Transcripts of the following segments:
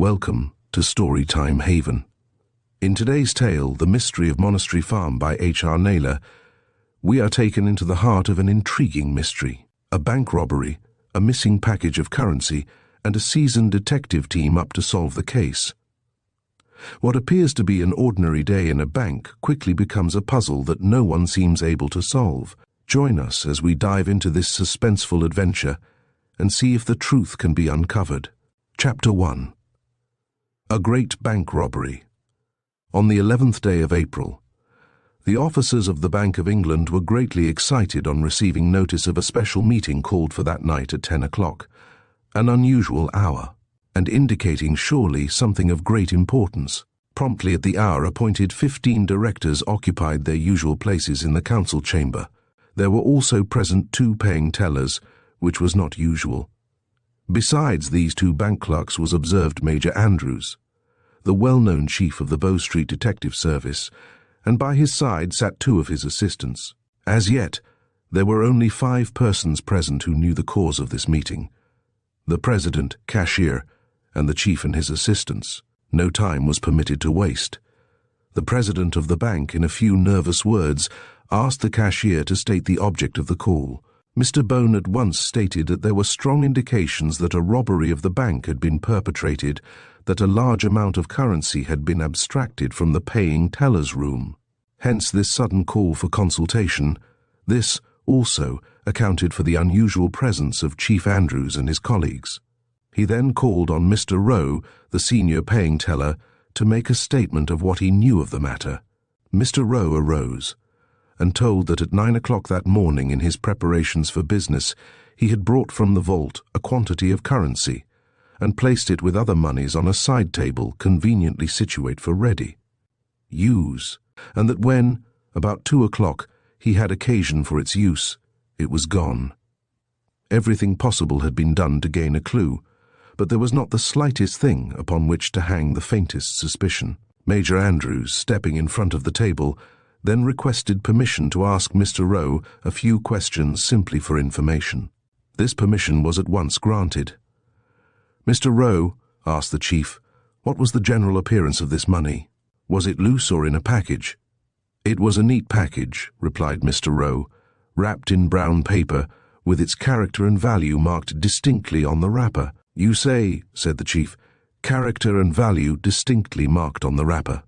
Welcome to Storytime Haven. In today's tale, The Mystery of Monastery Farm by H.R. Naylor, we are taken into the heart of an intriguing mystery, a bank robbery, a missing package of currency, and a seasoned detective team up to solve the case. What appears to be an ordinary day in a bank quickly becomes a puzzle that no one seems able to solve. Join us as we dive into this suspenseful adventure and see if the truth can be uncovered. Chapter 1. A Great Bank Robbery. On the 11th day of April, the officers of the Bank of England were greatly excited on receiving notice of a special meeting called for that night at 10 o'clock, an unusual hour, and indicating surely something of great importance. Promptly at the hour appointed, 15 directors occupied their usual places in the council chamber. There were also present 2 paying tellers, which was not usual. Besides these 2 bank clerks was observed Major Andrews, the well-known chief of the Bow Street Detective Service, and by his side sat 2 of his assistants. As yet, there were only 5 persons present who knew the cause of this meeting: the president, cashier, and the chief and his assistants. No time was permitted to waste. The president of the bank, in a few nervous words, asked the cashier to state the object of the call. Mr. Bone at once stated that there were strong indications that a robbery of the bank had been perpetrated, that a large amount of currency had been abstracted from the paying teller's room. Hence this sudden call for consultation. This also accounted for the unusual presence of Chief Andrews and his colleagues. He then called on Mr. Rowe, the senior paying teller, to make a statement of what he knew of the matter. Mr. Rowe arose and told that at 9 o'clock that morning, in his preparations for business, he had brought from the vault a quantity of currency and placed it with other monies on a side table conveniently situate for ready use, and that when, about 2 o'clock, he had occasion for its use, it was gone. Everything possible had been done to gain a clue, but there was not the slightest thing upon which to hang the faintest suspicion. Major Andrews, stepping in front of the table, then requested permission to ask Mr. Rowe a few questions simply for information. This permission was at once granted. "Mr. Rowe," asked the chief, "what was the general appearance of this money? Was it loose or in a package?" "It was a neat package," replied Mr. Rowe, "wrapped in brown paper, with its character and value marked distinctly on the wrapper." "You say," said the chief, "character and value distinctly marked on the wrapper.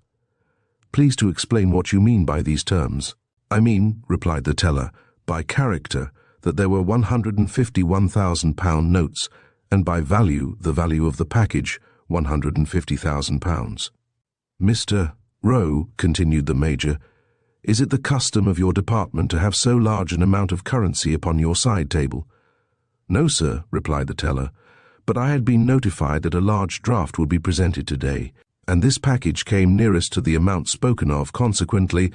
Please to explain what you mean by these terms." "I mean," replied the teller, "by character that there were £151,000 notes, and by value the value of the package, £150,000. "Mr. Rowe," continued the major, "is it the custom of your department to have so large an amount of currency upon your side table?" "No, sir," replied the teller, "but I had been notified that a large draft would be presented today, and this package came nearest to the amount spoken of. Consequently,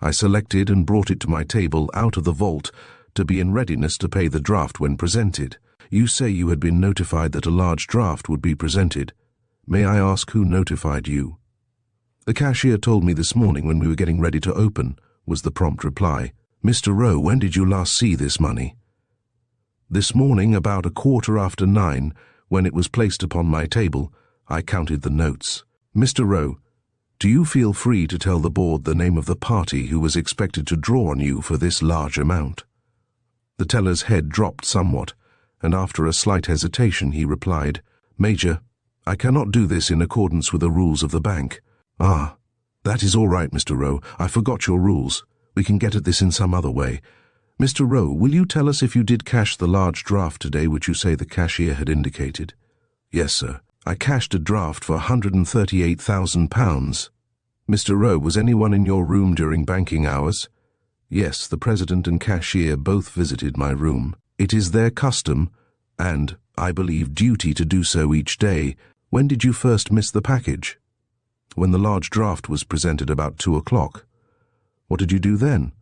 I selected and brought it to my table out of the vault to be in readiness to pay the draft when presented." "You say you had been notified that a large draft would be presented. May I ask who notified you?" "The cashier told me this morning when we were getting ready to open," was the prompt reply. "Mr. Rowe, when did you last see this money?" "This morning about 9:15, when it was placed upon my table. I counted the notes." "Mr. Rowe, do you feel free to tell the board the name of the party who was expected to draw on you for this large amount?" The teller's head dropped somewhat, and after a slight hesitation he replied, "Major, I cannot do this in accordance with the rules of the bank." "Ah, that is all right, Mr. Rowe. I forgot your rules. We can get at this in some other way. Mr. Rowe, will you tell us if you did cash the large draft today which you say the cashier had indicated?" "Yes, sir. I cashed a draft for £138,000. "Mr. Rowe, was anyone in your room during banking hours?" "Yes, the president and cashier both visited my room. It is their custom, and, I believe, duty to do so each day." "When did you first miss the package?" "When the large draft was presented about 2 o'clock. "What did you do then?"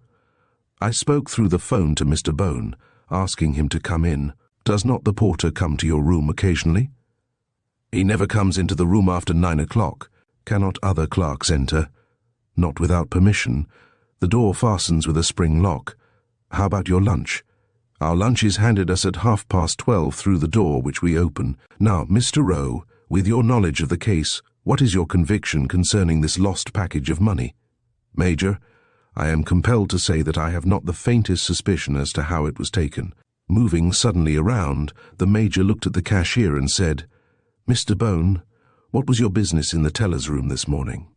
"I spoke through the phone to Mr. Bone, asking him to come in. Does not the porter come to your room occasionally?" "He never comes into the room after 9 o'clock. "Cannot other clerks enter?" "Not without permission. The door fastens with a spring lock." "How about your lunch?" "Our lunch is handed us at 12:30 through the door which we open. Now, Mr. Rowe, With your knowledge of the case, what is your conviction concerning this lost package of money? Major, I am compelled to say that I have not the faintest suspicion as to how it was taken. Moving suddenly around, the Major looked at the cashier and said, Mr. Bone, what was your business in the teller's room this morning?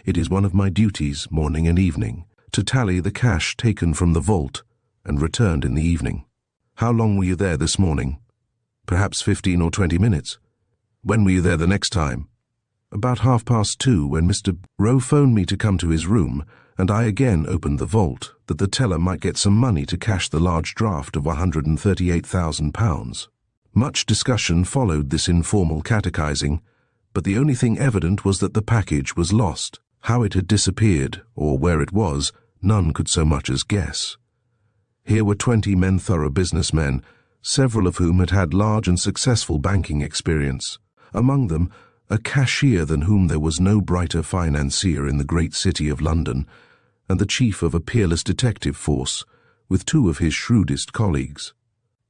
It is one of my duties, morning and evening, to tally the cash taken from the vault and returned in the evening. How long were you there this morning? Perhaps 15 or 20 minutes. When were you there the next time? About 2:30, when Mr. Rowe phoned me to come to his room, and I again opened the vault, that the teller might get some money to cash the large draft of £138,000. Much discussion followed this informal catechizing, but the only thing evident was that the package was lost. How it had disappeared, or where it was, none could so much as guess. Here were 20 men, thorough businessmen, several of whom had had large and successful banking experience. Among them, a cashier than whom there was no brighter financier in the great city of London, and the chief of a peerless detective force, with 2 of his shrewdest colleagues.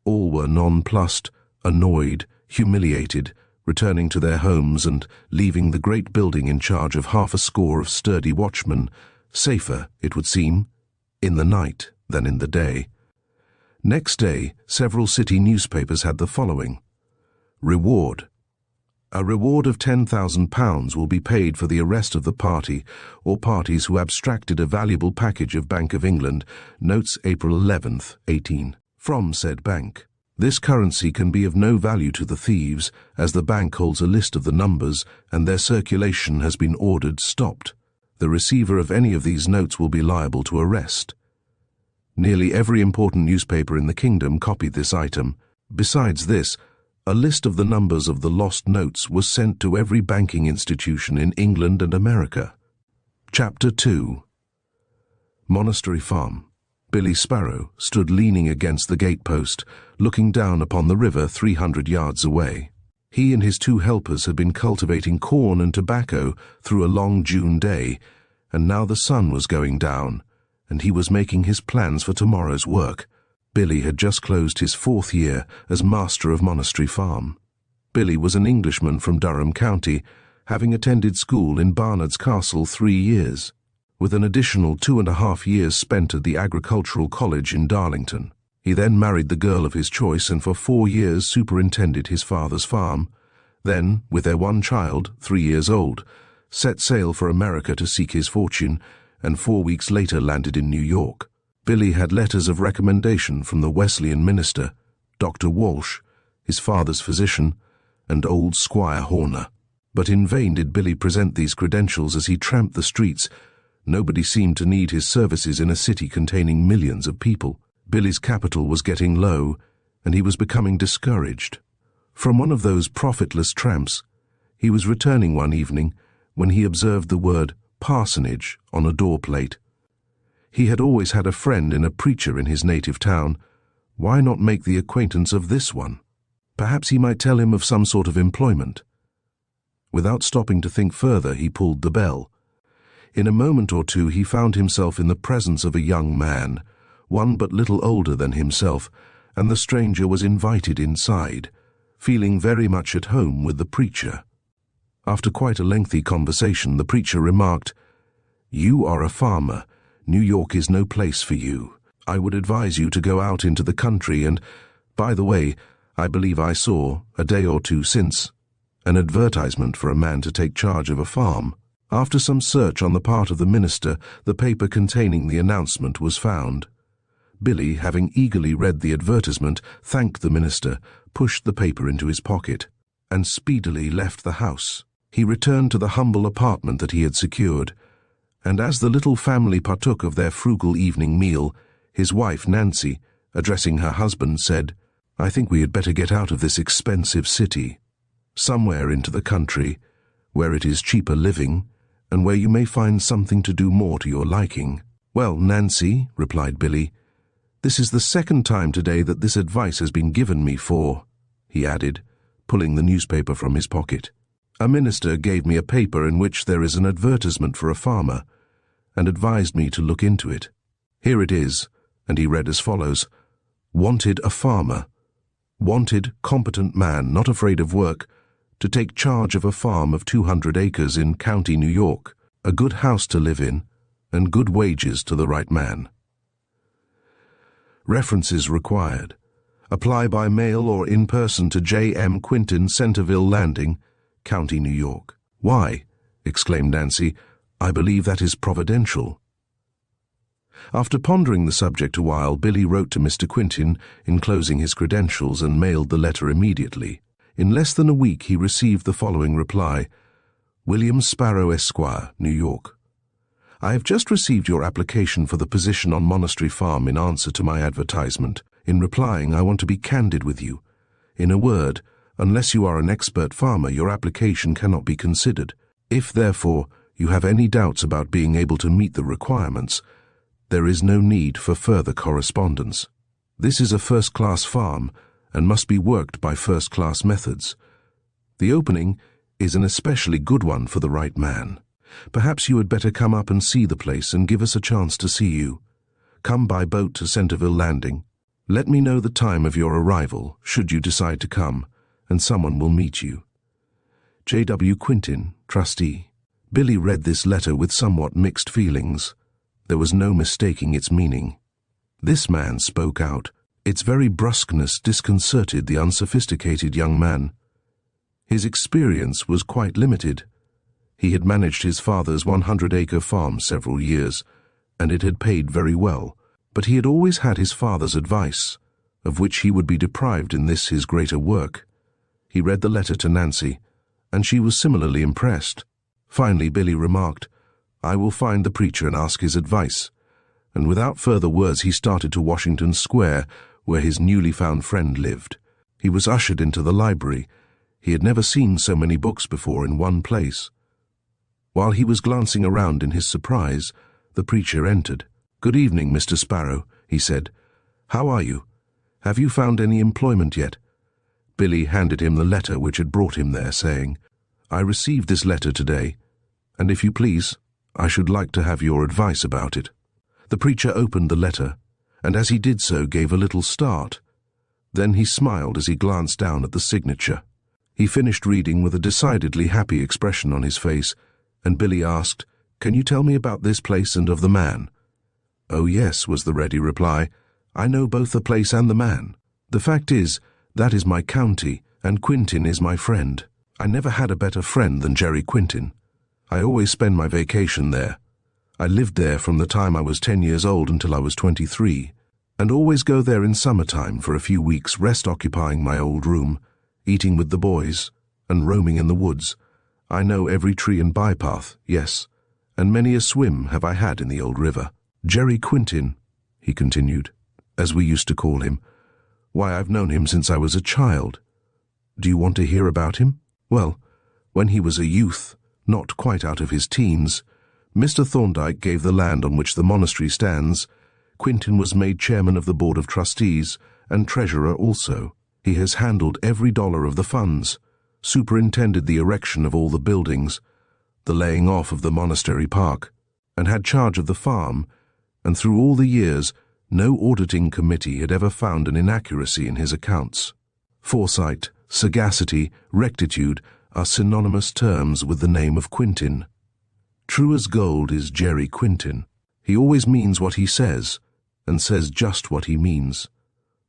All were nonplussed, annoyed, humiliated, returning to their homes and leaving the great building in charge of 60 of sturdy watchmen, safer, it would seem, in the night than in the day. Next day, several city newspapers had the following: Reward. A reward of £10,000 will be paid for the arrest of the party or parties who abstracted a valuable package of Bank of England notes April 11th, 18, from said bank. This currency can be of no value to the thieves, as the bank holds a list of the numbers and their circulation has been ordered stopped. The receiver of any of these notes will be liable to arrest. Nearly every important newspaper in the kingdom copied this item. Besides this, a list of the numbers of the lost notes was sent to every banking institution in England and America. Chapter 2. Monastery Farm. Billy Sparrow stood leaning against the gatepost, looking down upon the river 300 yards away. He and his 2 helpers had been cultivating corn and tobacco through a long June day, and now the sun was going down, and he was making his plans for tomorrow's work. Billy had just closed his 4th year as master of Monastery Farm. Billy was an Englishman from Durham County, having attended school in Barnard's Castle 3 years, with an additional 2.5 years spent at the Agricultural College in Darlington. He then married the girl of his choice and for 4 years superintended his father's farm, then, with their 1 child, 3 years old, set sail for America to seek his fortune, and 4 weeks later landed in New York. Billy had letters of recommendation from the Wesleyan minister, Dr. Walsh, his father's physician, and old Squire Horner. But in vain did Billy present these credentials as he tramped the streets. Nobody seemed to need his services in a city containing millions of people. Billy's capital was getting low, and he was becoming discouraged. From one of those profitless tramps, he was returning one evening when he observed the word parsonage on a door plate. He had always had a friend in a preacher in his native town. Why not make the acquaintance of this one? Perhaps he might tell him of some sort of employment. Without stopping to think further, he pulled the bell. In a moment or two he found himself in the presence of a young man, one but little older than himself, and the stranger was invited inside, feeling very much at home with the preacher. After quite a lengthy conversation, the preacher remarked, "You are a farmer. New York is no place for you. I would advise you to go out into the country and, by the way, I believe I saw, a day or 2 since, an advertisement for a man to take charge of a farm." After some search on the part of the minister, the paper containing the announcement was found. Billy, having eagerly read the advertisement, thanked the minister, pushed the paper into his pocket, and speedily left the house. He returned to the humble apartment that he had secured, and as the little family partook of their frugal evening meal, his wife, Nancy, addressing her husband, said, "I think we had better get out of this expensive city, somewhere into the country, where it is cheaper living, and where you may find something to do more to your liking." "Well, Nancy," replied Billy, "this is the 2nd time today that this advice has been given me for," he added, pulling the newspaper from his pocket. "A minister gave me a paper in which there is an advertisement for a farmer, and advised me to look into it. Here it is," and he read as follows: "Wanted a farmer. Wanted competent man, not afraid of work, to take charge of a farm of 200 acres in County New York, a good house to live in, and good wages to the right man. References required. Apply by mail or in person to J.M. Quintin, Centerville Landing, County New York. Why? Exclaimed Nancy. I believe that is providential. After pondering the subject a while, Billy wrote to Mr. Quintin, enclosing his credentials, and mailed the letter immediately. In less than a week he received the following reply: William Sparrow, Esquire, New York. I have just received your application for the position on Monastery Farm in answer to my advertisement. In replying, I want to be candid with you. In a word, unless you are an expert farmer, your application cannot be considered. If, therefore, you have any doubts about being able to meet the requirements, there is no need for further correspondence. This is a first-class farm and must be worked by first-class methods. The opening is an especially good one for the right man. Perhaps you had better come up and see the place and give us a chance to see you. Come by boat to Centerville Landing. Let me know the time of your arrival, should you decide to come, and someone will meet you. J.W. Quintin, Trustee. Billy read this letter with somewhat mixed feelings. There was no mistaking its meaning. This man spoke out. Its very brusqueness disconcerted the unsophisticated young man. His experience was quite limited. He had managed his father's 100-acre farm several years, and it had paid very well, but he had always had his father's advice, of which he would be deprived in this his greater work. He read the letter to Nancy, and she was similarly impressed. Finally, Billy remarked, I will find the preacher and ask his advice. And without further words he started to Washington Square, where his newly found friend lived. He was ushered into the library. He had never seen so many books before in one place. While he was glancing around in his surprise, the preacher entered. Good evening, Mr. Sparrow, he said. How are you? Have you found any employment yet? Billy handed him the letter which had brought him there, saying, I received this letter today, and if you please, I should like to have your advice about it. The preacher opened the letter, and as he did so gave a little start. Then he smiled as he glanced down at the signature. He finished reading with a decidedly happy expression on his face, and Billy asked, Can you tell me about this place and of the man? Oh yes, was the ready reply. I know both the place and the man. The fact is, that is my county, and Quintin is my friend. I never had a better friend than Jerry Quintin. I always spend my vacation there. I lived there from the time I was 10 years old until I was 23, and always go there in summertime for a few weeks, rest occupying my old room, eating with the boys, and roaming in the woods. I know every tree and bypath, yes, and many a swim have I had in the old river. Jerry Quintin, he continued, as we used to call him. Why, I've known him since I was a child. Do you want to hear about him? Well, when he was a youth, not quite out of his teens, Mr. Thorndyke gave the land on which the monastery stands. Quintin was made chairman of the board of trustees and treasurer also. He has handled every dollar of the funds, superintended the erection of all the buildings, the laying off of the monastery park, and had charge of the farm, and through all the years no auditing committee had ever found an inaccuracy in his accounts. Foresight, sagacity, rectitude are synonymous terms with the name of Quintin. True as gold is Jerry Quintin. He always means what he says, and says just what he means.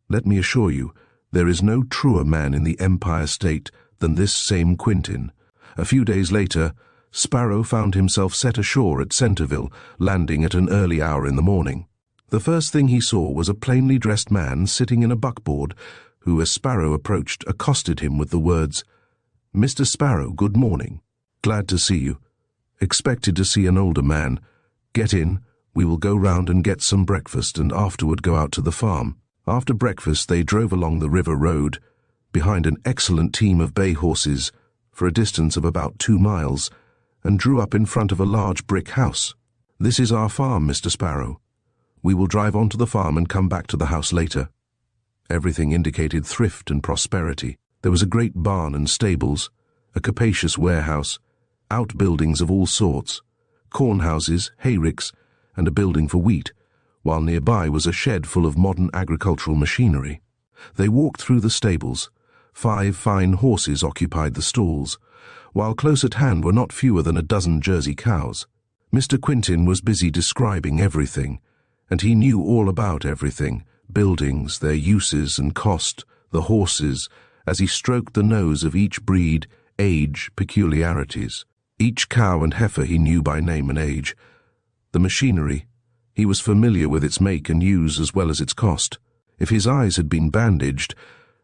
Let me assure you, there is no truer man in the Empire State than this same Quintin. A few days later, Sparrow found himself set ashore at Centerville, landing at an early hour in the morning. The first thing he saw was a plainly dressed man sitting in a buckboard, who, as Sparrow approached, accosted him with the words, Mr. Sparrow, good morning. Glad to see you. Expected to see an older man. Get in. We will go round and get some breakfast and afterward go out to the farm. After breakfast they drove along the river road, behind an excellent team of bay horses, for a distance of about 2 miles, and drew up in front of a large brick house. This is our farm, Mr. Sparrow. We will drive on to the farm and come back to the house later. Everything indicated thrift and prosperity. There was a great barn and stables, a capacious warehouse, outbuildings of all sorts, corn houses, hayricks, and a building for wheat, while nearby was a shed full of modern agricultural machinery. They walked through the stables, 5 fine horses occupied the stalls, while close at hand were not fewer than a dozen Jersey cows. Mr. Quintin was busy describing everything, and he knew all about everything, buildings, their uses and cost, the horses, as he stroked the nose of each breed, age, peculiarities. Each cow and heifer he knew by name and age. The machinery, he was familiar with its make and use as well as its cost. If his eyes had been bandaged,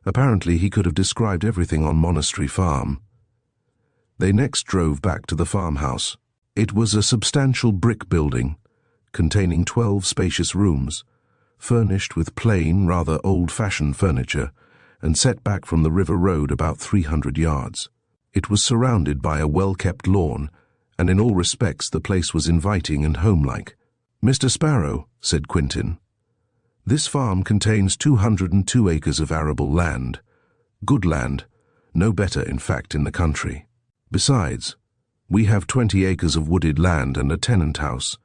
apparently he could have described everything on Monastery Farm. They next drove back to the farmhouse. It was a substantial brick building, containing 12 spacious rooms, furnished with plain, rather old-fashioned furniture, and set back from the river road about 300 yards. It was surrounded by a well-kept lawn, and in all respects the place was inviting and homelike. "Mr. Sparrow," said Quintin, "this farm contains 202 acres of arable land. Good land, no better, in fact, in the country. Besides, we have 20 acres of wooded land and a tenant house.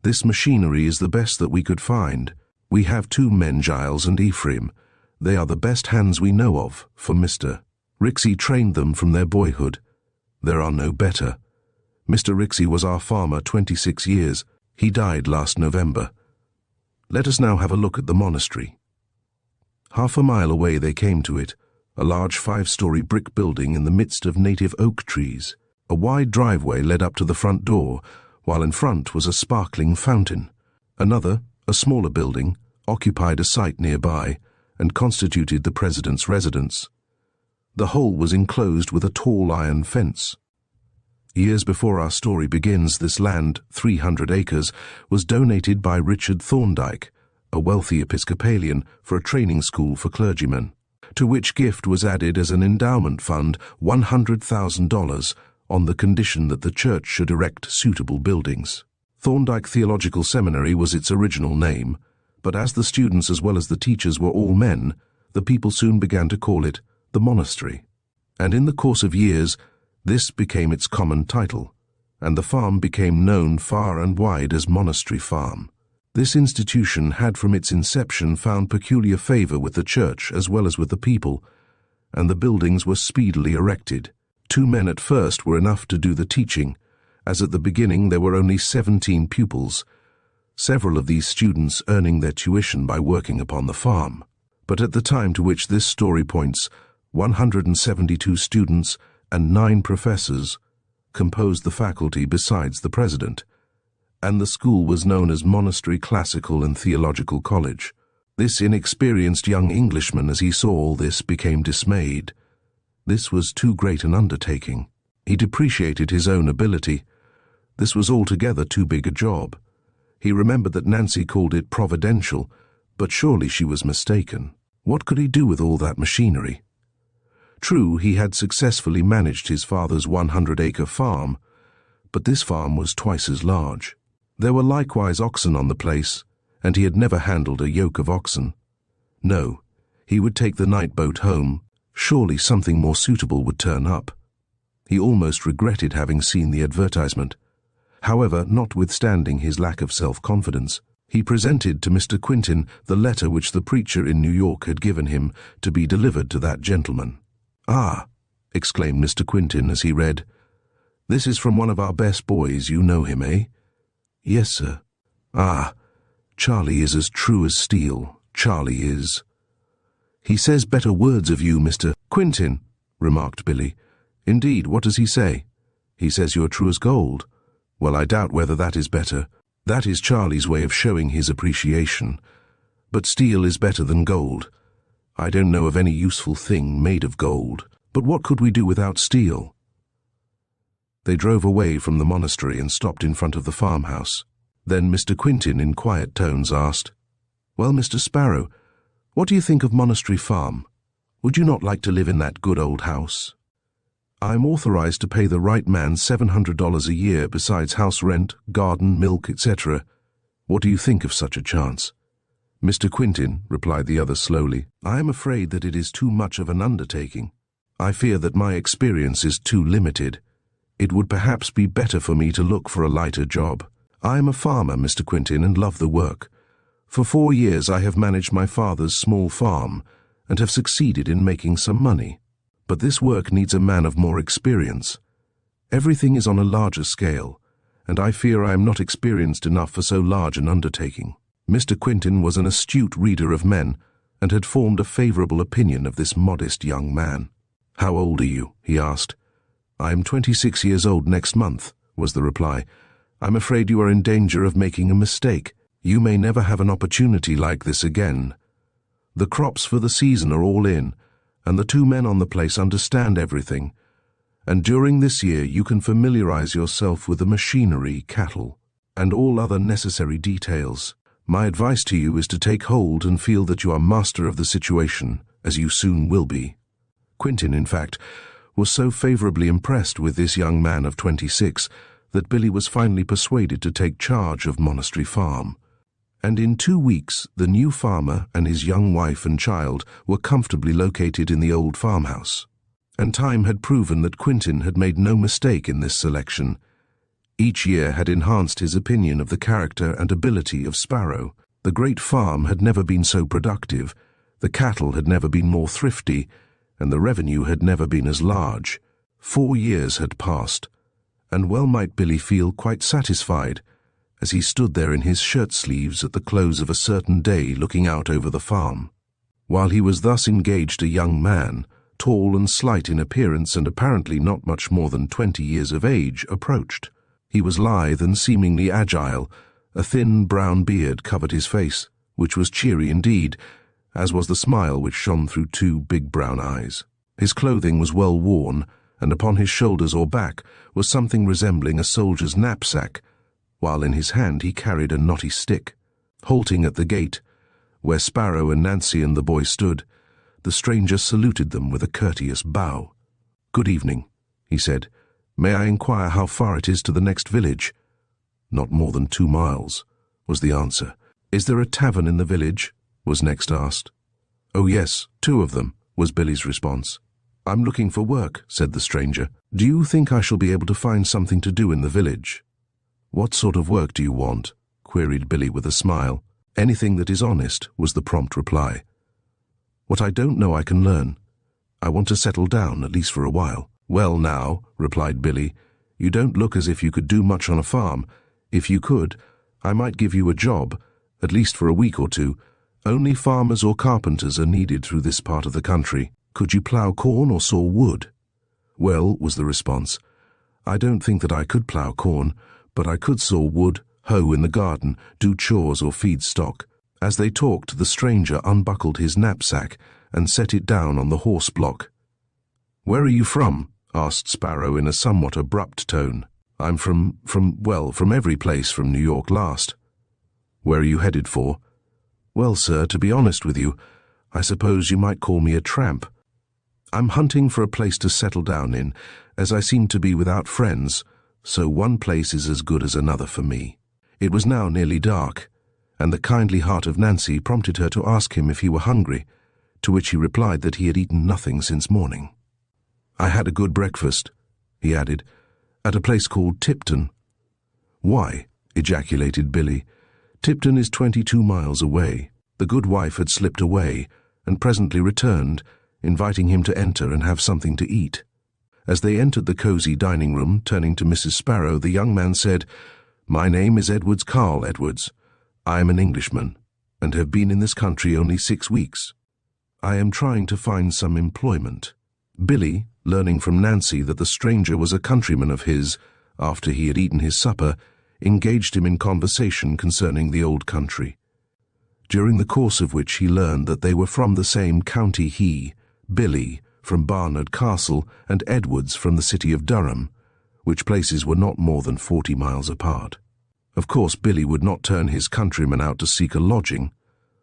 This machinery is the best that we could find. We have 2 men, Giles and Ephraim. They are the best hands we know of, for Mr. Rixey trained them from their boyhood. There are no better. Mr. Rixey was our farmer 26 years. He died last November. Let us now have a look at the monastery." Half a mile away they came to it, a large 5-story brick building in the midst of native oak trees. A wide driveway led up to the front door, while in front was a sparkling fountain. Another, a smaller building, occupied a site nearby and constituted the president's residence. The whole was enclosed with a tall iron fence. Years before our story begins, this land, 300 acres, was donated by Richard Thorndyke, a wealthy Episcopalian, for a training school for clergymen, to which gift was added as an endowment fund $100,000 on the condition that the church should erect suitable buildings. Thorndyke Theological Seminary was its original name, but as the students as well as the teachers were all men, the people soon began to call it the monastery. And in the course of years, this became its common title, and the farm became known far and wide as Monastery Farm. This institution had from its inception found peculiar favor with the church as well as with the people, and the buildings were speedily erected. 2 men at first were enough to do the teaching, as at the beginning there were only 17 pupils, several of these students earning their tuition by working upon the farm. But at the time to which this story points, 172 students and 9 professors composed the faculty besides the president, and the school was known as Monastery Classical and Theological College. This inexperienced young Englishman, as he saw all this, became dismayed. This was too great an undertaking. He depreciated his own ability. This was altogether too big a job. He remembered that Nancy called it providential, but surely she was mistaken. What could he do with all that machinery? True, he had successfully managed his father's 100-acre farm, but this farm was twice as large. There were likewise oxen on the place, and he had never handled a yoke of oxen. No, he would take the night boat home. Surely something more suitable would turn up. He almost regretted having seen the advertisement. However, notwithstanding his lack of self-confidence, he presented to Mr. Quintin the letter which the preacher in New York had given him to be delivered to that gentleman. "Ah," exclaimed Mr. Quintin as he read, "this is from one of our best boys. You know him, eh?" "Yes, sir." "Ah, Charlie is as true as steel. Charlie is." "He says better words of you, Mr. Quintin," remarked Billy. "Indeed, what does he say?" "He says you're true as gold." "Well, I doubt whether that is better. That is Charlie's way of showing his appreciation. But steel is better than gold. I don't know of any useful thing made of gold. But what could we do without steel?" They drove away from the monastery and stopped in front of the farmhouse. Then Mr. Quintin, in quiet tones, asked, "Well, Mr. Sparrow, what do you think of Monastery Farm? Would you not like to live in that good old house? I am authorized to pay the right man $700 a year besides house rent, garden, milk, etc. What do you think of such a chance?" "Mr. Quintin," replied the other slowly, "I am afraid that it is too much of an undertaking. I fear that my experience is too limited. It would perhaps be better for me to look for a lighter job. I am a farmer, Mr. Quintin, and love the work. For 4 years I have managed my father's small farm, and have succeeded in making some money. But this work needs a man of more experience. Everything is on a larger scale, and I fear I am not experienced enough for so large an undertaking." Mr. Quintin was an astute reader of men, and had formed a favorable opinion of this modest young man. "How old are you?" he asked. "I am 26 years old next month," was the reply. "I'm afraid you are in danger of making a mistake. You may never have an opportunity like this again. The crops for the season are all in, and the two men on the place understand everything. And during this year you can familiarize yourself with the machinery, cattle, and all other necessary details. My advice to you is to take hold and feel that you are master of the situation, as you soon will be." Quintin, in fact, was so favorably impressed with this young man of 26 that Billy was finally persuaded to take charge of Monastery Farm. And in 2 weeks, the new farmer and his young wife and child were comfortably located in the old farmhouse. And time had proven that Quintin had made no mistake in this selection. Each year had enhanced his opinion of the character and ability of Sparrow. The great farm had never been so productive, the cattle had never been more thrifty, and the revenue had never been as large. 4 years had passed, and well might Billy feel quite satisfied as he stood there in his shirt sleeves at the close of a certain day looking out over the farm. While he was thus engaged, a young man, tall and slight in appearance and apparently not much more than 20 years of age, approached. He was lithe and seemingly agile. A thin brown beard covered his face, which was cheery indeed, as was the smile which shone through 2 big brown eyes. His clothing was well worn, and upon his shoulders or back was something resembling a soldier's knapsack, while in his hand he carried a knotty stick. Halting at the gate, where Sparrow and Nancy and the boy stood, the stranger saluted them with a courteous bow. "Good evening," he said. "May I inquire how far it is to the next village?" "Not more than 2 miles," was the answer. "Is there a tavern in the village?" was next asked. "Oh yes, 2 of them," was Billy's response. "I'm looking for work," said the stranger. "Do you think I shall be able to find something to do in the village?" "What sort of work do you want?" queried Billy with a smile. "Anything that is honest," was the prompt reply. "What I don't know I can learn. I want to settle down, at least for a while." "Well now," replied Billy, "you don't look as if you could do much on a farm. If you could, I might give you a job, at least for a week or 2. Only farmers or carpenters are needed through this part of the country. Could you plough corn or saw wood?" "Well," was the response, "I don't think that I could plough corn, but I could saw wood, hoe in the garden, do chores or feed stock." As they talked, the stranger unbuckled his knapsack and set it down on the horse block. "Where are you from?" asked Sparrow in a somewhat abrupt tone. "I'm from every place from New York last." "Where are you headed for?" "Well, sir, to be honest with you, I suppose you might call me a tramp. I'm hunting for a place to settle down in, as I seem to be without friends, so one place is as good as another for me." It was now nearly dark, and the kindly heart of Nancy prompted her to ask him if he were hungry, to which he replied that he had eaten nothing since morning. "I had a good breakfast," he added, "at a place called Tipton." "Why?" ejaculated Billy. "Tipton is 22 miles away." The good wife had slipped away, and presently returned, inviting him to enter and have something to eat. As they entered the cosy dining room, turning to Mrs. Sparrow, the young man said, "My name is Carl Edwards. I am an Englishman, and have been in this country only 6 weeks. I am trying to find some employment." Billy, learning from Nancy that the stranger was a countryman of his, after he had eaten his supper, engaged him in conversation concerning the old country, during the course of which he learned that they were from the same county he, Billy, from Barnard Castle, and Edwards from the city of Durham, which places were not more than 40 miles apart. Of course, Billy would not turn his countryman out to seek a lodging,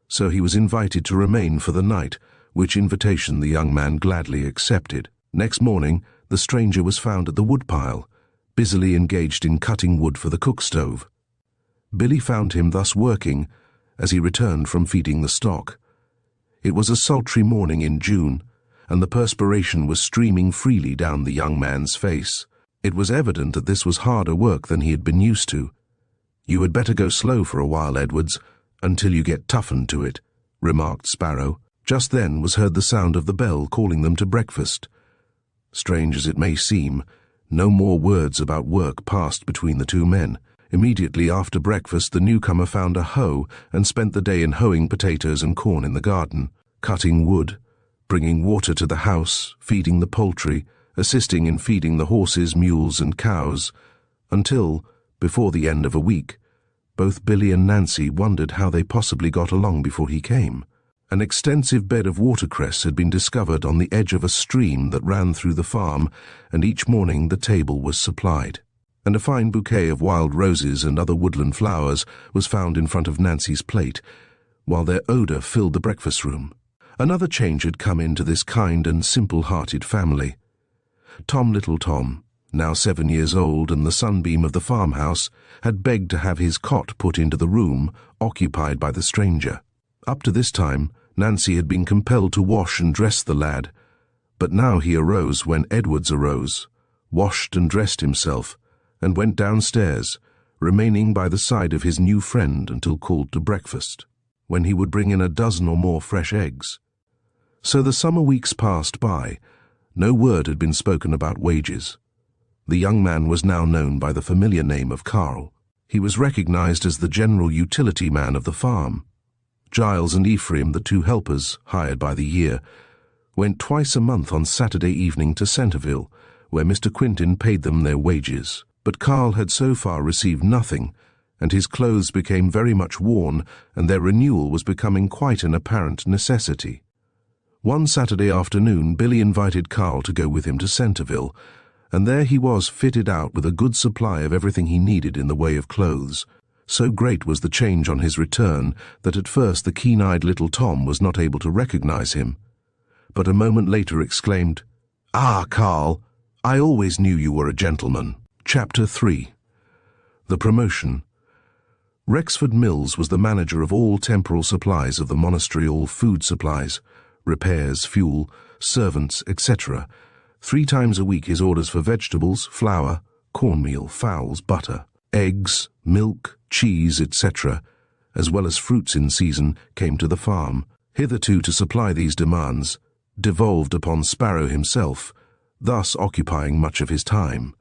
so he was invited to remain for the night, which invitation the young man gladly accepted. Next morning, the stranger was found at the woodpile, busily engaged in cutting wood for the cook stove. Billy found him thus working as he returned from feeding the stock. It was a sultry morning in June, and the perspiration was streaming freely down the young man's face. It was evident that this was harder work than he had been used to. "You had better go slow for a while, Edwards, until you get toughened to it," remarked Sparrow. Just then was heard the sound of the bell calling them to breakfast. Strange as it may seem, no more words about work passed between the two men. Immediately after breakfast, the newcomer found a hoe and spent the day in hoeing potatoes and corn in the garden, cutting wood, bringing water to the house, feeding the poultry, assisting in feeding the horses, mules and cows, until, before the end of a week, both Billy and Nancy wondered how they possibly got along before he came. An extensive bed of watercress had been discovered on the edge of a stream that ran through the farm, and each morning the table was supplied. And a fine bouquet of wild roses and other woodland flowers was found in front of Nancy's plate, while their odour filled the breakfast room. Another change had come into this kind and simple-hearted family. Little Tom, now 7 years old and the sunbeam of the farmhouse, had begged to have his cot put into the room occupied by the stranger. Up to this time, Nancy had been compelled to wash and dress the lad, but now he arose when Edwards arose, washed and dressed himself, and went downstairs, remaining by the side of his new friend until called to breakfast, when he would bring in a dozen or more fresh eggs. So the summer weeks passed by. No word had been spoken about wages. The young man was now known by the familiar name of Carl. He was recognized as the general utility man of the farm. Giles and Ephraim, the two helpers, hired by the year, went twice a month on Saturday evening to Centerville, where Mr. Quintin paid them their wages. But Carl had so far received nothing, and his clothes became very much worn, and their renewal was becoming quite an apparent necessity. One Saturday afternoon, Billy invited Carl to go with him to Centerville, and there he was fitted out with a good supply of everything he needed in the way of clothes. So great was the change on his return that at first the keen-eyed little Tom was not able to recognize him, but a moment later exclaimed, "Ah, Carl, I always knew you were a gentleman." Chapter 3. The Promotion. Rexford Mills was the manager of all temporal supplies of the monastery, all food supplies, repairs, fuel, servants, etc. 3 times a week his orders for vegetables, flour, cornmeal, fowls, butter, eggs, milk, cheese, etc., as well as fruits in season, came to the farm. Hitherto to supply these demands devolved upon Sparrow himself, thus occupying much of his time.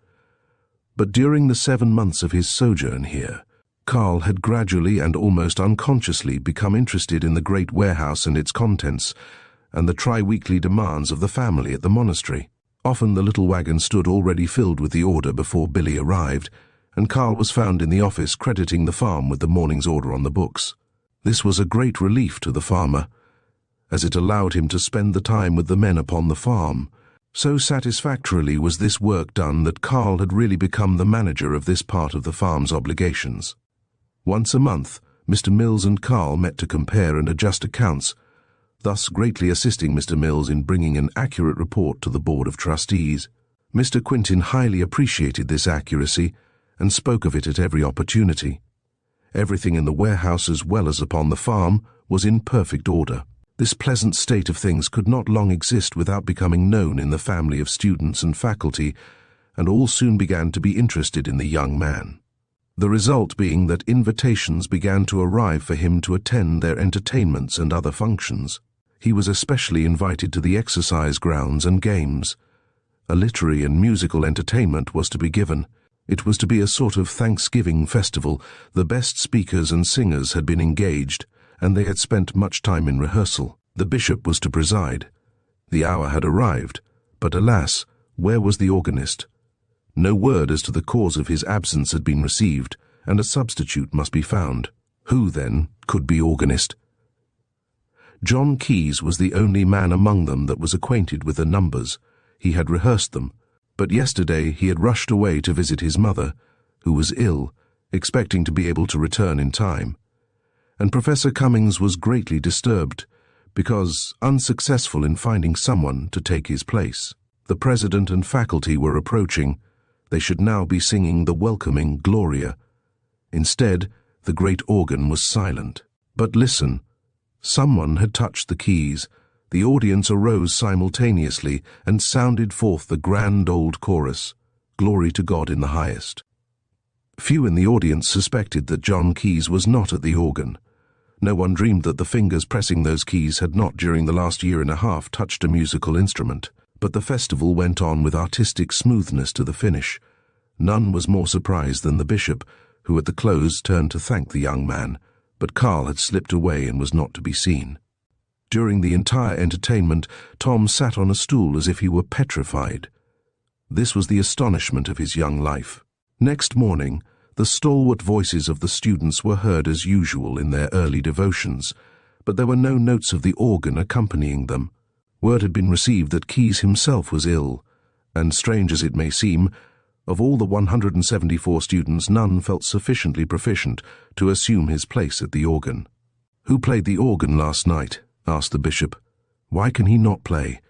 But during the 7 months of his sojourn here, Carl had gradually and almost unconsciously become interested in the great warehouse and its contents, and the tri-weekly demands of the family at the monastery. Often the little wagon stood already filled with the order before Billy arrived, and Carl was found in the office crediting the farm with the morning's order on the books. This was a great relief to the farmer, as it allowed him to spend the time with the men upon the farm. So satisfactorily was this work done that Carl had really become the manager of this part of the farm's obligations. Once a month, Mr. Mills and Carl met to compare and adjust accounts, thus greatly assisting Mr. Mills in bringing an accurate report to the Board of Trustees. Mr. Quintin highly appreciated this accuracy and spoke of it at every opportunity. Everything in the warehouse as well as upon the farm was in perfect order. This pleasant state of things could not long exist without becoming known in the family of students and faculty, and all soon began to be interested in the young man. The result being that invitations began to arrive for him to attend their entertainments and other functions. He was especially invited to the exercise grounds and games. A literary and musical entertainment was to be given. It was to be a sort of Thanksgiving festival. The best speakers and singers had been engaged, and they had spent much time in rehearsal. The bishop was to preside. The hour had arrived, but alas, where was the organist? No word as to the cause of his absence had been received, and a substitute must be found. Who, then, could be organist? John Keyes was the only man among them that was acquainted with the numbers. He had rehearsed them, but yesterday he had rushed away to visit his mother, who was ill, expecting to be able to return in time. And Professor Cummings was greatly disturbed, because unsuccessful in finding someone to take his place. The president and faculty were approaching. They should now be singing the welcoming Gloria. Instead, the great organ was silent. But listen, someone had touched the keys. The audience arose simultaneously and sounded forth the grand old chorus, "Glory to God in the highest." Few in the audience suspected that John Keyes was not at the organ. No one dreamed that the fingers pressing those keys had not during the last year and a half touched a musical instrument. But the festival went on with artistic smoothness to the finish. None was more surprised than the bishop, who at the close turned to thank the young man, but Carl had slipped away and was not to be seen. During the entire entertainment, Tom sat on a stool as if he were petrified. This was the astonishment of his young life. Next morning, the stalwart voices of the students were heard as usual in their early devotions, but there were no notes of the organ accompanying them. Word had been received that Keyes himself was ill, and strange as it may seem, of all the 174 students, none felt sufficiently proficient to assume his place at the organ. "Who played the organ last night?" asked the bishop. "Why can he not play?"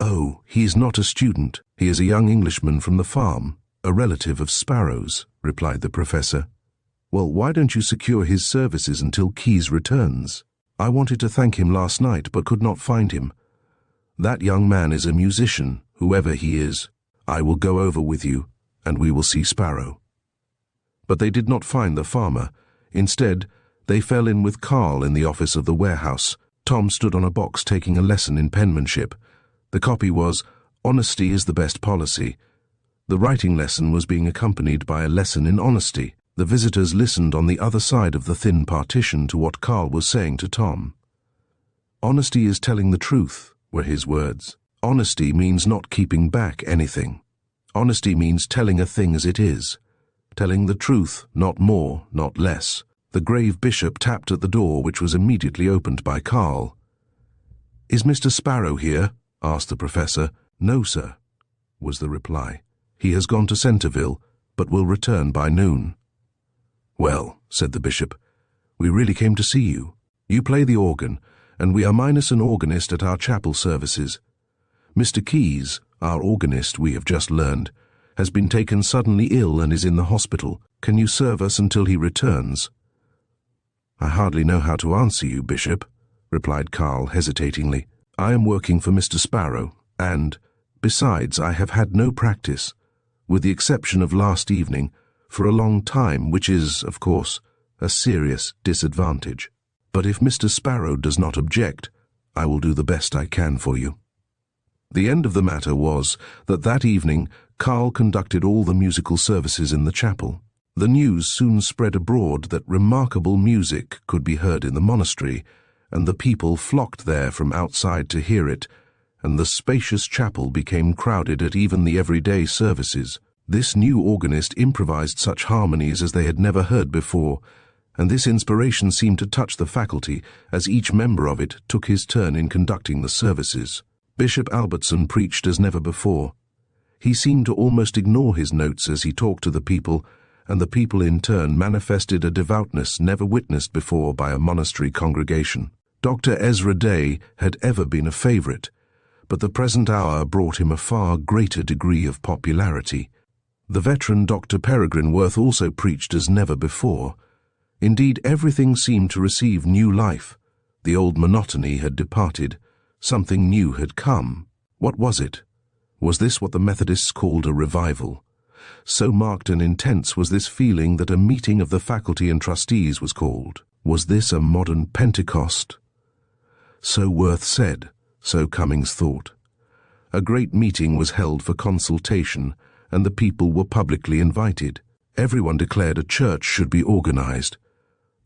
"Oh, he is not a student. He is a young Englishman from the farm, a relative of Sparrow's," replied the professor. "Well, why don't you secure his services until Keyes returns? I wanted to thank him last night, but could not find him. That young man is a musician, whoever he is. I will go over with you, and we will see Sparrow." But they did not find the farmer. Instead, they fell in with Carl in the office of the warehouse. Tom stood on a box taking a lesson in penmanship. The copy was, "Honesty is the best policy." The writing lesson was being accompanied by a lesson in honesty. The visitors listened on the other side of the thin partition to what Carl was saying to Tom. "Honesty is telling the truth," were his words. "Honesty means not keeping back anything. Honesty means telling a thing as it is. Telling the truth, not more, not less." The grave bishop tapped at the door, which was immediately opened by Carl. "Is Mr. Sparrow here?" asked the professor. "No, sir," was the reply. "He has gone to Centerville, but will return by noon." "Well," said the bishop, "we really came to see you. You play the organ, and we are minus an organist at our chapel services. Mr. Keyes, our organist, we have just learned, has been taken suddenly ill and is in the hospital. Can you serve us until he returns?" "I hardly know how to answer you, Bishop," replied Carl hesitatingly. "I am working for Mr. Sparrow, and, besides, I have had no practice, with the exception of last evening, for a long time, which is, of course, a serious disadvantage. But if Mr. Sparrow does not object, I will do the best I can for you." The end of the matter was that evening Carl conducted all the musical services in the chapel. The news soon spread abroad that remarkable music could be heard in the monastery, and the people flocked there from outside to hear it, and the spacious chapel became crowded at even the everyday services. This new organist improvised such harmonies as they had never heard before, and this inspiration seemed to touch the faculty as each member of it took his turn in conducting the services. Bishop Albertson preached as never before. He seemed to almost ignore his notes as he talked to the people, and the people in turn manifested a devoutness never witnessed before by a monastery congregation. Dr. Ezra Day had ever been a favorite, but the present hour brought him a far greater degree of popularity. The veteran Dr. Peregrine Worth also preached as never before. Indeed, everything seemed to receive new life. The old monotony had departed. Something new had come. What was it? Was this what the Methodists called a revival? So marked and intense was this feeling that a meeting of the faculty and trustees was called. Was this a modern Pentecost? So Worth said, so Cummings thought. A great meeting was held for consultation, and the people were publicly invited. Everyone declared a church should be organized.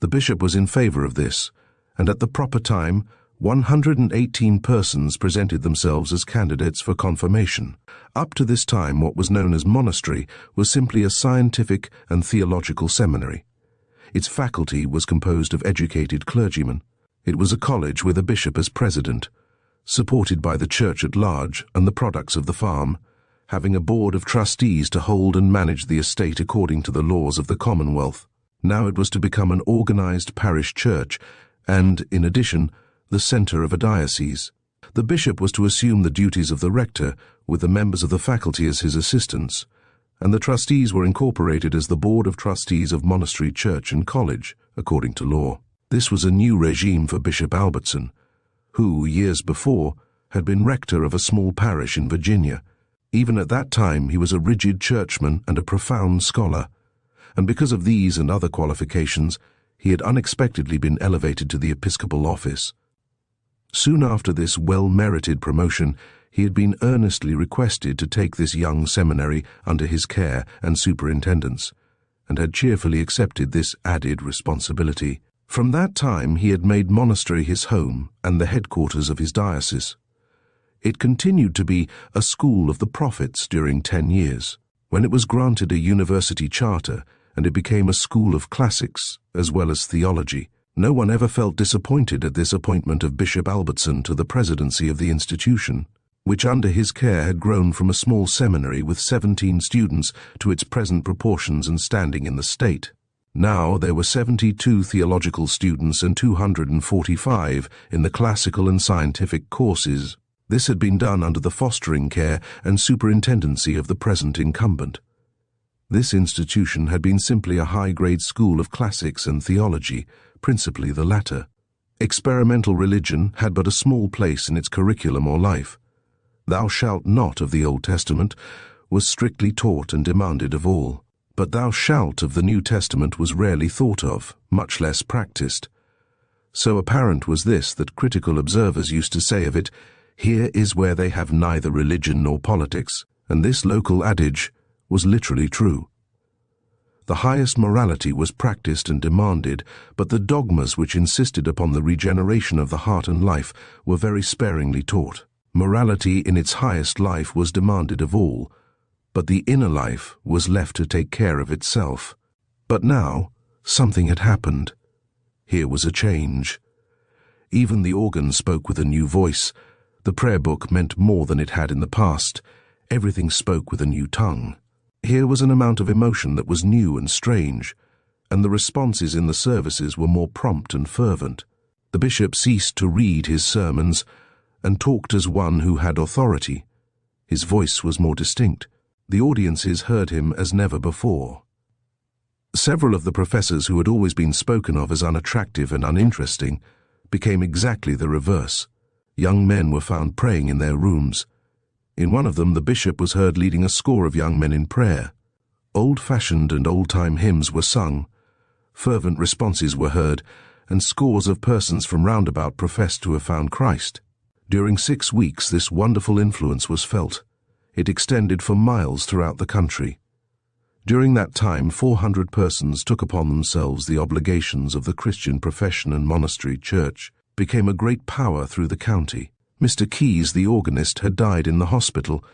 The bishop was in favor of this, and at the proper time, 118 persons presented themselves as candidates for confirmation. Up to this time, what was known as monastery was simply a scientific and theological seminary. Its faculty was composed of educated clergymen. It was a college with a bishop as president, supported by the church at large and the products of the farm, having a board of trustees to hold and manage the estate according to the laws of the Commonwealth. Now it was to become an organized parish church and, in addition, the center of a diocese. The bishop was to assume the duties of the rector, with the members of the faculty as his assistants, and the trustees were incorporated as the board of trustees of monastery, church and college, according to law. This was a new regime for Bishop Albertson, who, years before, had been rector of a small parish in Virginia. Even at that time he was a rigid churchman and a profound scholar, and because of these and other qualifications, He had unexpectedly been elevated to the episcopal office. Soon after this well-merited promotion, he had been earnestly requested to take this young seminary under his care and superintendence, and had cheerfully accepted this added responsibility. From that time he had made monastery his home and the headquarters of his diocese. It continued to be a school of the prophets during 10 years, when it was granted a university charter, and it became a school of classics as well as theology. No one ever felt disappointed at this appointment of Bishop Albertson to the presidency of the institution, which under his care had grown from a small seminary with 17 students to its present proportions and standing in the state. Now there were 72 theological students and 245 in the classical and scientific courses. This had been done under the fostering care and superintendency of the present incumbent. This institution had been simply a high-grade school of classics and theology, principally the latter. Experimental religion had but a small place in its curriculum or life. Thou shalt not of the Old Testament was strictly taught and demanded of all, but thou shalt of the New Testament was rarely thought of, much less practiced. So apparent was this that critical observers used to say of it, "Here is where they have neither religion nor politics," and this local adage was literally true. The highest morality was practiced and demanded, but the dogmas which insisted upon the regeneration of the heart and life were very sparingly taught. Morality in its highest life was demanded of all, but the inner life was left to take care of itself. But now, something had happened. Here was a change. Even the organ spoke with a new voice. The prayer book meant more than it had in the past. Everything spoke with a new tongue. Here was an amount of emotion that was new and strange, and the responses in the services were more prompt and fervent. The bishop ceased to read his sermons and talked as one who had authority. His voice was more distinct. The audiences heard him as never before. Several of the professors who had always been spoken of as unattractive and uninteresting became exactly the reverse. Young men were found praying in their rooms. In one of them the bishop was heard leading a score of young men in prayer. Old-fashioned and old-time hymns were sung, fervent responses were heard, and scores of persons from roundabout professed to have found Christ. During 6 weeks this wonderful influence was felt. It extended for miles throughout the country. During that time 400 persons took upon themselves the obligations of the Christian profession, and monastery church became a great power through the county. Mr. Keyes, the organist, had died in the hospital,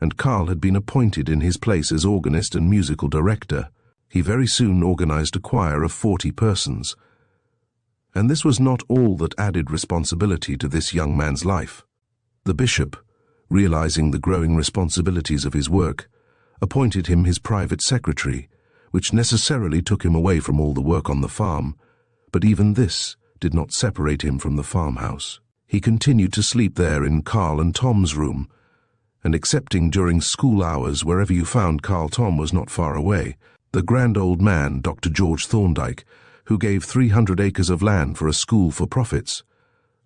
and Carl had been appointed in his place as organist and musical director. He very soon organized a choir of 40 persons. And this was not all that added responsibility to this young man's life. The bishop, realizing the growing responsibilities of his work, appointed him his private secretary, which necessarily took him away from all the work on the farm, but even this did not separate him from the farmhouse. He continued to sleep there in Carl and Tom's room, and excepting during school hours wherever you found Carl Tom was not far away. The grand old man, Dr. George Thorndyke, who gave 300 acres of land for a school for prophets,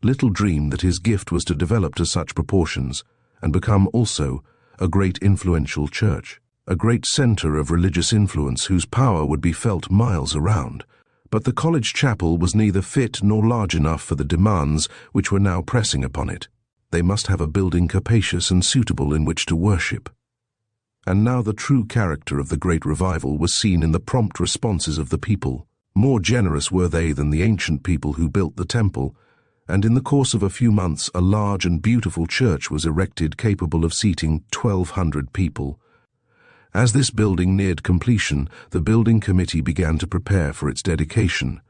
little dreamed that his gift was to develop to such proportions and become also a great influential church, a great center of religious influence whose power would be felt miles around. But the college chapel was neither fit nor large enough for the demands which were now pressing upon it. They must have a building capacious and suitable in which to worship. And now the true character of the great revival was seen in the prompt responses of the people. More generous were they than the ancient people who built the temple, and in the course of a few months a large and beautiful church was erected capable of seating 1,200 people. As this building neared completion, the building committee began to prepare for its dedication.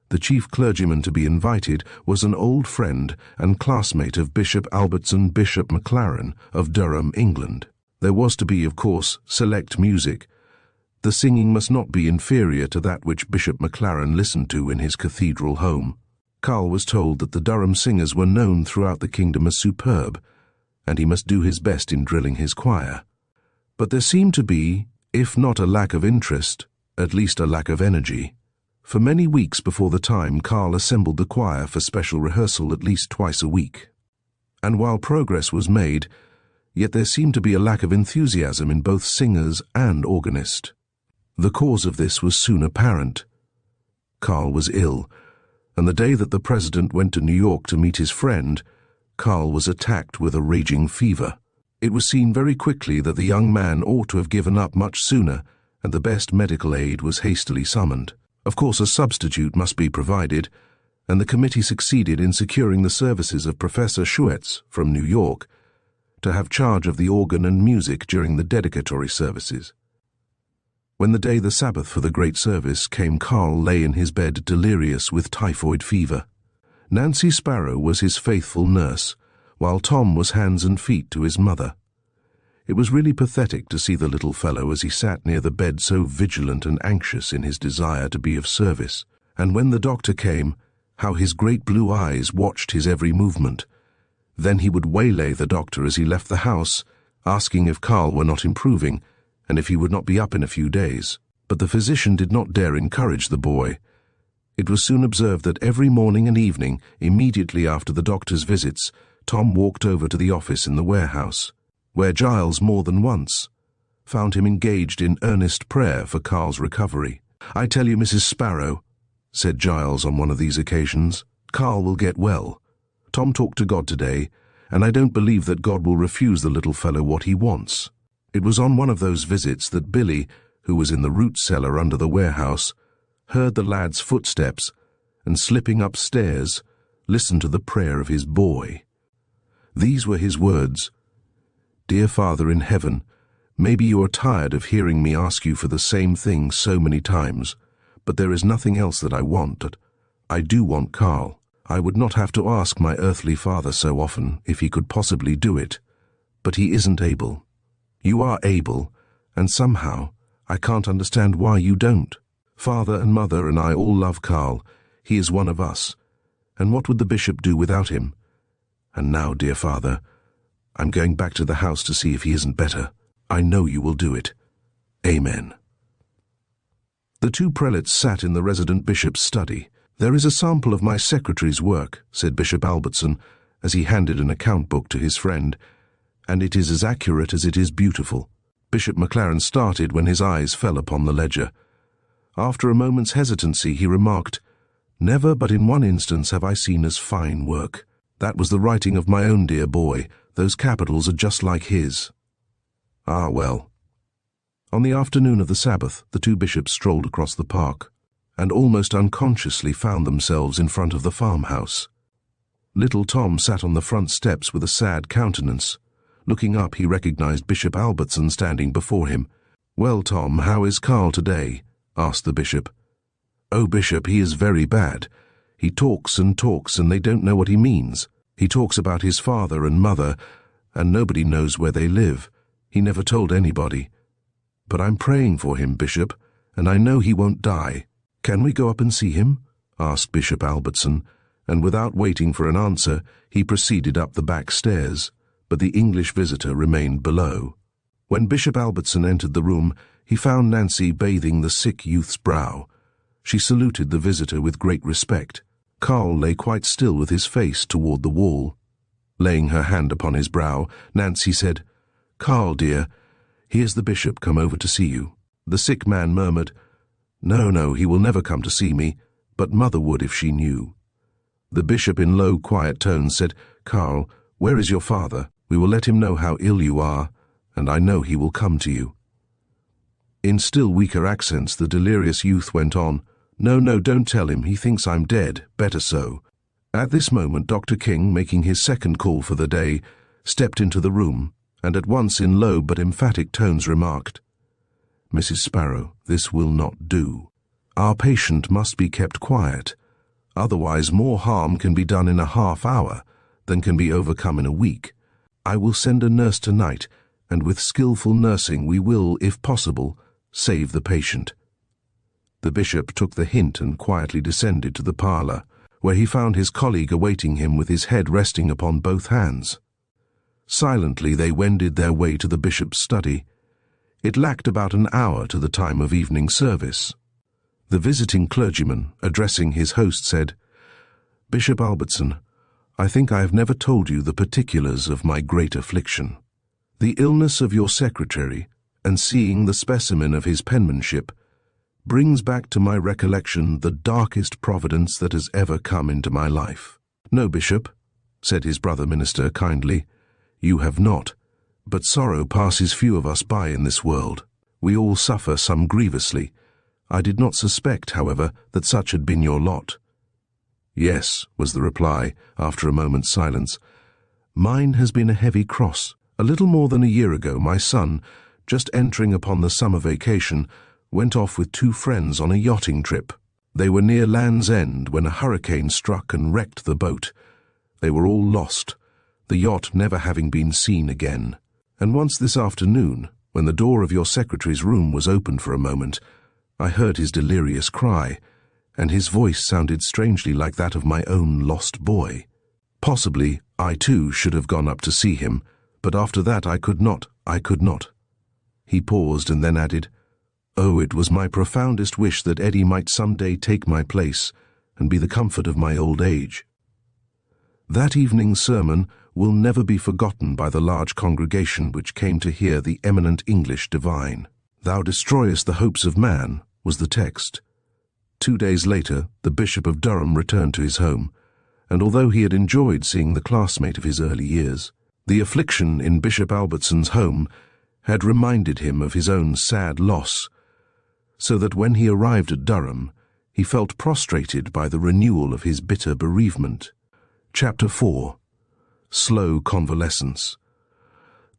The chief clergyman to be invited was an old friend and classmate of Bishop Albertson, Bishop Maclaren of Durham, England. There was to be, of course, select music. The singing must not be inferior to that which Bishop Maclaren listened to in his cathedral home. Carl was told that the Durham singers were known throughout the kingdom as superb, and he must do his best in drilling his choir. But there seemed to be, if not a lack of interest, at least a lack of energy. For many weeks before the time, Carl assembled the choir for special rehearsal at least twice a week. And while progress was made, yet there seemed to be a lack of enthusiasm in both singers and organist. The cause of this was soon apparent. Carl was ill, and the day that the president went to New York to meet his friend, Carl was attacked with a raging fever. It was seen very quickly that the young man ought to have given up much sooner, and the best medical aid was hastily summoned. Of course, a substitute must be provided, and the committee succeeded in securing the services of Professor Schuetz from New York to have charge of the organ and music during the dedicatory services. When the day the Sabbath for the great service came, Carl lay in his bed delirious with typhoid fever. Nancy Sparrow was his faithful nurse, while Tom was hands and feet to his mother. It was really pathetic to see the little fellow as he sat near the bed so vigilant and anxious in his desire to be of service, and when the doctor came, how his great blue eyes watched his every movement. Then he would waylay the doctor as he left the house, asking if Carl were not improving, and if he would not be up in a few days. But the physician did not dare encourage the boy. It was soon observed that every morning and evening, immediately after the doctor's visits, Tom walked over to the office in the warehouse, where Giles more than once found him engaged in earnest prayer for Carl's recovery. "I tell you, Mrs. Sparrow," said Giles on one of these occasions, "Carl will get well. Tom talked to God today, and I don't believe that God will refuse the little fellow what he wants." It was on one of those visits that Billy, who was in the root cellar under the warehouse, heard the lad's footsteps, and slipping upstairs, listened to the prayer of his boy. These were his words: "Dear Father in heaven, maybe you are tired of hearing me ask you for the same thing so many times, but there is nothing else that I want. I do want Carl. I would not have to ask my earthly father so often if he could possibly do it, but he isn't able. You are able, and somehow I can't understand why you don't. Father and Mother and I all love Carl. He is one of us, and what would the bishop do without him? And now, dear Father, I'm going back to the house to see if he isn't better. I know you will do it. Amen." The two prelates sat in the resident bishop's study. "There is a sample of my secretary's work," said Bishop Albertson, as he handed an account book to his friend, "and it is as accurate as it is beautiful." Bishop McLaren started when his eyes fell upon the ledger. After a moment's hesitancy, he remarked, "Never but in one instance have I seen as fine work. That was the writing of my own dear boy. Those capitals are just like his." "Ah, well." On the afternoon of the Sabbath, the two bishops strolled across the park, and almost unconsciously found themselves in front of the farmhouse. Little Tom sat on the front steps with a sad countenance. Looking up, he recognized Bishop Albertson standing before him. "Well, Tom, how is Carl today?" asked the bishop. "Oh, Bishop, he is very bad. He talks, and they don't know what he means. He talks about his father and mother, and nobody knows where they live. He never told anybody. But I'm praying for him, Bishop, and I know he won't die. Can we go up and see him?" asked Bishop Albertson, and without waiting for an answer, he proceeded up the back stairs, but the English visitor remained below. When Bishop Albertson entered the room, he found Nancy bathing the sick youth's brow. She saluted the visitor with great respect. Carl lay quite still with his face toward the wall. Laying her hand upon his brow, Nancy said, "Carl, dear, here's the bishop come over to see you." The sick man murmured, No, he will never come to see me, but Mother would if she knew." The bishop in low, quiet tones said, "Carl, where is your father? We will let him know how ill you are, and I know he will come to you." In still weaker accents, the delirious youth went on, No, don't tell him. He thinks I'm dead. Better so." At this moment, Dr. King, making his second call for the day, stepped into the room, and at once in low but emphatic tones remarked, "Mrs. Sparrow, this will not do. Our patient must be kept quiet. Otherwise more harm can be done in a half hour than can be overcome in a week. I will send a nurse tonight, and with skillful nursing we will, if possible, save the patient." The bishop took the hint and quietly descended to the parlour, where he found his colleague awaiting him with his head resting upon both hands. Silently they wended their way to the bishop's study. It lacked about an hour to the time of evening service. The visiting clergyman, addressing his host, said, "Bishop Albertson, I think I have never told you the particulars of my great affliction. The illness of your secretary, and seeing the specimen of his penmanship, brings back to my recollection the darkest providence that has ever come into my life." "No, Bishop," said his brother minister kindly, "you have not. But sorrow passes few of us by in this world. We all suffer, some grievously. I did not suspect, however, that such had been your lot." "Yes," was the reply, after a moment's silence. "Mine has been a heavy cross. A little more than a year ago, my son, just entering upon the summer vacation, went off with 2 friends on a yachting trip. They were near Land's End when a hurricane struck and wrecked the boat. They were all lost, the yacht never having been seen again. And once this afternoon, when the door of your secretary's room was opened for a moment, I heard his delirious cry, and his voice sounded strangely like that of my own lost boy. Possibly I too should have gone up to see him, but after that I could not. He paused and then added, "Oh, it was my profoundest wish that Eddie might some day take my place and be the comfort of my old age." That evening's sermon will never be forgotten by the large congregation which came to hear the eminent English divine. "Thou destroyest the hopes of man," was the text. 2 days later, the Bishop of Durham returned to his home, and although he had enjoyed seeing the classmate of his early years, the affliction in Bishop Albertson's home had reminded him of his own sad loss, so that when he arrived at Durham, he felt prostrated by the renewal of his bitter bereavement. Chapter 4. Slow Convalescence.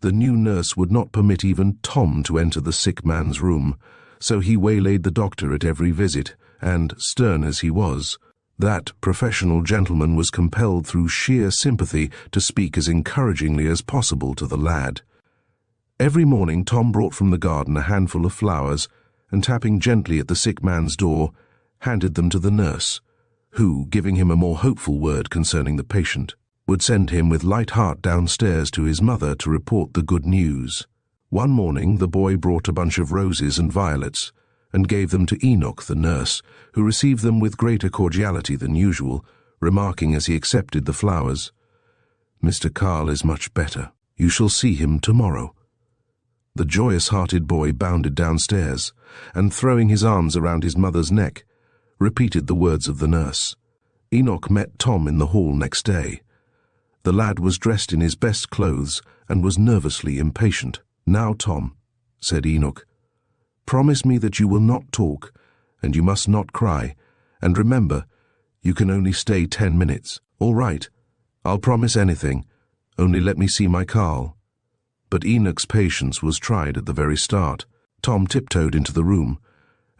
The new nurse would not permit even Tom to enter the sick man's room, so he waylaid the doctor at every visit, and, stern as he was, that professional gentleman was compelled through sheer sympathy to speak as encouragingly as possible to the lad. Every morning Tom brought from the garden a handful of flowers, and tapping gently at the sick man's door, handed them to the nurse, who, giving him a more hopeful word concerning the patient, would send him with light heart downstairs to his mother to report the good news. One morning the boy brought a bunch of roses and violets, and gave them to Enoch, the nurse, who received them with greater cordiality than usual, remarking as he accepted the flowers, "Mr. Carl is much better. You shall see him tomorrow." The joyous-hearted boy bounded downstairs, and throwing his arms around his mother's neck, repeated the words of the nurse. Enoch met Tom in the hall next day. The lad was dressed in his best clothes and was nervously impatient. "Now, Tom," said Enoch, "promise me that you will not talk, and you must not cry, and remember, you can only stay 10 minutes. "All right, I'll promise anything, only let me see my Carl." But Enoch's patience was tried at the very start. Tom tiptoed into the room,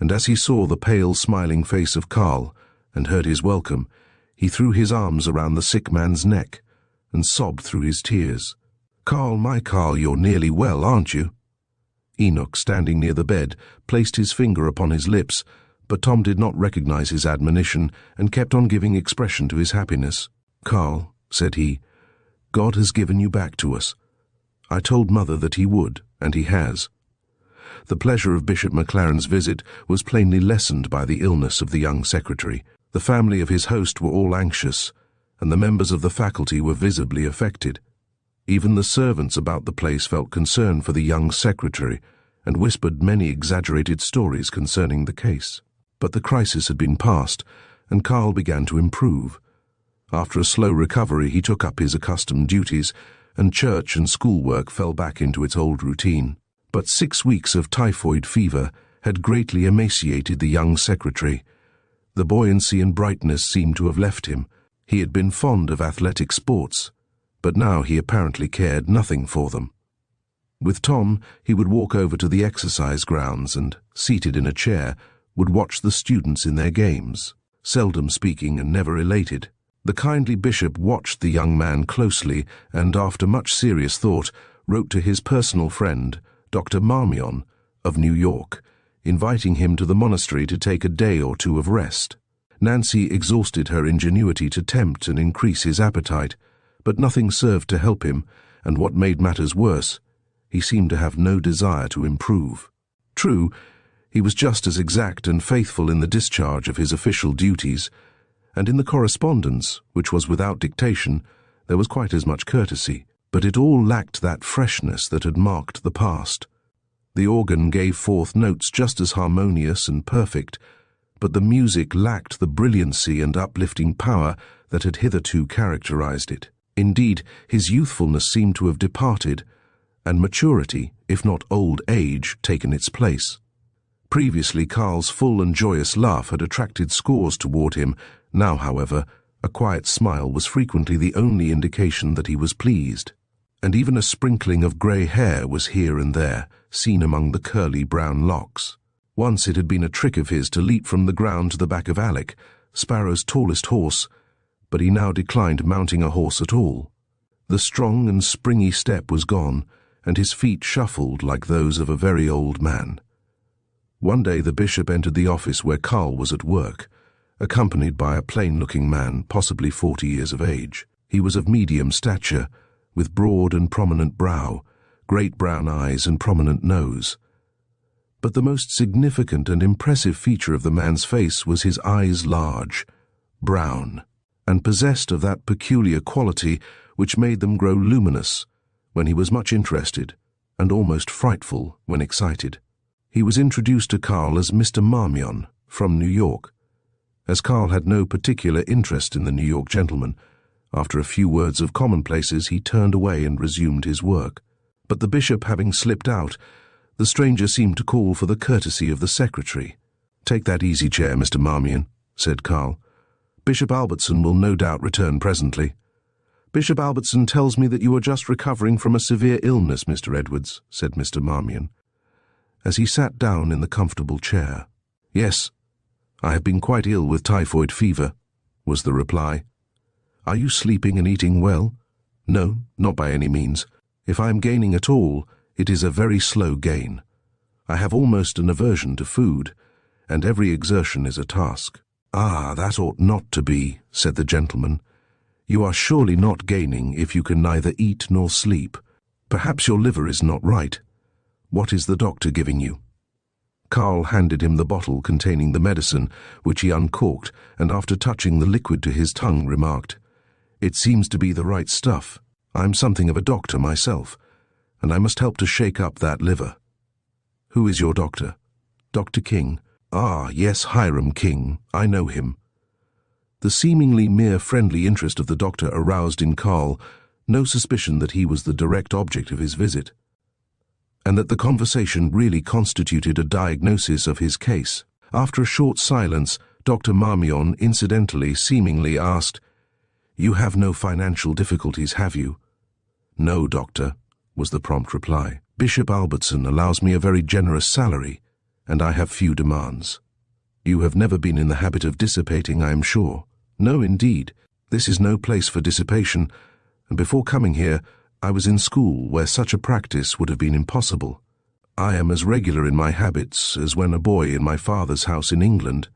and as he saw the pale, smiling face of Carl and heard his welcome, he threw his arms around the sick man's neck and sobbed through his tears. "Carl, my Carl, you're nearly well, aren't you?" Enoch, standing near the bed, placed his finger upon his lips, but Tom did not recognize his admonition and kept on giving expression to his happiness. "Carl," said he, "God has given you back to us. I told Mother that he would, and he has." The pleasure of Bishop McLaren's visit was plainly lessened by the illness of the young secretary. The family of his host were all anxious, and the members of the faculty were visibly affected. Even the servants about the place felt concern for the young secretary, and whispered many exaggerated stories concerning the case. But the crisis had been passed, and Carl began to improve. After a slow recovery, he took up his accustomed duties, and church and schoolwork fell back into its old routine. But 6 weeks of typhoid fever had greatly emaciated the young secretary. The buoyancy and brightness seemed to have left him. He had been fond of athletic sports, but now he apparently cared nothing for them. With Tom, he would walk over to the exercise grounds and, seated in a chair, would watch the students in their games, seldom speaking and never elated. The kindly bishop watched the young man closely and, after much serious thought, wrote to his personal friend, Dr. Marmion, of New York, inviting him to the monastery to take a day or 2 of rest. Nancy exhausted her ingenuity to tempt and increase his appetite, but nothing served to help him, and what made matters worse, he seemed to have no desire to improve. True, he was just as exact and faithful in the discharge of his official duties, and in the correspondence, which was without dictation, there was quite as much courtesy, but it all lacked that freshness that had marked the past. The organ gave forth notes just as harmonious and perfect, but the music lacked the brilliancy and uplifting power that had hitherto characterized it. Indeed, his youthfulness seemed to have departed, and maturity, if not old age, taken its place. Previously, Carl's full and joyous laugh had attracted scores toward him. Now, however, a quiet smile was frequently the only indication that he was pleased, and even a sprinkling of grey hair was here and there, seen among the curly brown locks. Once it had been a trick of his to leap from the ground to the back of Alec, Sparrow's tallest horse, but he now declined mounting a horse at all. The strong and springy step was gone, and his feet shuffled like those of a very old man. One day the bishop entered the office where Carl was at work, accompanied by a plain-looking man, possibly 40 years of age. He was of medium stature, with broad and prominent brow, great brown eyes and prominent nose. But the most significant and impressive feature of the man's face was his eyes large, brown, and possessed of that peculiar quality which made them grow luminous when he was much interested, and almost frightful when excited. He was introduced to Carl as Mr. Marmion, from New York. As Carl had no particular interest in the New York gentleman, after a few words of commonplaces he turned away and resumed his work. But the bishop having slipped out, the stranger seemed to call for the courtesy of the secretary. "Take that easy chair, Mr. Marmion," said Carl. "Bishop Albertson will no doubt return presently." "Bishop Albertson tells me that you are just recovering from a severe illness, Mr. Edwards," said Mr. Marmion, as he sat down in the comfortable chair. "Yes, I have been quite ill with typhoid fever," was the reply. "Are you sleeping and eating well?" "No, not by any means. If I am gaining at all, it is a very slow gain. I have almost an aversion to food, and every exertion is a task." "Ah, that ought not to be," said the gentleman. "You are surely not gaining if you can neither eat nor sleep. Perhaps your liver is not right. What is the doctor giving you?" Carl handed him the bottle containing the medicine, which he uncorked, and after touching the liquid to his tongue remarked, "It seems to be the right stuff. I'm something of a doctor myself, and I must help to shake up that liver." "Who is your doctor?" "Dr. King." "Ah, yes, Hiram King. I know him." The seemingly mere friendly interest of the doctor aroused in Carl no suspicion that he was the direct object of his visit, and that the conversation really constituted a diagnosis of his case. After a short silence, Dr. Marmion incidentally seemingly asked, "You have no financial difficulties, have you?" "No, doctor," was the prompt reply. "Bishop Albertson allows me a very generous salary, and I have few demands." "You have never been in the habit of dissipating, I am sure." "No, indeed. This is no place for dissipation, and before coming here, I was in school where such a practice would have been impossible. I am as regular in my habits as when a boy in my father's house in England."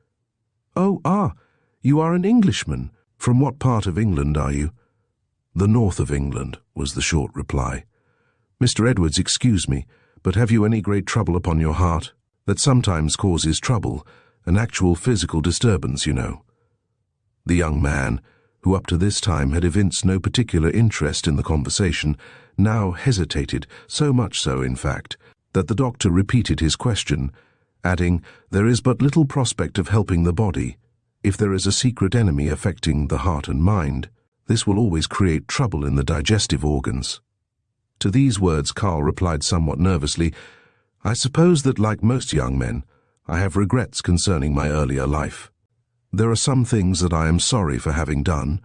"Oh, you are an Englishman. From what part of England are you?" "The north of England," was the short reply. "Mr. Edwards, excuse me, but have you any great trouble upon your heart? That sometimes causes trouble, an actual physical disturbance, you know." The young man, who up to this time had evinced no particular interest in the conversation, now hesitated, so much so, in fact, that the doctor repeated his question, adding, "There is but little prospect of helping the body. If there is a secret enemy affecting the heart and mind, this will always create trouble in the digestive organs." To these words Carl replied somewhat nervously, "I suppose that, like most young men, I have regrets concerning my earlier life. There are some things that I am sorry for having done,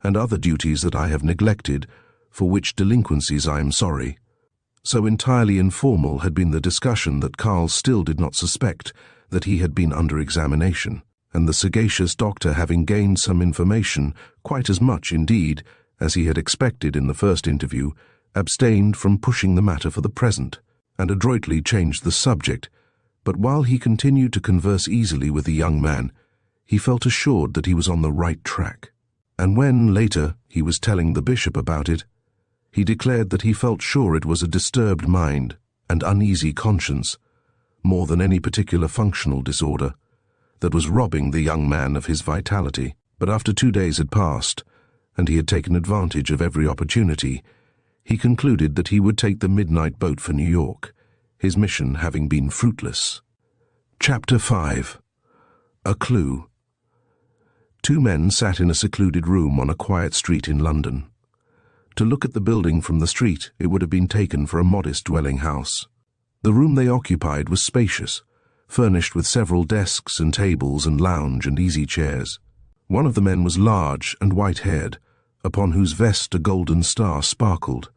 and other duties that I have neglected, for which delinquencies I am sorry." So entirely informal had been the discussion that Carl still did not suspect that he had been under examination, and the sagacious doctor, having gained some information, quite as much, indeed, as he had expected in the first interview, abstained from pushing the matter for the present, and adroitly changed the subject. But while he continued to converse easily with the young man, he felt assured that he was on the right track. And when, later, he was telling the bishop about it, he declared that he felt sure it was a disturbed mind and uneasy conscience, more than any particular functional disorder, that was robbing the young man of his vitality. But after 2 days had passed, and he had taken advantage of every opportunity, he concluded that he would take the midnight boat for New York, his mission having been fruitless. Chapter 5. A Clue. Two men sat in a secluded room on a quiet street in London. To look at the building from the street, it would have been taken for a modest dwelling house. The room they occupied was spacious, furnished with several desks and tables and lounge and easy chairs. One of the men was large and white-haired, upon whose vest a golden star sparkled.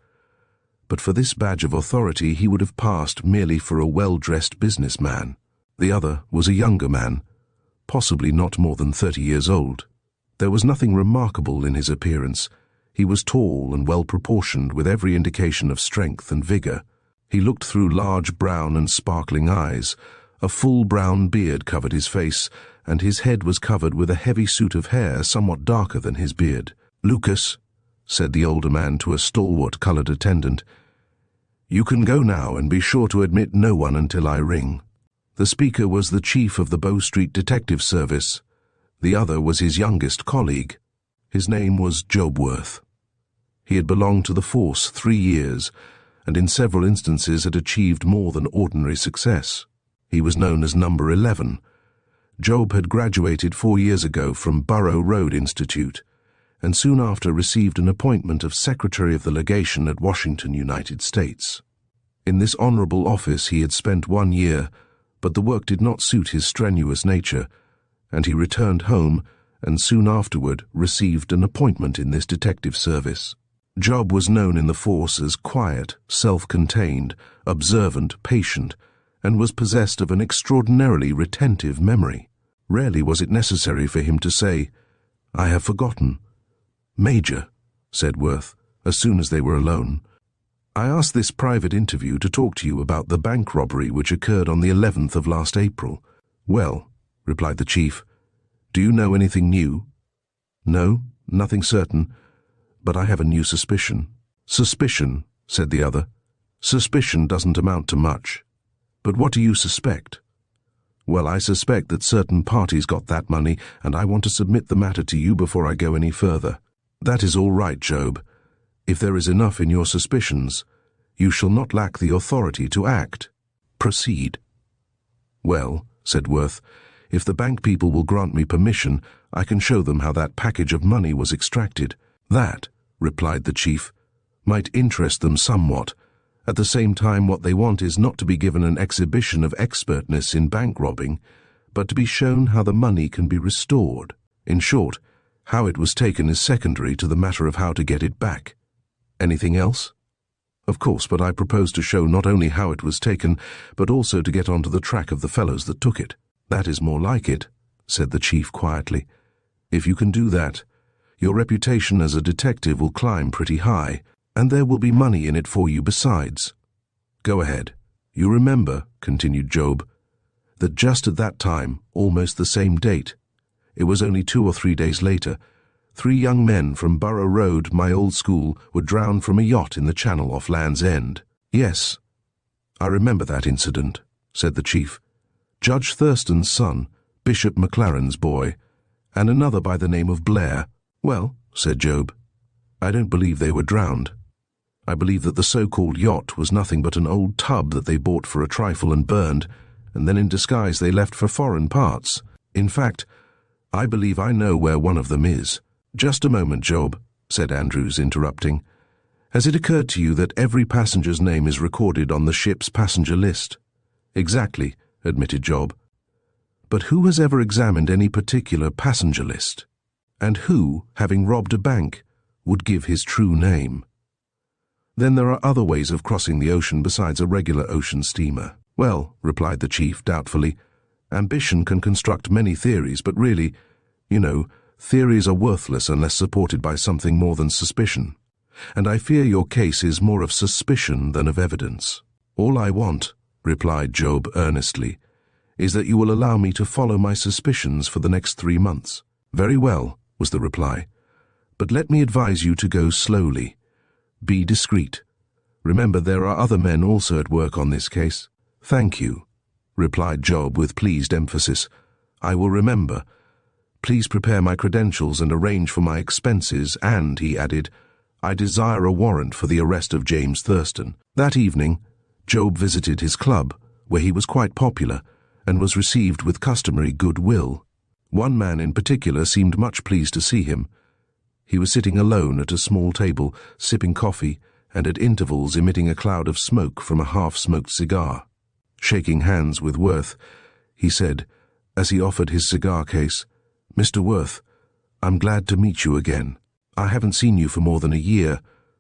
But for this badge of authority he would have passed merely for a well-dressed businessman. The other was a younger man, possibly not more than 30 years old. There was nothing remarkable in his appearance. He was tall and well-proportioned, with every indication of strength and vigor. He looked through large brown and sparkling eyes. A full brown beard covered his face, and his head was covered with a heavy suit of hair somewhat darker than his beard. "Lucas," said the older man to a stalwart coloured attendant, "you can go now, and be sure to admit no one until I ring." The speaker was the chief of the Bow Street Detective Service. The other was his youngest colleague. His name was Job Worth. He had belonged to the force 3 years, and in several instances had achieved more than ordinary success. He was known as Number 11. Job had graduated 4 years ago from Borough Road Institute, and soon after received an appointment of Secretary of the Legation at Washington, United States. In this honorable office he had spent 1 year, but the work did not suit his strenuous nature, and he returned home and soon afterward received an appointment in this detective service. Job was known in the force as quiet, self-contained, observant, patient, and was possessed of an extraordinarily retentive memory. Rarely was it necessary for him to say, "I have forgotten." "Major," said Worth, as soon as they were alone, "I asked this private interview to talk to you about the bank robbery which occurred on the 11th of last April." "Well," replied the chief, "do you know anything new?" "No, nothing certain, but I have a new suspicion." "Suspicion," said the other. "Suspicion doesn't amount to much. But what do you suspect?" "Well, I suspect that certain parties got that money, and I want to submit the matter to you before I go any further." "That is all right, Job. If there is enough in your suspicions, you shall not lack the authority to act. Proceed." "Well," said Worth, "if the bank people will grant me permission, I can show them how that package of money was extracted." "That," replied the chief, "might interest them somewhat. At the same time, what they want is not to be given an exhibition of expertness in bank robbing, but to be shown how the money can be restored. In short, how it was taken is secondary to the matter of how to get it back." "Anything else?" "Of course, but I propose to show not only how it was taken, but also to get onto the track of the fellows that took it." "That is more like it," said the chief quietly. "If you can do that, your reputation as a detective will climb pretty high, and there will be money in it for you besides. Go ahead. You remember," continued Job, "that just at that time, almost the same date, it was only 2 or 3 days later, 3 young men from Borough Road, my old school, were drowned from a yacht in the channel off Land's End." "Yes, I remember that incident," said the chief. "Judge Thurston's son, Bishop McLaren's boy, and another by the name of Blair." "Well," said Job, "I don't believe they were drowned. I believe that the so-called yacht was nothing but an old tub that they bought for a trifle and burned, and then in disguise they left for foreign parts. In fact, I believe I know where one of them is." "Just a moment, Job," said Andrews, interrupting. "Has it occurred to you that every passenger's name is recorded on the ship's passenger list?" "Exactly," admitted Job. "But who has ever examined any particular passenger list? And who, having robbed a bank, would give his true name? Then there are other ways of crossing the ocean besides a regular ocean steamer." "Well," replied the chief doubtfully, "ambition can construct many theories, but really, theories are worthless unless supported by something more than suspicion. And I fear your case is more of suspicion than of evidence." "All I want," replied Job earnestly, "is that you will allow me to follow my suspicions for the next 3 months." "Very well," was the reply. "But let me advise you to go slowly. Be discreet. Remember, there are other men also at work on this case." "Thank you," replied Job with pleased emphasis. "I will remember. Please prepare my credentials and arrange for my expenses, and," he added, "I desire a warrant for the arrest of James Thurston." That evening, Job visited his club, where he was quite popular, and was received with customary goodwill. One man in particular seemed much pleased to see him. He was sitting alone at a small table, sipping coffee, and at intervals emitting a cloud of smoke from a half-smoked cigar. Shaking hands with Worth, he said, as he offered his cigar case, "Mr. Worth, I'm glad to meet you again. I haven't seen you for more than a year.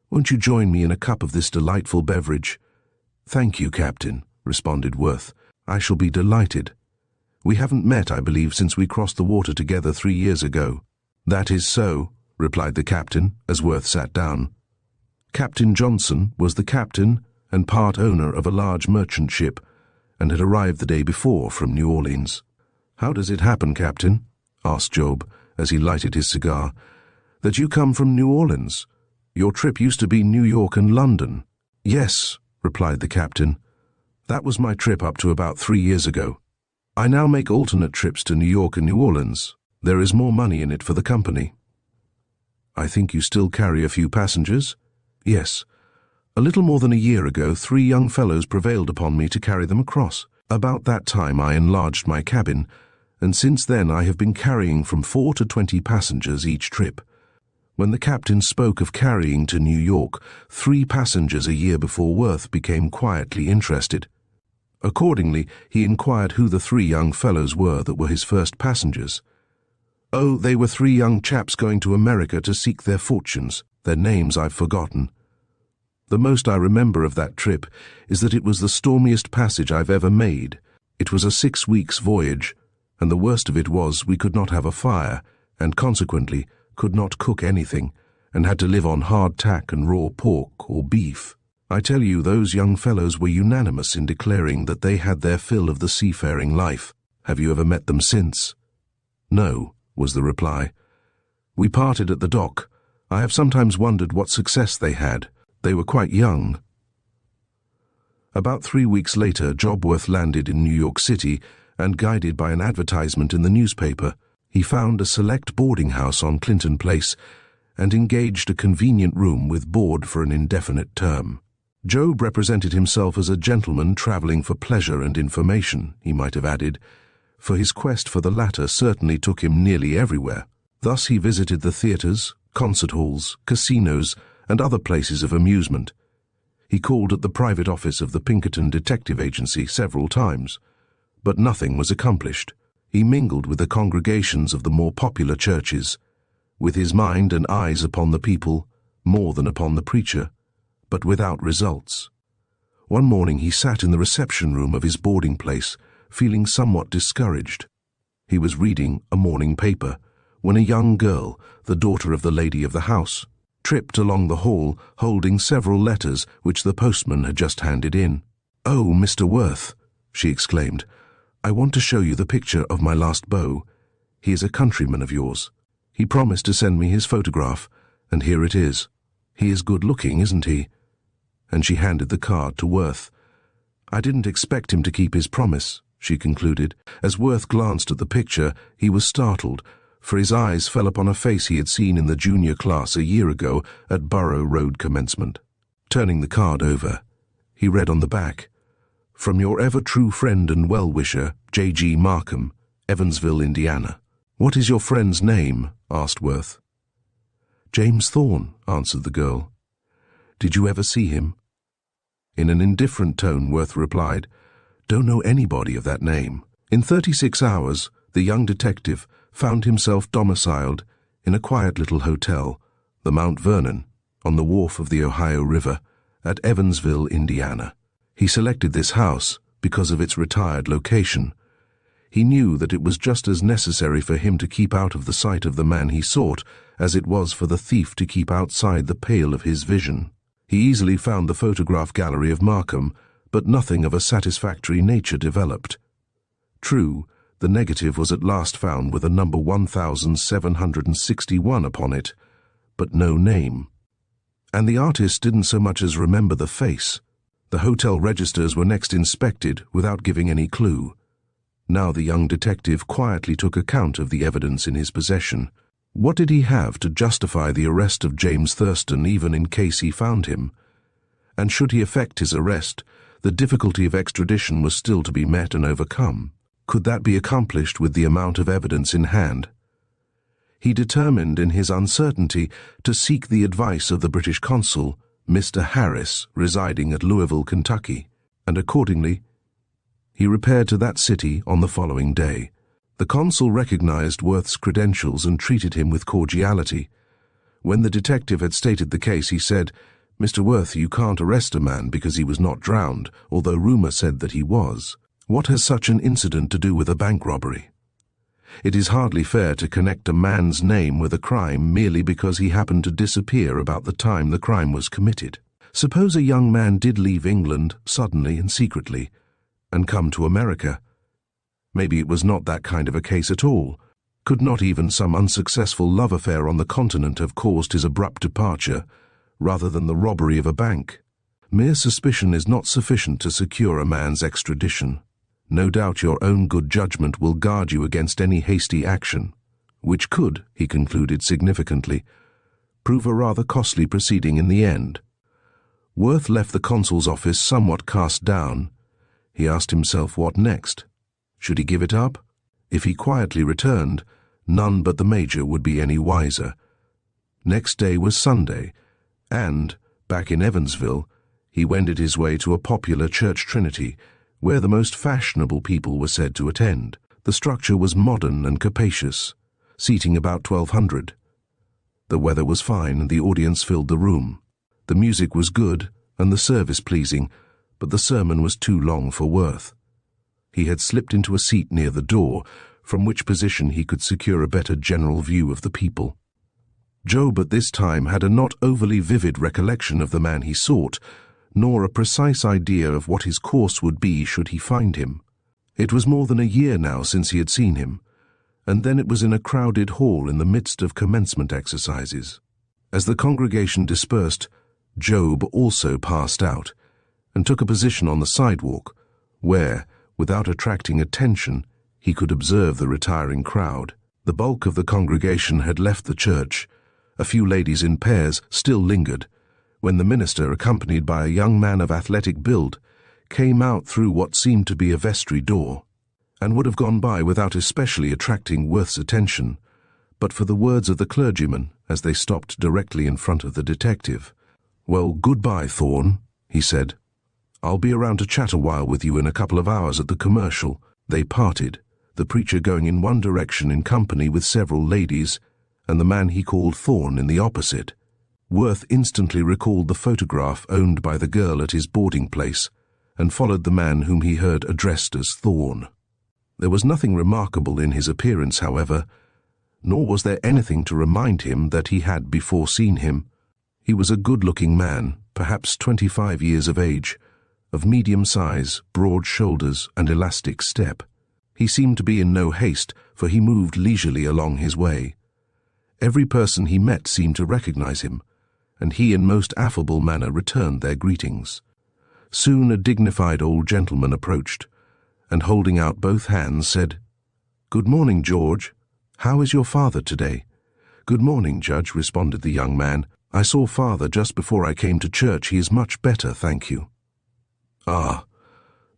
Won't you join me in a cup of this delightful beverage?" "Thank you, Captain," responded Worth. "I shall be delighted. We haven't met, I believe, since we crossed the water together 3 years ago." "That is so," replied the captain, as Worth sat down. Captain Johnson was the captain and part owner of a large merchant ship, and had arrived the day before from New Orleans. "How does it happen, Captain?" asked Job, as he lighted his cigar, "that you come from New Orleans? Your trip used to be New York and London." "Yes," replied the captain. "That was my trip up to about 3 years ago. I now make alternate trips to New York and New Orleans. There is more money in it for the company." "I think you still carry a few passengers?" "Yes. A little more than a year ago, 3 young fellows prevailed upon me to carry them across. About that time I enlarged my cabin, and since then I have been carrying from 4 to 20 passengers each trip. When the captain spoke of carrying to New York 3 passengers a year before, Worth became quietly interested. Accordingly, he inquired who the 3 young fellows were that were his first passengers. "Oh, they were 3 young chaps going to America to seek their fortunes. Their names I've forgotten. The most I remember of that trip is that it was the stormiest passage I've ever made. It was a 6 weeks' voyage, and the worst of it was we could not have a fire, and consequently could not cook anything, and had to live on hardtack and raw pork or beef. I tell you, those young fellows were unanimous in declaring that they had their fill of the seafaring life. Have you ever met them since?" "No," was the reply. "We parted at the dock. I have sometimes wondered what success they had. They were quite young." About 3 weeks later, Jobworth landed in New York City, and guided by an advertisement in the newspaper, he found a select boarding house on Clinton Place and engaged a convenient room with board for an indefinite term. Job represented himself as a gentleman traveling for pleasure and information, he might have added, for his quest for the latter certainly took him nearly everywhere. Thus he visited the theatres, concert halls, casinos, and other places of amusement. He called at the private office of the Pinkerton Detective Agency several times, but nothing was accomplished. He mingled with the congregations of the more popular churches, with his mind and eyes upon the people more than upon the preacher, but without results. One morning he sat in the reception room of his boarding place, feeling somewhat discouraged. He was reading a morning paper when a young girl, the daughter of the lady of the house, tripped along the hall holding several letters which the postman had just handed in. "Oh, Mr. Worth," she exclaimed, "I want to show you the picture of my last beau. He is a countryman of yours. He promised to send me his photograph, and here it is. He is good-looking, isn't he?" And she handed the card to Worth. "I didn't expect him to keep his promise," she concluded. As Worth glanced at the picture, he was startled, for his eyes fell upon a face he had seen in the junior class a year ago at Borough Road commencement. Turning the card over, he read on the back, "From your ever-true friend and well-wisher, J.G. Markham, Evansville, Indiana." "What is your friend's name?" asked Worth. "James Thorne," answered the girl. "Did you ever see him?" In an indifferent tone, Worth replied, "Don't know anybody of that name." In 36 hours, the young detective found himself domiciled in a quiet little hotel, the Mount Vernon, on the wharf of the Ohio River, at Evansville, Indiana. He selected this house because of its retired location. He knew that it was just as necessary for him to keep out of the sight of the man he sought as it was for the thief to keep outside the pale of his vision. He easily found the photograph gallery of Markham, but nothing of a satisfactory nature developed. True, the negative was at last found with a number 1761 upon it, but no name. And the artist didn't so much as remember the face. The hotel registers were next inspected without giving any clue. Now the young detective quietly took account of the evidence in his possession. What did he have to justify the arrest of James Thurston even in case he found him? And should he effect his arrest, The difficulty of extradition was still to be met and overcome. Could that be accomplished with the amount of evidence in hand? He determined in his uncertainty to seek the advice of the British consul, Mr. Harris, residing at Louisville, Kentucky, and accordingly, he repaired to that city on the following day. The consul recognized Worth's credentials and treated him with cordiality. When the detective had stated the case, he said, "Mr. Worth, you can't arrest a man because he was not drowned, although rumor said that he was. What has such an incident to do with a bank robbery? It is hardly fair to connect a man's name with a crime merely because he happened to disappear about the time the crime was committed. Suppose a young man did leave England suddenly and secretly and come to America. Maybe it was not that kind of a case at all. Could not even some unsuccessful love affair on the continent have caused his abrupt departure, rather than the robbery of a bank? Mere suspicion is not sufficient to secure a man's extradition. No doubt your own good judgment will guard you against any hasty action, which could, he concluded significantly, prove a rather costly proceeding in the end." Worth left the consul's office somewhat cast down. He asked himself what next. Should he give it up? If he quietly returned, none but the major would be any wiser. Next day was Sunday, and, back in Evansville, he wended his way to a popular church trinity, where the most fashionable people were said to attend. The structure was modern and capacious, seating about 1,200. The weather was fine and the audience filled the room. The music was good and the service pleasing, but the sermon was too long for Worth. He had slipped into a seat near the door, from which position he could secure a better general view of the people. Job at this time had a not overly vivid recollection of the man he sought, nor a precise idea of what his course would be should he find him. It was more than a year now since he had seen him, and then it was in a crowded hall in the midst of commencement exercises. As the congregation dispersed, Job also passed out, and took a position on the sidewalk, where, without attracting attention, he could observe the retiring crowd. The bulk of the congregation had left the church. A few ladies in pairs still lingered, when the minister, accompanied by a young man of athletic build, came out through what seemed to be a vestry door, and would have gone by without especially attracting Worth's attention, but for the words of the clergyman as they stopped directly in front of the detective. "Well, goodbye, Thorne," he said. "I'll be around to chat a while with you in a couple of hours at the commercial." They parted, the preacher going in one direction in company with several ladies, and the man he called Thorne in the opposite. Worth instantly recalled the photograph owned by the girl at his boarding place, and followed the man whom he heard addressed as Thorne. There was nothing remarkable in his appearance, however, nor was there anything to remind him that he had before seen him. He was a good-looking man, perhaps 25 years of age, of medium size, broad shoulders, and elastic step. He seemed to be in no haste, for he moved leisurely along his way. Every person he met seemed to recognize him, and he in most affable manner returned their greetings. Soon a dignified old gentleman approached, and holding out both hands said, "Good morning, George. How is your father today?" "Good morning, Judge," responded the young man. "I saw father just before I came to church. He is much better, thank you." "Ah,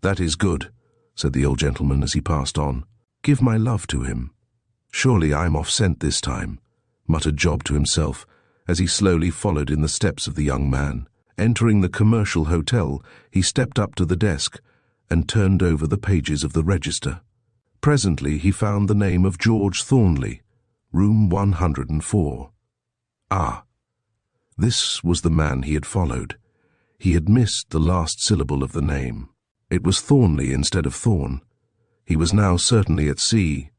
that is good," said the old gentleman as he passed on. "Give my love to him. Surely I'm off scent this time," muttered Job to himself, as he slowly followed in the steps of the young man. Entering the commercial hotel, he stepped up to the desk and turned over the pages of the register. Presently he found the name of George Thornley, room 104. Ah, this was the man he had followed. He had missed the last syllable of the name. It was Thornley instead of Thorne. He was now certainly at sea.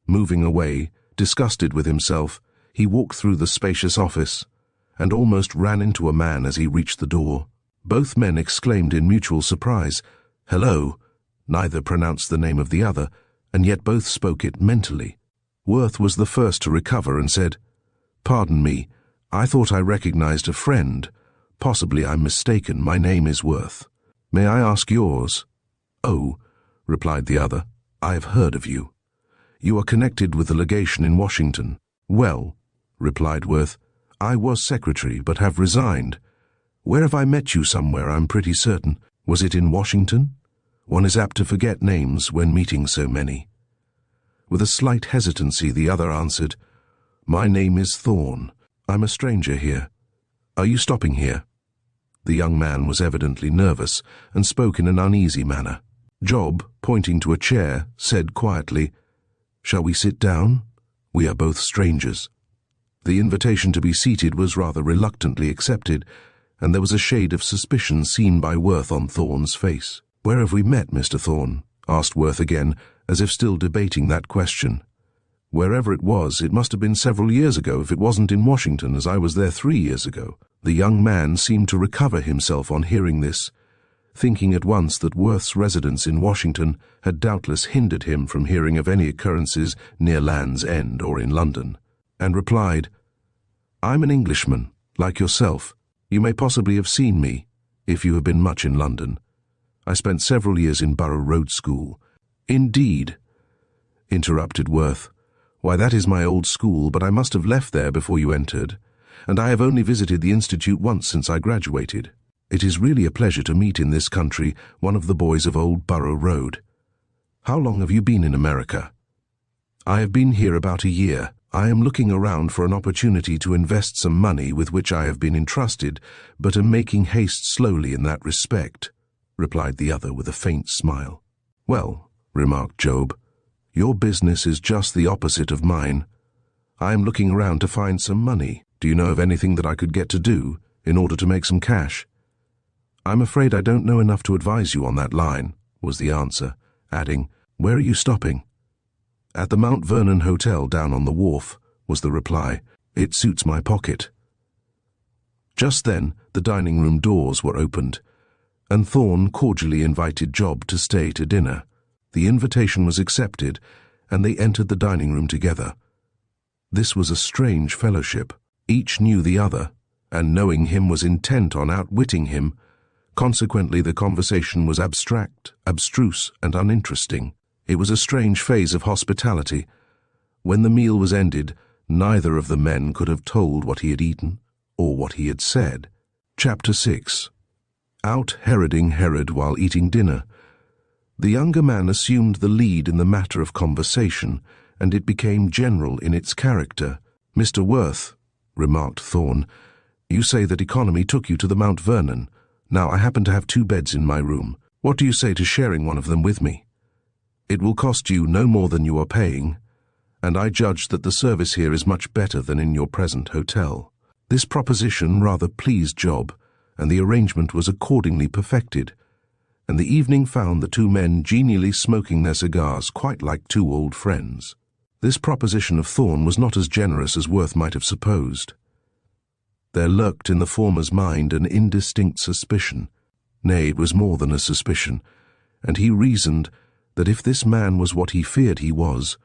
Moving away, disgusted with himself, he walked through the spacious office, and almost ran into a man as he reached the door. Both men exclaimed in mutual surprise, "Hello!" Neither pronounced the name of the other, and yet both spoke it mentally. Worth was the first to recover and said, "Pardon me, I thought I recognized a friend. Possibly I'm mistaken. My name is Worth. May I ask yours?" "Oh," replied the other, "I have heard of you. You are connected with the legation in Washington." "Well," replied Worth, "I was secretary, but have resigned. Where have I met you somewhere, I'm pretty certain." Was it in Washington? One is apt to forget names when meeting so many. With a slight hesitancy, the other answered, "My name is Thorn. I'm a stranger here. Are you stopping here?" The young man was evidently nervous and spoke in an uneasy manner. Job, pointing to a chair, said quietly, "Shall we sit down? We are both strangers." The invitation to be seated was rather reluctantly accepted, and there was a shade of suspicion seen by Worth on Thorn's face. "Where have we met, Mr. Thorn?" asked Worth again, as if still debating that question. "Wherever it was, it must have been several years ago if it wasn't in Washington, as I was there 3 years ago." The young man seemed to recover himself on hearing this, thinking at once that Worth's residence in Washington had doubtless hindered him from hearing of any occurrences near Land's End or in London, and replied, "I'm an Englishman, like yourself. You may possibly have seen me, if you have been much in London. I spent several years in Borough Road School." "Indeed," interrupted Worth. "Why, that is my old school, but I must have left there before you entered, and I have only visited the Institute once since I graduated. It is really a pleasure to meet in this country one of the boys of Old Borough Road. How long have you been in America?" "I have been here about a year. I am looking around for an opportunity to invest some money with which I have been entrusted, but am making haste slowly in that respect," replied the other with a faint smile. "Well," remarked Job, "your business is just the opposite of mine. I am looking around to find some money. Do you know of anything that I could get to do in order to make some cash?" "I'm afraid I don't know enough to advise you on that line," was the answer, adding, "Where are you stopping?" "At the Mount Vernon Hotel down on the wharf," was the reply. "It suits my pocket." Just then the dining room doors were opened, and Thorn cordially invited Job to stay to dinner. The invitation was accepted, and they entered the dining room together. This was a strange fellowship. Each knew the other, and knowing him was intent on outwitting him. Consequently, the conversation was abstract, abstruse, and uninteresting. It was a strange phase of hospitality. When the meal was ended, neither of the men could have told what he had eaten or what he had said. Chapter 6. Out Heroding Herod while eating dinner. The younger man assumed the lead in the matter of conversation, and it became general in its character. "Mr. Worth," remarked Thorn, "you say that economy took you to the Mount Vernon. Now, I happen to have 2 beds in my room. What do you say to sharing one of them with me? It will cost you no more than you are paying, and I judge that the service here is much better than in your present hotel." This proposition rather pleased Job, and the arrangement was accordingly perfected, and the evening found the 2 men genially smoking their cigars quite like 2 old friends. This proposition of Thorn was not as generous as Worth might have supposed. There lurked in the former's mind an indistinct suspicion. Nay, it was more than a suspicion, and he reasoned that if this man was what he feared he was,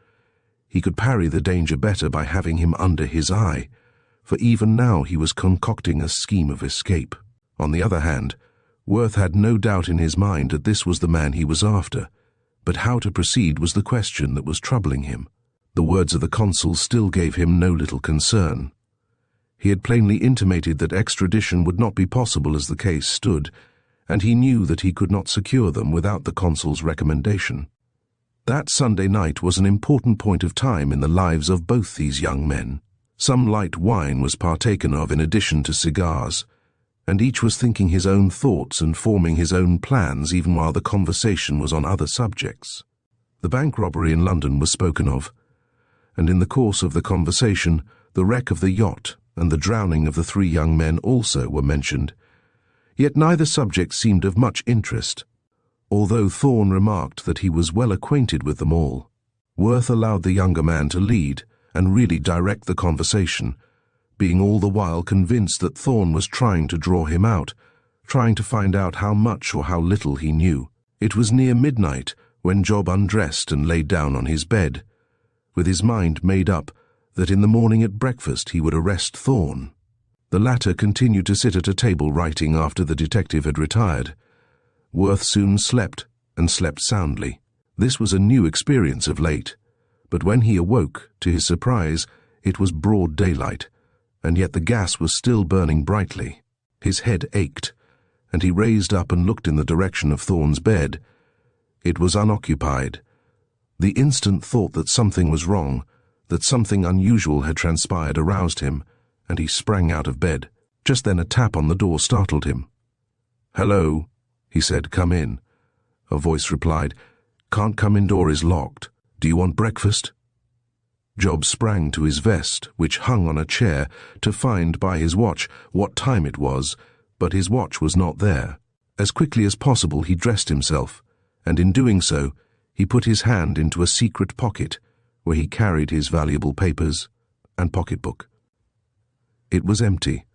he could parry the danger better by having him under his eye, for even now he was concocting a scheme of escape. On the other hand, Worth had no doubt in his mind that this was the man he was after, but how to proceed was the question that was troubling him. The words of the consul still gave him no little concern. He had plainly intimated that extradition would not be possible as the case stood, and he knew that he could not secure them without the consul's recommendation. That Sunday night was an important point of time in the lives of both these young men. Some light wine was partaken of in addition to cigars, and each was thinking his own thoughts and forming his own plans even while the conversation was on other subjects. The bank robbery in London was spoken of, and in the course of the conversation the wreck of the yacht and the drowning of the 3 young men also were mentioned. Yet neither subject seemed of much interest, although Thorn remarked that he was well acquainted with them all. Worth allowed the younger man to lead and really direct the conversation, being all the while convinced that Thorn was trying to draw him out, trying to find out how much or how little he knew. It was near midnight when Job undressed and lay down on his bed, with his mind made up that in the morning at breakfast he would arrest Thorn. The latter continued to sit at a table writing after the detective had retired. Worth soon slept, and slept soundly. This was a new experience of late, but when he awoke, to his surprise, it was broad daylight, and yet the gas was still burning brightly. His head ached, and he raised up and looked in the direction of Thorne's bed. It was unoccupied. The instant thought that something was wrong, that something unusual had transpired, aroused him, and he sprang out of bed. Just then a tap on the door startled him. "Hello," he said, "come in." A voice replied, "Can't come in, door is locked. Do you want breakfast?" Job sprang to his vest, which hung on a chair, to find by his watch what time it was, but his watch was not there. As quickly as possible he dressed himself, and in doing so he put his hand into a secret pocket where he carried his valuable papers and pocketbook. It was empty.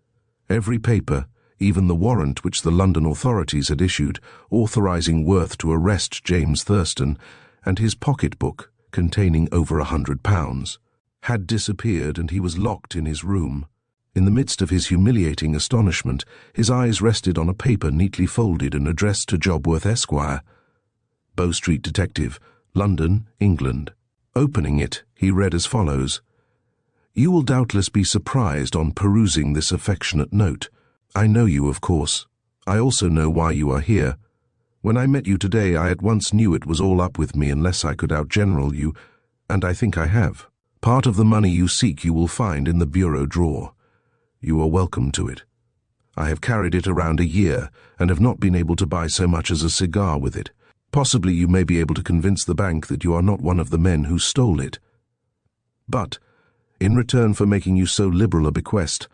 Every paper, even the warrant which the London authorities had issued authorizing Worth to arrest James Thurston, and his pocketbook containing over £100, had disappeared, and he was locked in his room. In the midst of his humiliating astonishment, his eyes rested on a paper neatly folded and addressed to Jobworth, Esquire, Bow Street Detective, London, England. Opening it, he read as follows: "You will doubtless be surprised on perusing this affectionate note. I know you, of course. I also know why you are here. When I met you today, I at once knew it was all up with me unless I could outgeneral you, and I think I have. Part of the money you seek you will find in the bureau drawer. You are welcome to it. I have carried it around a year and have not been able to buy so much as a cigar with it. Possibly you may be able to convince the bank that you are not one of the men who stole it. But, in return for making you so liberal a bequest,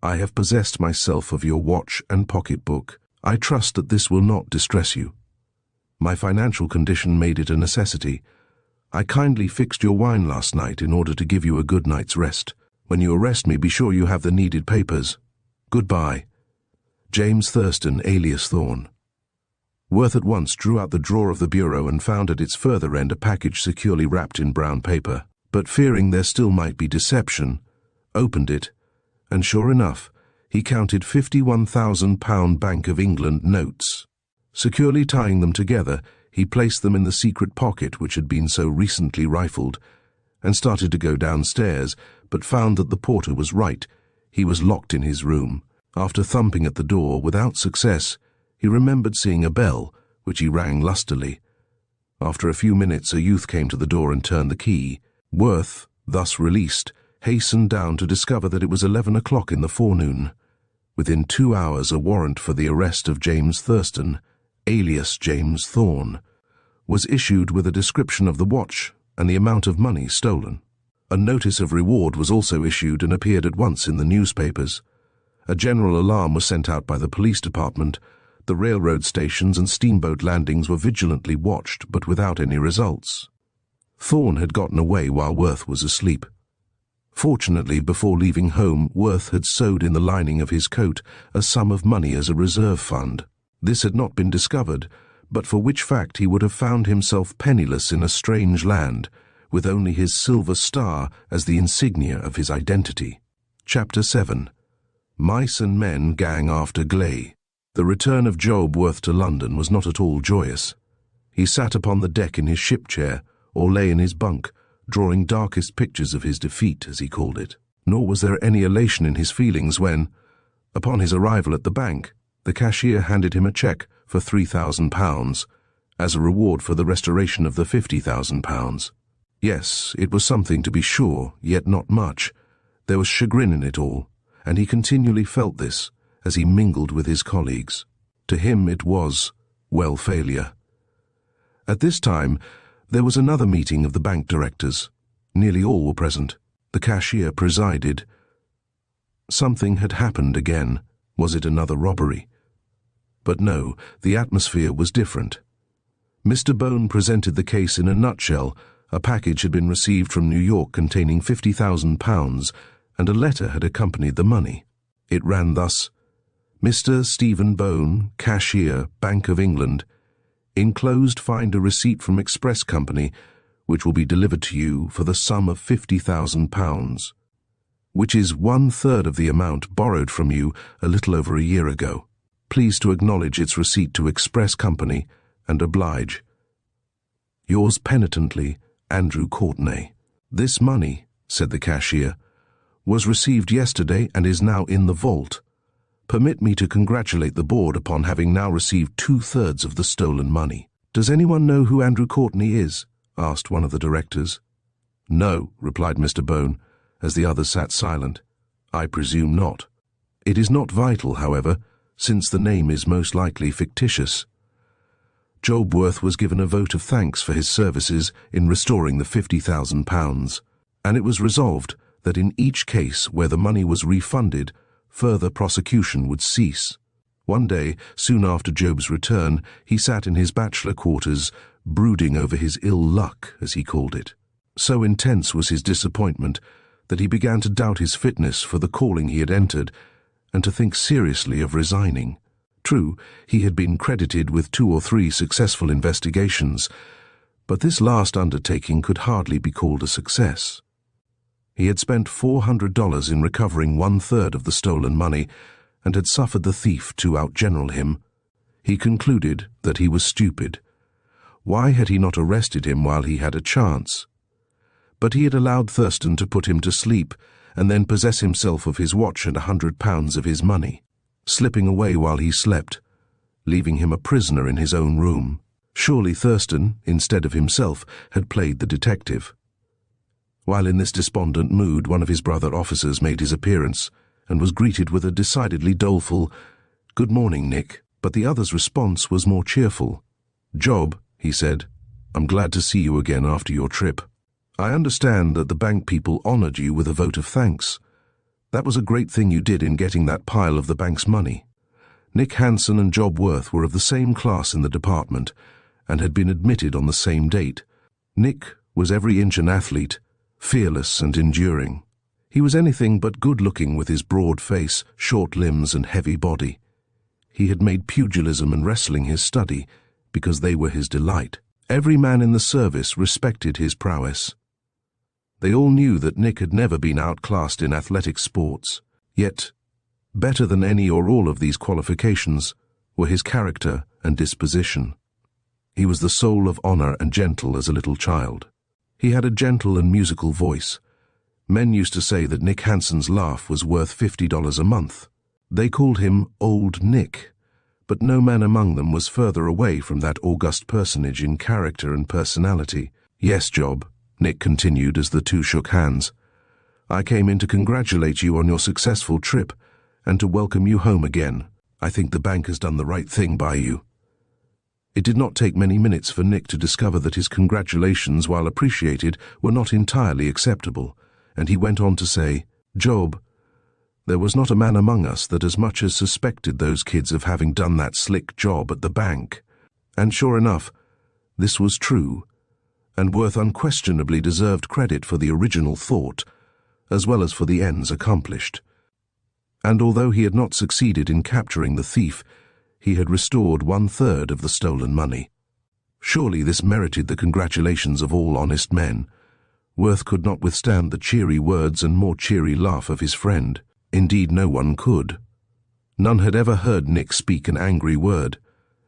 I have possessed myself of your watch and pocketbook. I trust that this will not distress you. My financial condition made it a necessity. I kindly fixed your wine last night in order to give you a good night's rest. When you arrest me, be sure you have the needed papers. Goodbye. James Thurston, alias Thorne." Worth at once drew out the drawer of the bureau and found at its further end a package securely wrapped in brown paper, but fearing there still might be deception, opened it, and sure enough, he counted £51,000 Bank of England notes. Securely tying them together, he placed them in the secret pocket which had been so recently rifled, and started to go downstairs, but found that the porter was right. He was locked in his room. After thumping at the door without success, he remembered seeing a bell, which he rang lustily. After a few minutes, a youth came to the door and turned the key. Worth, thus released, hastened down to discover that it was 11 o'clock in the forenoon. Within 2 hours, a warrant for the arrest of James Thurston, alias James Thorne, was issued with a description of the watch and the amount of money stolen. A notice of reward was also issued and appeared at once in the newspapers. A general alarm was sent out by the police department. The railroad stations and steamboat landings were vigilantly watched, but without any results. Thorne had gotten away while Worth was asleep. Fortunately, before leaving home, Worth had sewed in the lining of his coat a sum of money as a reserve fund. This had not been discovered, but for which fact he would have found himself penniless in a strange land, with only his silver star as the insignia of his identity. Chapter 7. Mice and Men Gang After Gley. The return of Job Worth to London was not at all joyous. He sat upon the deck in his ship chair, or lay in his bunk, drawing darkest pictures of his defeat, as he called it. Nor was there any elation in his feelings when, upon his arrival at the bank, the cashier handed him a cheque for £3,000, as a reward for the restoration of the £50,000. Yes, it was something to be sure, yet not much. There was chagrin in it all, and he continually felt this as he mingled with his colleagues. To him it was, well, failure. At this time, there was another meeting of the bank directors. Nearly all were present. The cashier presided. Something had happened again. Was it another robbery? But no, the atmosphere was different. Mr. Bone presented the case in a nutshell. A package had been received from New York containing £50,000, and a letter had accompanied the money. It ran thus: Mr. Stephen Bone, cashier, Bank of England. Enclosed find a receipt from Express Company, which will be delivered to you for the sum of £50,000, which is 1/3 of the amount borrowed from you a little over a year ago. Please to acknowledge its receipt to Express Company and oblige. Yours penitently, Andrew Courtenay. This money, said the cashier, was received yesterday and is now in the vault. Permit me to congratulate the board upon having now received 2/3 of the stolen money. Does anyone know who Andrew Courtney is? Asked one of the directors. No, replied Mr. Bone, as the others sat silent. I presume not. It is not vital, however, since the name is most likely fictitious. Job Worth was given a vote of thanks for his services in restoring the £50,000, and it was resolved that in each case where the money was refunded, further prosecution would cease. One day, soon after Job's return, he sat in his bachelor quarters, brooding over his ill luck, as he called it. So intense was his disappointment that he began to doubt his fitness for the calling he had entered, and to think seriously of resigning. True, he had been credited with 2 or 3 successful investigations, but this last undertaking could hardly be called a success. He had spent $400 in recovering 1/3 of the stolen money, and had suffered the thief to outgeneral him. He concluded that he was stupid. Why had he not arrested him while he had a chance? But he had allowed Thurston to put him to sleep, and then possess himself of his watch and £100 of his money, slipping away while he slept, leaving him a prisoner in his own room. Surely Thurston, instead of himself, had played the detective. While in this despondent mood, one of his brother officers made his appearance, and was greeted with a decidedly doleful, "Good morning, Nick," but the other's response was more cheerful. "Job," he said, "I'm glad to see you again after your trip. I understand that the bank people honored you with a vote of thanks. That was a great thing you did in getting that pile of the bank's money." Nick Hansen and Job Worth were of the same class in the department, and had been admitted on the same date. Nick was every inch an athlete, fearless and enduring. He was anything but good-looking with his broad face, short limbs and heavy body. He had made pugilism and wrestling his study, because they were his delight. Every man in the service respected his prowess. They all knew that Nick had never been outclassed in athletic sports. Yet, better than any or all of these qualifications were his character and disposition. He was the soul of honor and gentle as a little child. He had a gentle and musical voice. Men used to say that Nick Hansen's laugh was worth $50 a month. They called him Old Nick, but no man among them was further away from that august personage in character and personality. "Yes, Job," Nick continued as the two shook hands. "I came in to congratulate you on your successful trip, and to welcome you home again. I think the bank has done the right thing by you." It did not take many minutes for Nick to discover that his congratulations, while appreciated, were not entirely acceptable, and he went on to say, "Job, there was not a man among us that as much as suspected those kids of having done that slick job at the bank." And sure enough, this was true, and Worth unquestionably deserved credit for the original thought, as well as for the ends accomplished. And although he had not succeeded in capturing the thief, he had restored 1/3 of the stolen money. Surely this merited the congratulations of all honest men. Worth could not withstand the cheery words and more cheery laugh of his friend. Indeed, no one could. None had ever heard Nick speak an angry word.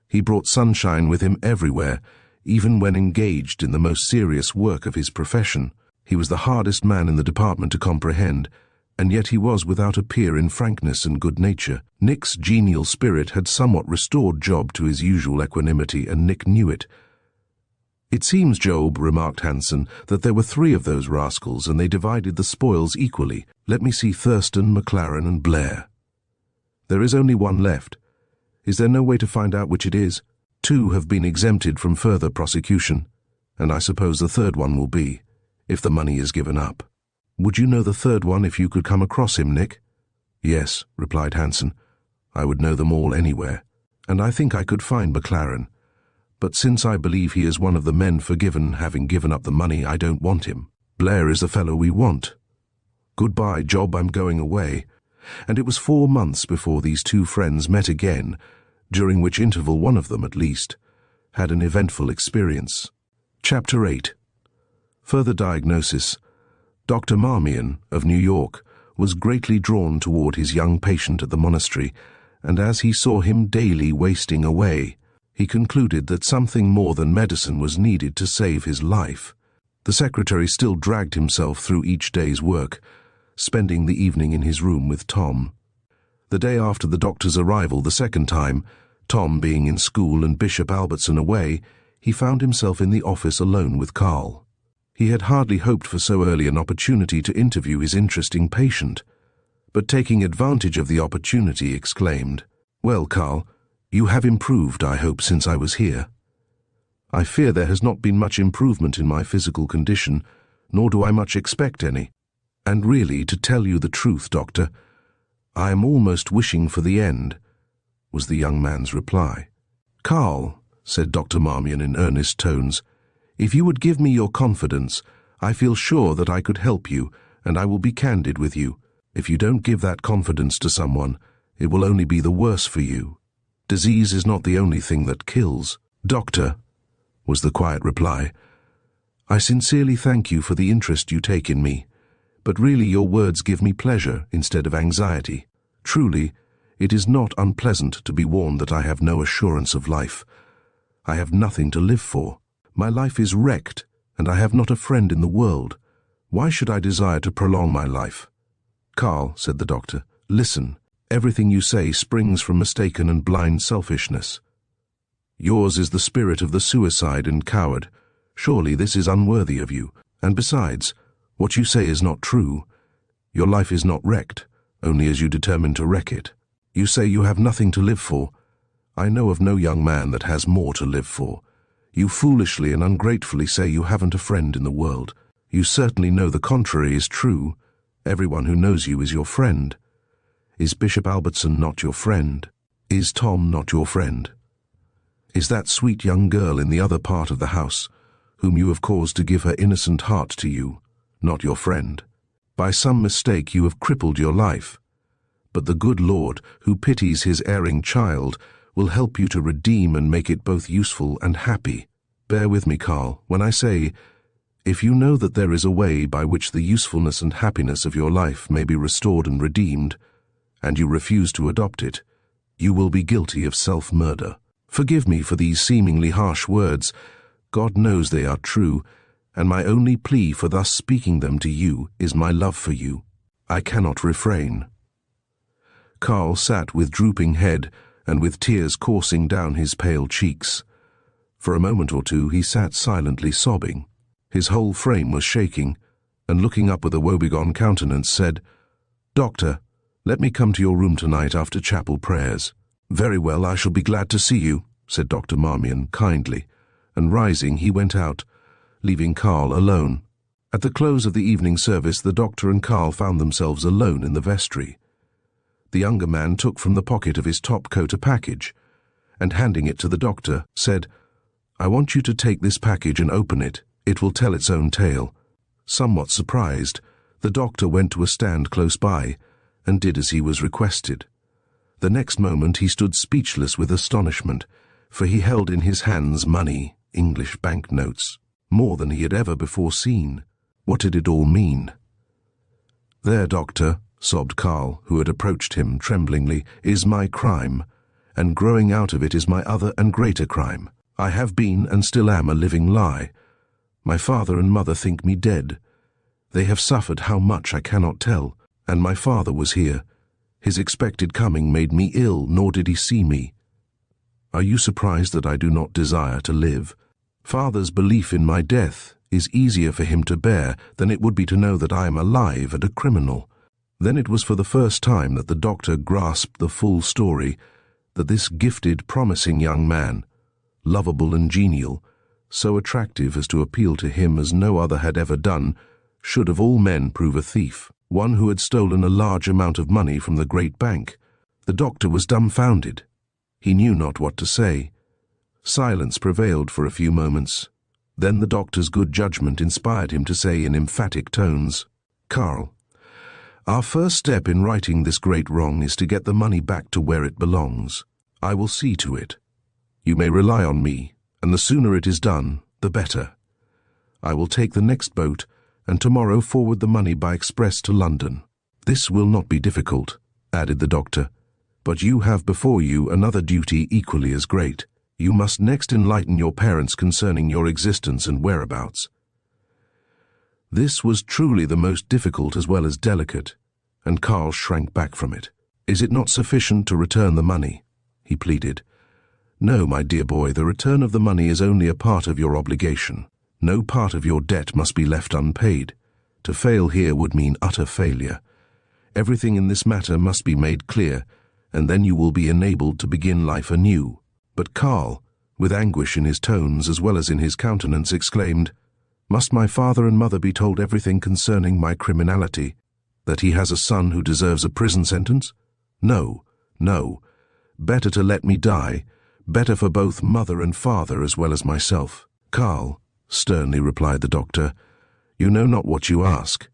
He brought sunshine with him everywhere, even when engaged in the most serious work of his profession. He was the hardest man in the department to comprehend, and yet he was without a peer in frankness and good nature. Nick's genial spirit had somewhat restored Job to his usual equanimity, and Nick knew it. "It seems, Job," remarked Hansen, "that there were 3 of those rascals, and they divided the spoils equally. Let me see Thurston, McLaren, and Blair. There is only one left. Is there no way to find out which it is? 2 have been exempted from further prosecution, and I suppose the 3rd one will be, if the money is given up. Would you know the 3rd one if you could come across him, Nick?" "Yes," replied Hansen. "I would know them all anywhere, and I think I could find McLaren. But since I believe he is one of the men forgiven having given up the money, I don't want him. Blair is the fellow we want. Goodbye, Job, I'm going away." And it was 4 months before these 2 friends met again, during which interval one of them, at least, had an eventful experience. Chapter 8. Further diagnosis. Dr. Marmion, of New York, was greatly drawn toward his young patient at the monastery, and as he saw him daily wasting away, he concluded that something more than medicine was needed to save his life. The secretary still dragged himself through each day's work, spending the evening in his room with Tom. The day after the doctor's arrival the second time, Tom being in school and Bishop Albertson away, he found himself in the office alone with Carl. He had hardly hoped for so early an opportunity to interview his interesting patient, but taking advantage of the opportunity exclaimed, "Well, Carl, you have improved, I hope, since I was here." "I fear there has not been much improvement in my physical condition, nor do I much expect any. And really, to tell you the truth, Doctor, I am almost wishing for the end," was the young man's reply. "Carl," said Dr. Marmion in earnest tones, "if you would give me your confidence, I feel sure that I could help you, and I will be candid with you. If you don't give that confidence to someone, it will only be the worse for you. Disease is not the only thing that kills." "Doctor," was the quiet reply, "I sincerely thank you for the interest you take in me, but really your words give me pleasure instead of anxiety. Truly, it is not unpleasant to be warned that I have no assurance of life. I have nothing to live for. My life is wrecked, and I have not a friend in the world. Why should I desire to prolong my life?" "Carl," said the doctor, "listen. Everything you say springs from mistaken and blind selfishness. Yours is the spirit of the suicide and coward. Surely this is unworthy of you. And besides, what you say is not true. Your life is not wrecked, only as you determine to wreck it. You say you have nothing to live for. I know of no young man that has more to live for. You foolishly and ungratefully say you haven't a friend in the world. You certainly know the contrary is true. Everyone who knows you is your friend. Is Bishop Albertson not your friend? Is Tom not your friend? Is that sweet young girl in the other part of the house, whom you have caused to give her innocent heart to you, not your friend? By some mistake you have crippled your life. But the good Lord, who pities his erring child, will help you to redeem and make it both useful and happy. Bear with me, Carl, when I say, if you know that there is a way by which the usefulness and happiness of your life may be restored and redeemed, and you refuse to adopt it, you will be guilty of self-murder. Forgive me for these seemingly harsh words. God knows they are true, and my only plea for thus speaking them to you is my love for you. I cannot refrain." Carl sat with drooping head and with tears coursing down his pale cheeks. For a moment or two he sat silently sobbing. His whole frame was shaking, and looking up with a woebegone countenance said, "Doctor, let me come to your room tonight after chapel prayers." "Very well, I shall be glad to see you," said Dr. Marmion kindly, and rising he went out, leaving Carl alone. At the close of the evening service the doctor and Carl found themselves alone in the vestry. The younger man took from the pocket of his top coat a package, and handing it to the doctor, said, "I want you to take this package and open it. It will tell its own tale." Somewhat surprised, the doctor went to a stand close by, and did as he was requested. The next moment he stood speechless with astonishment, for he held in his hands money, English banknotes, more than he had ever before seen. What did it all mean? "There, doctor," sobbed Carl, who had approached him tremblingly, "is my crime, and growing out of it is my other and greater crime. I have been and still am a living lie. My father and mother think me dead. They have suffered how much I cannot tell, and my father was here. His expected coming made me ill, nor did he see me. Are you surprised that I do not desire to live? Father's belief in my death is easier for him to bear than it would be to know that I am alive and a criminal." Then it was for the first time that the doctor grasped the full story, that this gifted, promising young man, lovable and genial, so attractive as to appeal to him as no other had ever done, should of all men prove a thief, one who had stolen a large amount of money from the great bank. The doctor was dumbfounded. He knew not what to say. Silence prevailed for a few moments. Then the doctor's good judgment inspired him to say in emphatic tones, "Carl, our first step in righting this great wrong is to get the money back to where it belongs. I will see to it. You may rely on me, and the sooner it is done, the better. I will take the next boat, and tomorrow forward the money by express to London. This will not be difficult," added the doctor, "but you have before you another duty equally as great. You must next enlighten your parents concerning your existence and whereabouts." This was truly the most difficult as well as delicate, and Carl shrank back from it. Is it not sufficient to return the money?" he pleaded. "No, my dear boy, the return of the money is only a part of your obligation. No part of your debt must be left unpaid. To fail here would mean utter failure. Everything in this matter must be made clear, and then you will be enabled to begin life anew." But Carl, with anguish in his tones as well as in his countenance, exclaimed, "Must my father and mother be told everything concerning my criminality? That he has a son who deserves a prison sentence? No, no. Better to let me die, better for both mother and father as well as myself." "Carl," sternly replied the doctor, "you know not what you ask.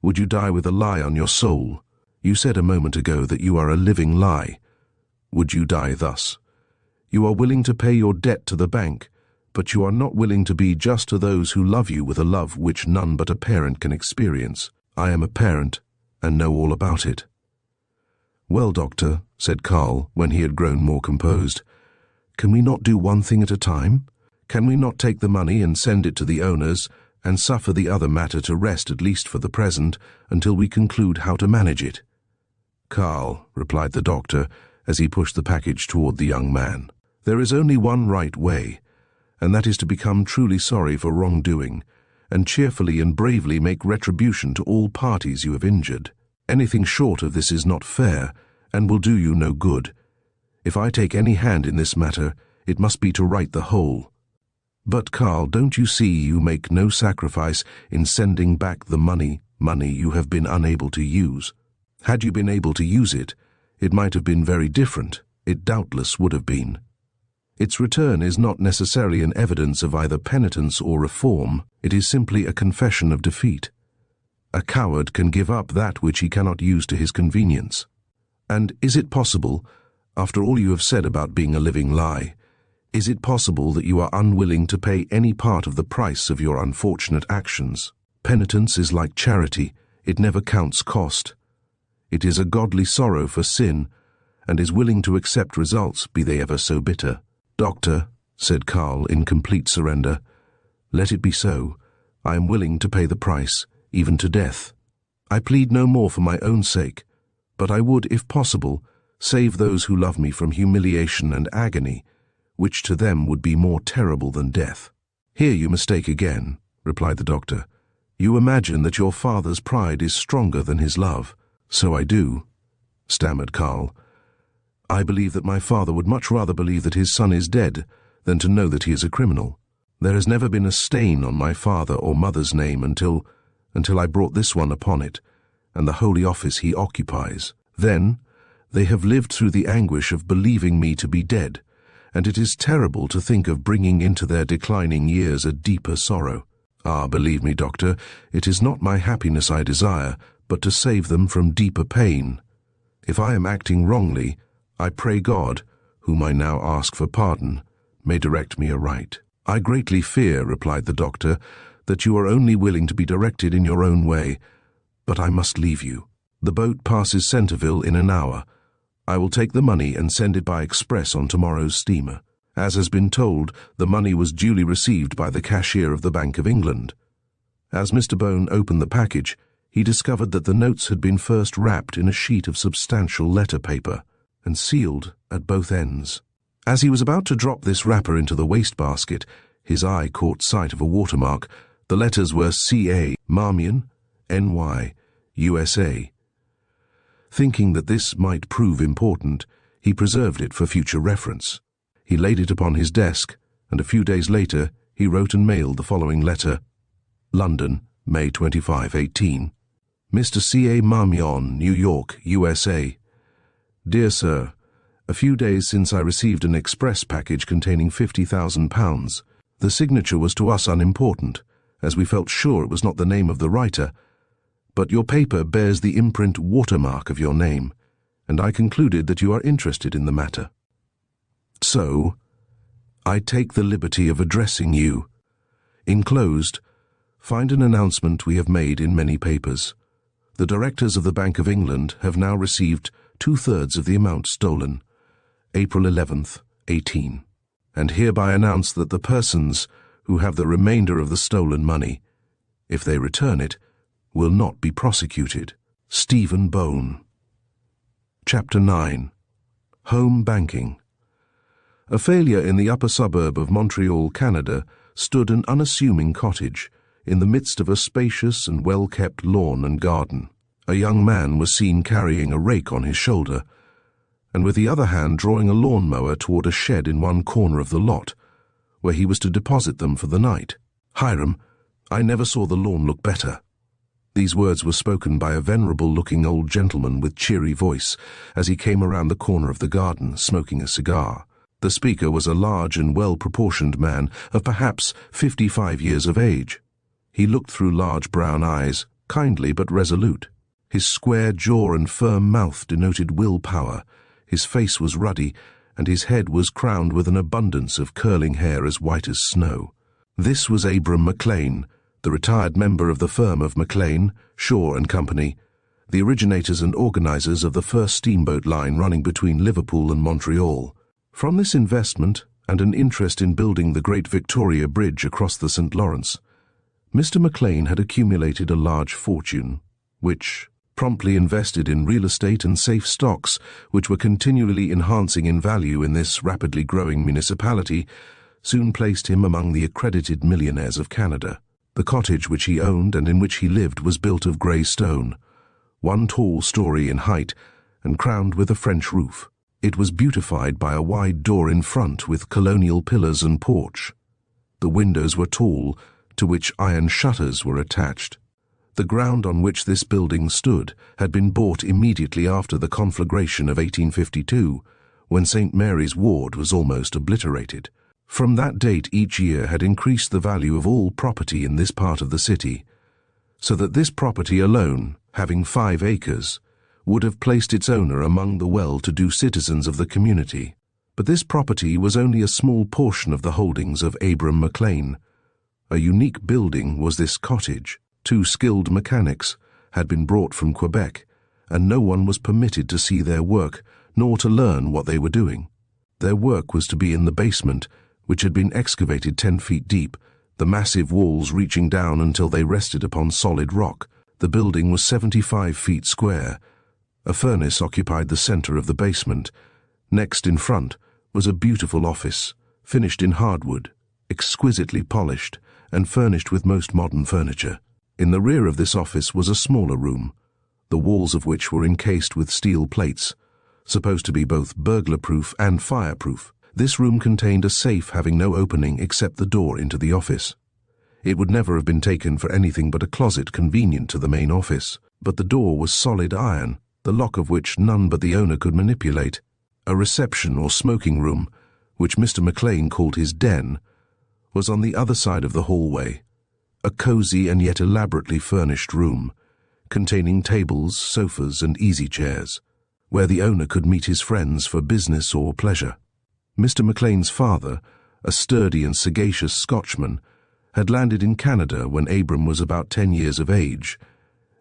Would you die with a lie on your soul? You said a moment ago that you are a living lie. Would you die thus? You are willing to pay your debt to the bank, but you are not willing to be just to those who love you with a love which none but a parent can experience. I am a parent, and know all about it." "Well, doctor," said Carl, when he had grown more composed, "can we not do one thing at a time? Can we not take the money and send it to the owners, and suffer the other matter to rest at least for the present, until we conclude how to manage it?" "Carl," replied the doctor, as he pushed the package toward the young man, "there is only one right way, and that is to become truly sorry for wrongdoing, and cheerfully and bravely make retribution to all parties you have injured. Anything short of this is not fair, and will do you no good. If I take any hand in this matter, it must be to right the whole. But, Carl, don't you see you make no sacrifice in sending back the money you have been unable to use? Had you been able to use it, it might have been very different. It doubtless would have been. Its return is not necessarily an evidence of either penitence or reform. It is simply a confession of defeat. A coward can give up that which he cannot use to his convenience. And is it possible, after all you have said about being a living lie, is it possible that you are unwilling to pay any part of the price of your unfortunate actions? Penitence is like charity, it never counts cost. It is a godly sorrow for sin, and is willing to accept results, be they ever so bitter." "Doctor," said Carl in complete surrender, "let it be so. I am willing to pay the price, even to death. I plead no more for my own sake, but I would, if possible, save those who love me from humiliation and agony, which to them would be more terrible than death." "Here you mistake again," replied the doctor. "You imagine that your father's pride is stronger than his love." "So I do," stammered Carl. "I believe that my father would much rather believe that his son is dead than to know that he is a criminal. There has never been a stain on my father or mother's name until I brought this one upon it, and the holy office he occupies. Then they have lived through the anguish of believing me to be dead, and it is terrible to think of bringing into their declining years a deeper sorrow. Ah, believe me, doctor, it is not my happiness I desire, but to save them from deeper pain. If I am acting wrongly, I pray God, whom I now ask for pardon, may direct me aright." "I greatly fear," replied the doctor, "that you are only willing to be directed in your own way, but I must leave you. The boat passes Centerville in an hour. I will take the money and send it by express on tomorrow's steamer. As has been told, the money was duly received by the cashier of the Bank of England. As Mr. Bone opened the package, he discovered that the notes had been first wrapped in a sheet of substantial letter paper and sealed at both ends. As he was about to drop this wrapper into the wastebasket, his eye caught sight of a watermark. The letters were C.A. Marmion, N.Y., USA. Thinking that this might prove important, he preserved it for future reference. He laid it upon his desk, and a few days later he wrote and mailed the following letter. London, May 25, 18. Mr. C.A. Marmion, New York, USA. Dear Sir, a few days since I received an express package containing £50,000. The signature was to us unimportant, as we felt sure it was not the name of the writer, but your paper bears the imprint watermark of your name, and I concluded that you are interested in the matter. So, I take the liberty of addressing you. Enclosed, find an announcement we have made in many papers. The directors of the Bank of England have now received 2/3 of the amount stolen, April 11th, 18, and hereby announce that the persons who have the remainder of the stolen money, if they return it, will not be prosecuted. Stephen Bone. Chapter 9. Home Banking. A failure in the upper suburb of Montreal, Canada, stood an unassuming cottage in the midst of a spacious and well-kept lawn and garden. A young man was seen carrying a rake on his shoulder, and with the other hand drawing a lawn-mower toward a shed in one corner of the lot, where he was to deposit them for the night. "Hiram, I never saw the lawn look better." These words were spoken by a venerable-looking old gentleman with cheery voice as he came around the corner of the garden, smoking a cigar. The speaker was a large and well-proportioned man of perhaps 55 years of age. He looked through large brown eyes, kindly but resolute. His square jaw and firm mouth denoted willpower. His face was ruddy, and his head was crowned with an abundance of curling hair as white as snow. This was Abram McLean, the retired member of the firm of McLean, Shaw and Company, the originators and organizers of the first steamboat line running between Liverpool and Montreal. From this investment and an interest in building the Great Victoria Bridge across the St. Lawrence, Mr. McLean had accumulated a large fortune, which, promptly invested in real estate and safe stocks, which were continually enhancing in value in this rapidly growing municipality, soon placed him among the accredited millionaires of Canada. The cottage which he owned and in which he lived was built of grey stone, one tall story in height and crowned with a French roof. It was beautified by a wide door in front with colonial pillars and porch. The windows were tall, to which iron shutters were attached. The ground on which this building stood had been bought immediately after the conflagration of 1852, when St. Mary's Ward was almost obliterated. From that date each year had increased the value of all property in this part of the city, so that this property alone, having 5 acres, would have placed its owner among the well-to-do citizens of the community. But this property was only a small portion of the holdings of Abram McLean. A unique building was this cottage. 2 skilled mechanics had been brought from Quebec, and no one was permitted to see their work, nor to learn what they were doing. Their work was to be in the basement, which had been excavated 10 feet deep, the massive walls reaching down until they rested upon solid rock. The building was 75 feet square. A furnace occupied the center of the basement. Next in front was a beautiful office, finished in hardwood, exquisitely polished, and furnished with most modern furniture. In the rear of this office was a smaller room, the walls of which were encased with steel plates, supposed to be both burglar-proof and fireproof. This room contained a safe having no opening except the door into the office. It would never have been taken for anything but a closet convenient to the main office, but the door was solid iron, the lock of which none but the owner could manipulate. A reception or smoking room, which Mr. McLean called his den, was on the other side of the hallway, a cozy and yet elaborately furnished room, containing tables, sofas, and easy chairs, where the owner could meet his friends for business or pleasure. Mr. McLean's father, a sturdy and sagacious Scotchman, had landed in Canada when Abram was about 10 years of age,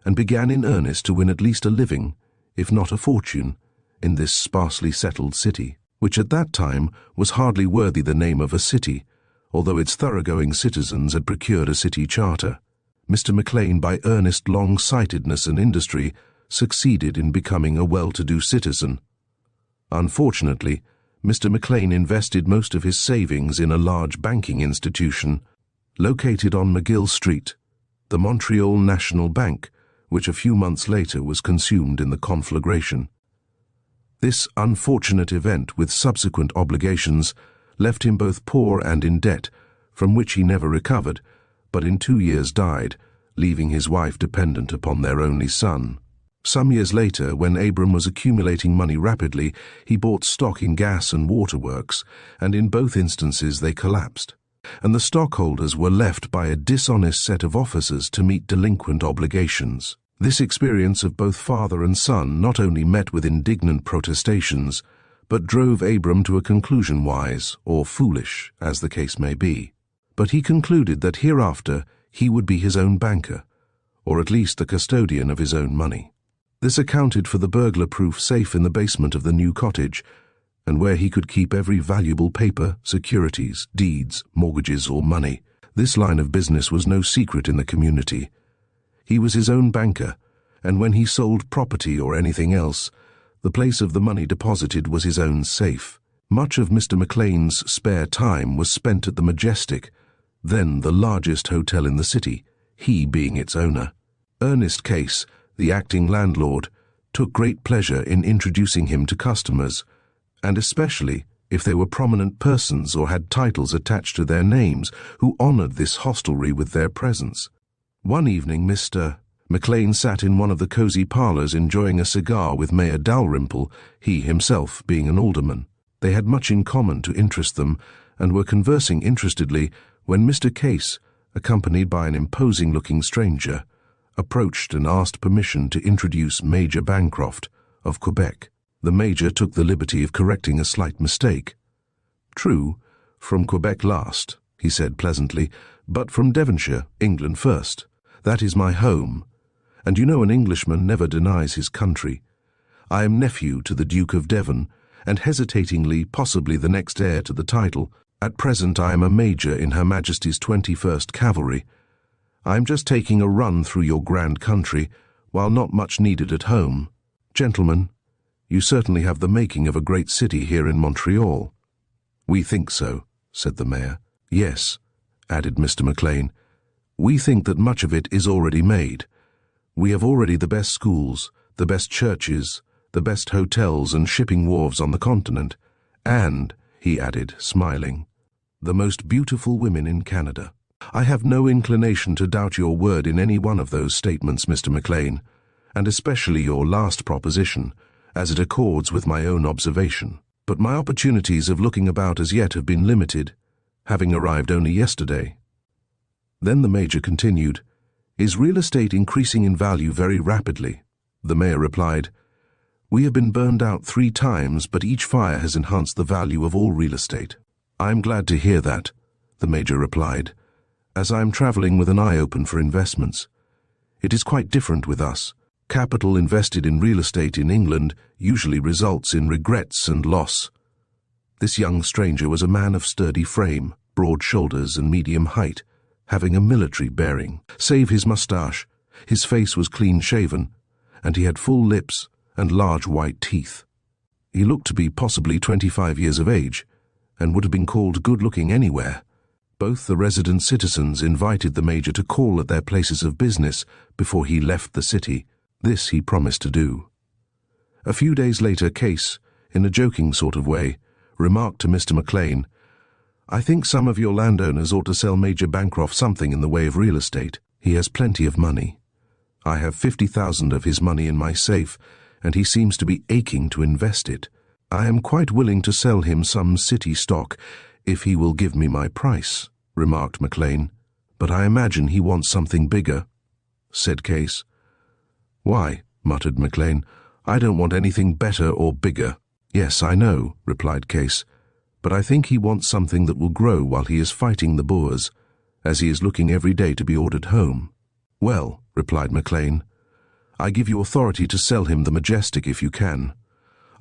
and began in earnest to win at least a living, if not a fortune, in this sparsely settled city, which at that time was hardly worthy the name of a city, although its thoroughgoing citizens had procured a city charter. Mr. McLean, by earnest long-sightedness and industry, succeeded in becoming a well-to-do citizen. Unfortunately, Mr. McLean invested most of his savings in a large banking institution located on McGill Street, the Montreal National Bank, which a few months later was consumed in the conflagration. This unfortunate event, with subsequent obligations, left him both poor and in debt, from which he never recovered, but in 2 years died, leaving his wife dependent upon their only son. Some years later, when Abram was accumulating money rapidly, he bought stock in gas and water works, and in both instances they collapsed, and the stockholders were left by a dishonest set of officers to meet delinquent obligations. This experience of both father and son not only met with indignant protestations, but drove Abram to a conclusion, wise or foolish, as the case may be. But he concluded that hereafter he would be his own banker, or at least the custodian of his own money. This accounted for the burglar-proof safe in the basement of the new cottage, and where he could keep every valuable paper, securities, deeds, mortgages, or money. This line of business was no secret in the community. He was his own banker, and when he sold property or anything else, The place of the money deposited was his own safe. Much of Mr. McLean's spare time was spent at the Majestic, then the largest hotel in the city, he being its owner. Ernest Case, the acting landlord, took great pleasure in introducing him to customers, and especially if they were prominent persons or had titles attached to their names who honored this hostelry with their presence. One evening Mr. McLean sat in one of the cozy parlors enjoying a cigar with Mayor Dalrymple, he himself being an alderman. They had much in common to interest them and were conversing interestedly when Mr. Case, accompanied by an imposing-looking stranger, approached and asked permission to introduce Major Bancroft of Quebec. The Major took the liberty of correcting a slight mistake. "True, from Quebec last," he said pleasantly, "but from Devonshire, England first. That is my home, and you know an Englishman never denies his country. I am nephew to the Duke of Devon, and hesitatingly possibly the next heir to the title. At present I am a major in Her Majesty's 21st Cavalry. I am just taking a run through your grand country, while not much needed at home. Gentlemen, you certainly have the making of a great city here in Montreal." "We think so," said the mayor. "Yes," added Mr. McLean, "we think that much of it is already made. We have already the best schools, the best churches, the best hotels and shipping wharves on the continent, and," he added, smiling, "the most beautiful women in Canada. I have no inclination to doubt your word in any one of those statements, Mr. McLean, and especially your last proposition, as it accords with my own observation. But my opportunities of looking about as yet have been limited, having arrived only yesterday." Then the Major continued, "Is real estate increasing in value very rapidly?" The Mayor replied, "We have been burned out 3 times, but each fire has enhanced the value of all real estate." "I am glad to hear that," the Major replied, "as I am traveling with an eye open for investments. It is quite different with us. Capital invested in real estate in England usually results in regrets and loss." This young stranger was a man of sturdy frame, broad shoulders and medium height, having a military bearing. Save his moustache, his face was clean-shaven, and he had full lips and large white teeth. He looked to be possibly 25 years of age, and would have been called good-looking anywhere. Both the resident citizens invited the Major to call at their places of business before he left the city. This he promised to do. A few days later, Case, in a joking sort of way, remarked to Mr. McLean, "I think some of your landowners ought to sell Major Bancroft something in the way of real estate. He has plenty of money. I have 50,000 of his money in my safe, and he seems to be aching to invest it. I am quite willing to sell him some city stock if he will give me my price," remarked McLean. "But I imagine he wants something bigger," said Case. "Why," muttered McLean, "I don't want anything better or bigger." "Yes, I know," replied Case, "but I think he wants something that will grow while he is fighting the Boers, as he is looking every day to be ordered home." "Well," replied McLean, "I give you authority to sell him the Majestic if you can.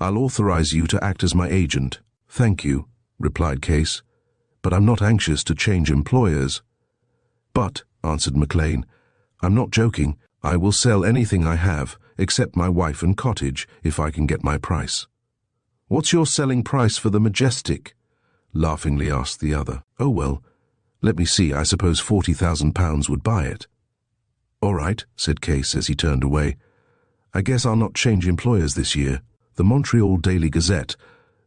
I'll authorize you to act as my agent." "Thank you," replied Case, "but I'm not anxious to change employers." "But," answered McLean, "I'm not joking. I will sell anything I have, except my wife and cottage, if I can get my price." "What's your selling price for the Majestic?" laughingly asked the other. "Oh, well, let me see, I suppose £40,000 would buy it." "All right," said Case as he turned away. "I guess I'll not change employers this year." The Montreal Daily Gazette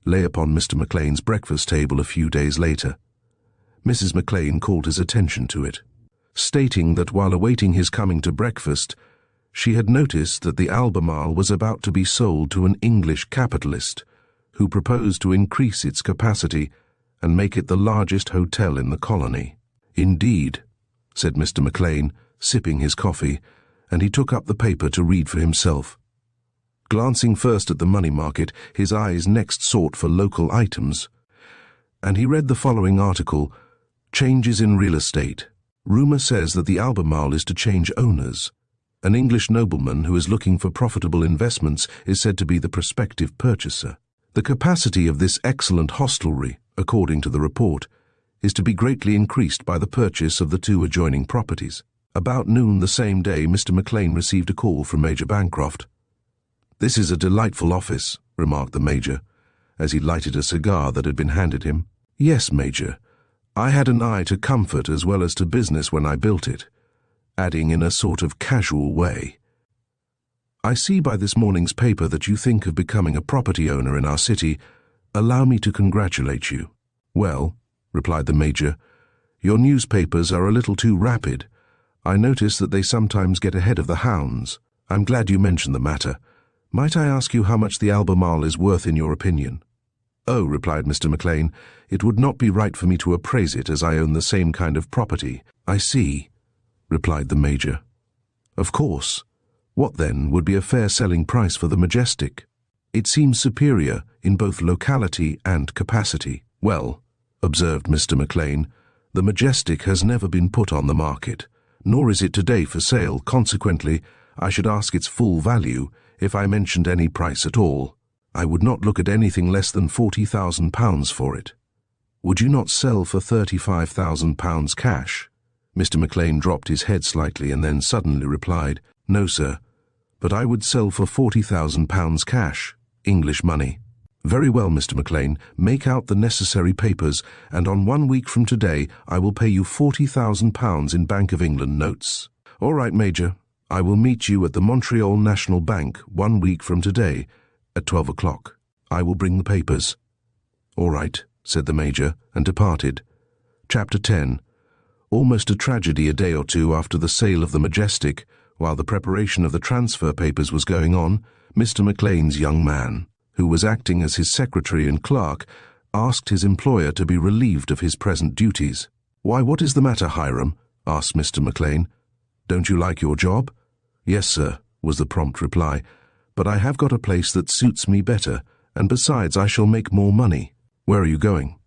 lay upon Mr. McLean's breakfast table a few days later. Mrs. McLean called his attention to it, stating that while awaiting his coming to breakfast, she had noticed that the Albemarle was about to be sold to an English capitalist who proposed to increase its capacity and make it the largest hotel in the colony. "Indeed," said Mr. McLean, sipping his coffee, and he took up the paper to read for himself. Glancing first at the money market, his eyes next sought for local items, and he read the following article, "Changes in Real Estate. Rumor says that the Albemarle is to change owners. An English nobleman who is looking for profitable investments is said to be the prospective purchaser. The capacity of this excellent hostelry, according to the report, is to be greatly increased by the purchase of the 2 adjoining properties." About noon the same day, Mr. McLean received a call from Major Bancroft. "This is a delightful office," remarked the Major, as he lighted a cigar that had been handed him. "Yes, Major. I had an eye to comfort as well as to business when I built it," adding in a sort of casual way, "I see by this morning's paper that you think of becoming a property owner in our city. Allow me to congratulate you." "Well," replied the Major, "your newspapers are a little too rapid. I notice that they sometimes get ahead of the hounds. I'm glad you mentioned the matter. Might I ask you how much the Albemarle is worth in your opinion?" "Oh," replied Mr. McLean, "it would not be right for me to appraise it as I own the same kind of property." "I see," replied the Major. "Of course. What, then, would be a fair selling price for the Majestic?" "It seems superior in both locality and capacity." "Well," observed Mr. McLean, "the Majestic has never been put on the market, nor is it today for sale. Consequently, I should ask its full value if I mentioned any price at all. I would not look at anything less than £40,000 for it." "Would you not sell for £35,000 cash?" Mr. McLean dropped his head slightly and then suddenly replied, "No, sir, but I would sell for £40,000 cash, English money." "Very well, Mr. McLean, make out the necessary papers, and on 1 week from today I will pay you £40,000 in Bank of England notes." "All right, Major. I will meet you at the Montreal National Bank 1 week from today at 12 o'clock. I will bring the papers." "All right," said the Major, and departed. Chapter 10. Almost a tragedy a day or two after the sale of the Majestic, while the preparation of the transfer papers was going on, Mr. McLean's young man, who was acting as his secretary and clerk, asked his employer to be relieved of his present duties. "Why, what is the matter, Hiram?" asked Mr. McLean. "Don't you like your job?" "Yes, sir," was the prompt reply, "but I have got a place that suits me better, and besides I shall make more money." "Where are you going?"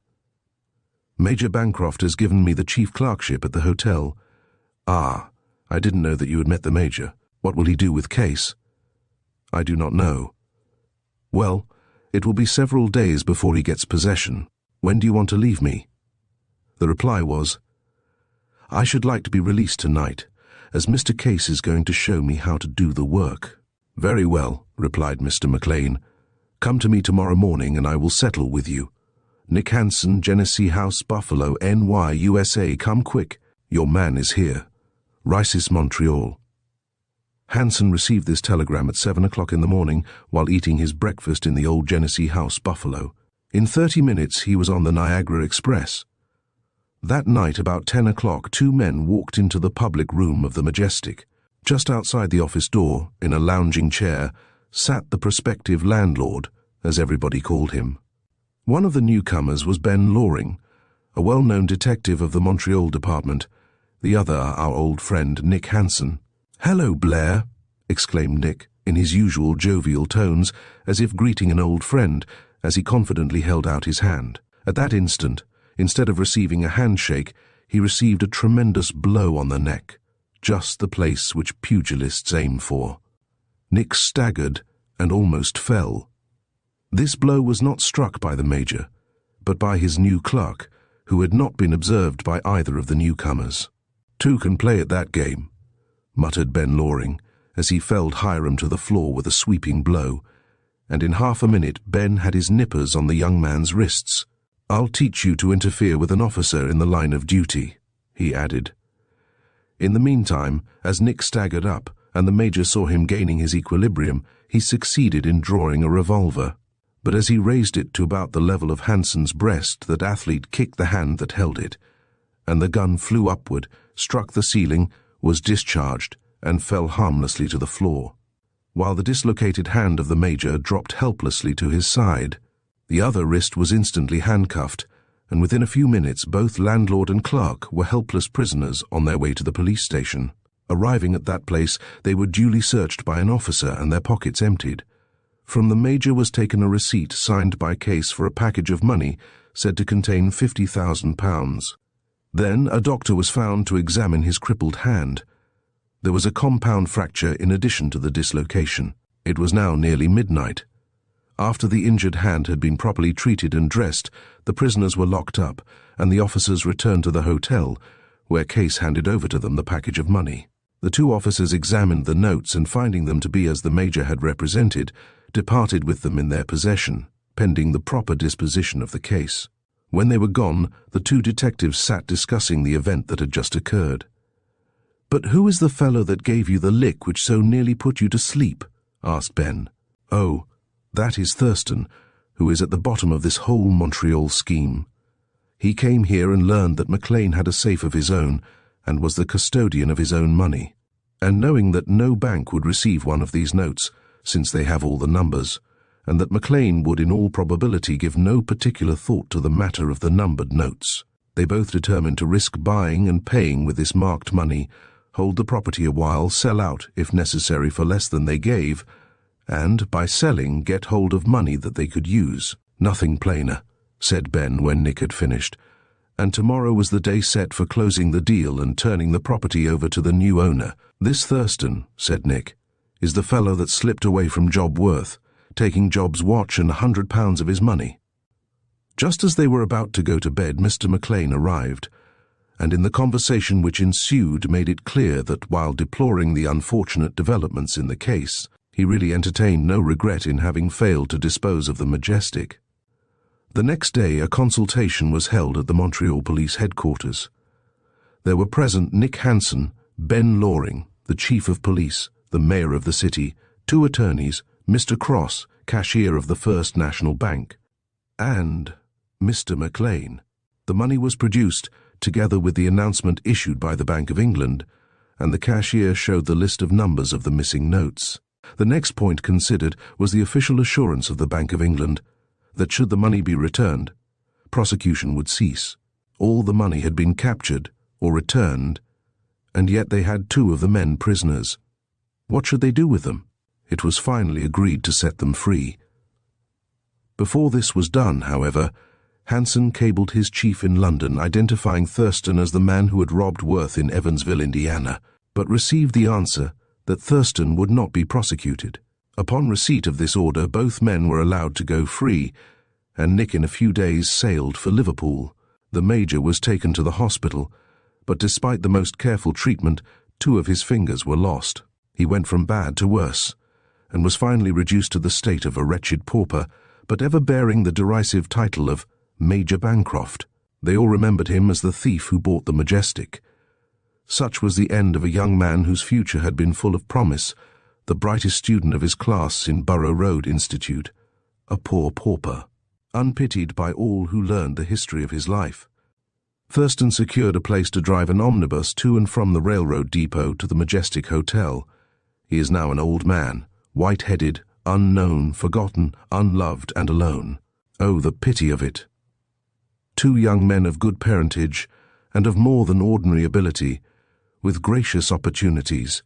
"Major Bancroft has given me the chief clerkship at the hotel." "Ah, I didn't know that you had met the Major. What will he do with Case?" "I do not know." "Well, it will be several days before he gets possession. When do you want to leave me?" The reply was, "I should like to be released tonight, as Mr. Case is going to show me how to do the work." "Very well," replied Mr. McLean. "Come to me tomorrow morning and I will settle with you. Nick Hansen, Genesee House, Buffalo, NY, USA. Come quick. Your man is here. Rices, Montreal." Hansen received this telegram at 7 o'clock in the morning while eating his breakfast in the old Genesee House, Buffalo. In 30 minutes he was on the Niagara Express. That night about 10 o'clock 2 men walked into the public room of the Majestic. Just outside the office door, in a lounging chair, sat the prospective landlord, as everybody called him. One of the newcomers was Ben Loring, a well-known detective of the Montreal department, the other our old friend Nick Hansen. "Hello, Blair," exclaimed Nick, in his usual jovial tones, as if greeting an old friend, as he confidently held out his hand. At that instant, instead of receiving a handshake, he received a tremendous blow on the neck, just the place which pugilists aim for. Nick staggered and almost fell. This blow was not struck by the Major, but by his new clerk, who had not been observed by either of the newcomers. "Two can play at that game," muttered Ben Loring, as he felled Hiram to the floor with a sweeping blow, and in half a minute Ben had his nippers on the young man's wrists. "I'll teach you to interfere with an officer in the line of duty," he added. In the meantime, as Nick staggered up, and the Major saw him gaining his equilibrium, he succeeded in drawing a revolver. But as he raised it to about the level of Hansen's breast, that athlete kicked the hand that held it, and the gun flew upward, struck the ceiling, was discharged, and fell harmlessly to the floor, while the dislocated hand of the Major dropped helplessly to his side. The other wrist was instantly handcuffed, and within a few minutes both landlord and clerk were helpless prisoners on their way to the police station. Arriving at that place, they were duly searched by an officer and their pockets emptied. From the Major was taken a receipt signed by Case for a package of money said to contain £50,000. Then a doctor was found to examine his crippled hand. There was a compound fracture in addition to the dislocation. It was now nearly midnight. After the injured hand had been properly treated and dressed, the prisoners were locked up, and the officers returned to the hotel, where Case handed over to them the package of money. The two officers examined the notes and, finding them to be as the Major had represented, departed with them in their possession, pending the proper disposition of the case. When they were gone, the two detectives sat discussing the event that had just occurred. "But who is the fellow that gave you the lick which so nearly put you to sleep?" asked Ben. "Oh, that is Thurston, who is at the bottom of this whole Montreal scheme. He came here and learned that McLean had a safe of his own and was the custodian of his own money. And knowing that no bank would receive one of these notes, since they have all the numbers, and that McLean would in all probability give no particular thought to the matter of the numbered notes, they both determined to risk buying and paying with this marked money, hold the property a while, sell out, if necessary, for less than they gave, and, by selling, get hold of money that they could use. "Nothing plainer," said Ben when Nick had finished, "and tomorrow was the day set for closing the deal and turning the property over to the new owner. This Thurston," said Nick, "is the fellow that slipped away from Job Worth, taking Job's watch and £100 of his money." Just as they were about to go to bed, Mr. McLean arrived, and in the conversation which ensued made it clear that while deploring the unfortunate developments in the case, he really entertained no regret in having failed to dispose of the Majestic. The next day a consultation was held at the Montreal Police Headquarters. There were present Nick Hansen, Ben Loring, the Chief of Police, the Mayor of the city, two attorneys, Mr. Cross, cashier of the First National Bank, and Mr. McLean. The money was produced, together with the announcement issued by the Bank of England, and the cashier showed the list of numbers of the missing notes. The next point considered was the official assurance of the Bank of England that should the money be returned, prosecution would cease. All the money had been captured or returned, and yet they had two of the men prisoners. What should they do with them? It was finally agreed to set them free. Before this was done, however, Hansen cabled his chief in London identifying Thurston as the man who had robbed Worth in Evansville, Indiana, but received the answer that Thurston would not be prosecuted. Upon receipt of this order, both men were allowed to go free, and Nick in a few days sailed for Liverpool. The Major was taken to the hospital, but despite the most careful treatment, two of his fingers were lost. He went from bad to worse, and was finally reduced to the state of a wretched pauper, but ever bearing the derisive title of Major Bancroft. They all remembered him as the thief who bought the Majestic. Such was the end of a young man whose future had been full of promise, the brightest student of his class in Borough Road Institute, a poor pauper, unpitied by all who learned the history of his life. Thurston secured a place to drive an omnibus to and from the railroad depot to the Majestic Hotel. He is now an old man, white-headed, unknown, forgotten, unloved, and alone. Oh, the pity of it! Two young men of good parentage and of more than ordinary ability, with gracious opportunities,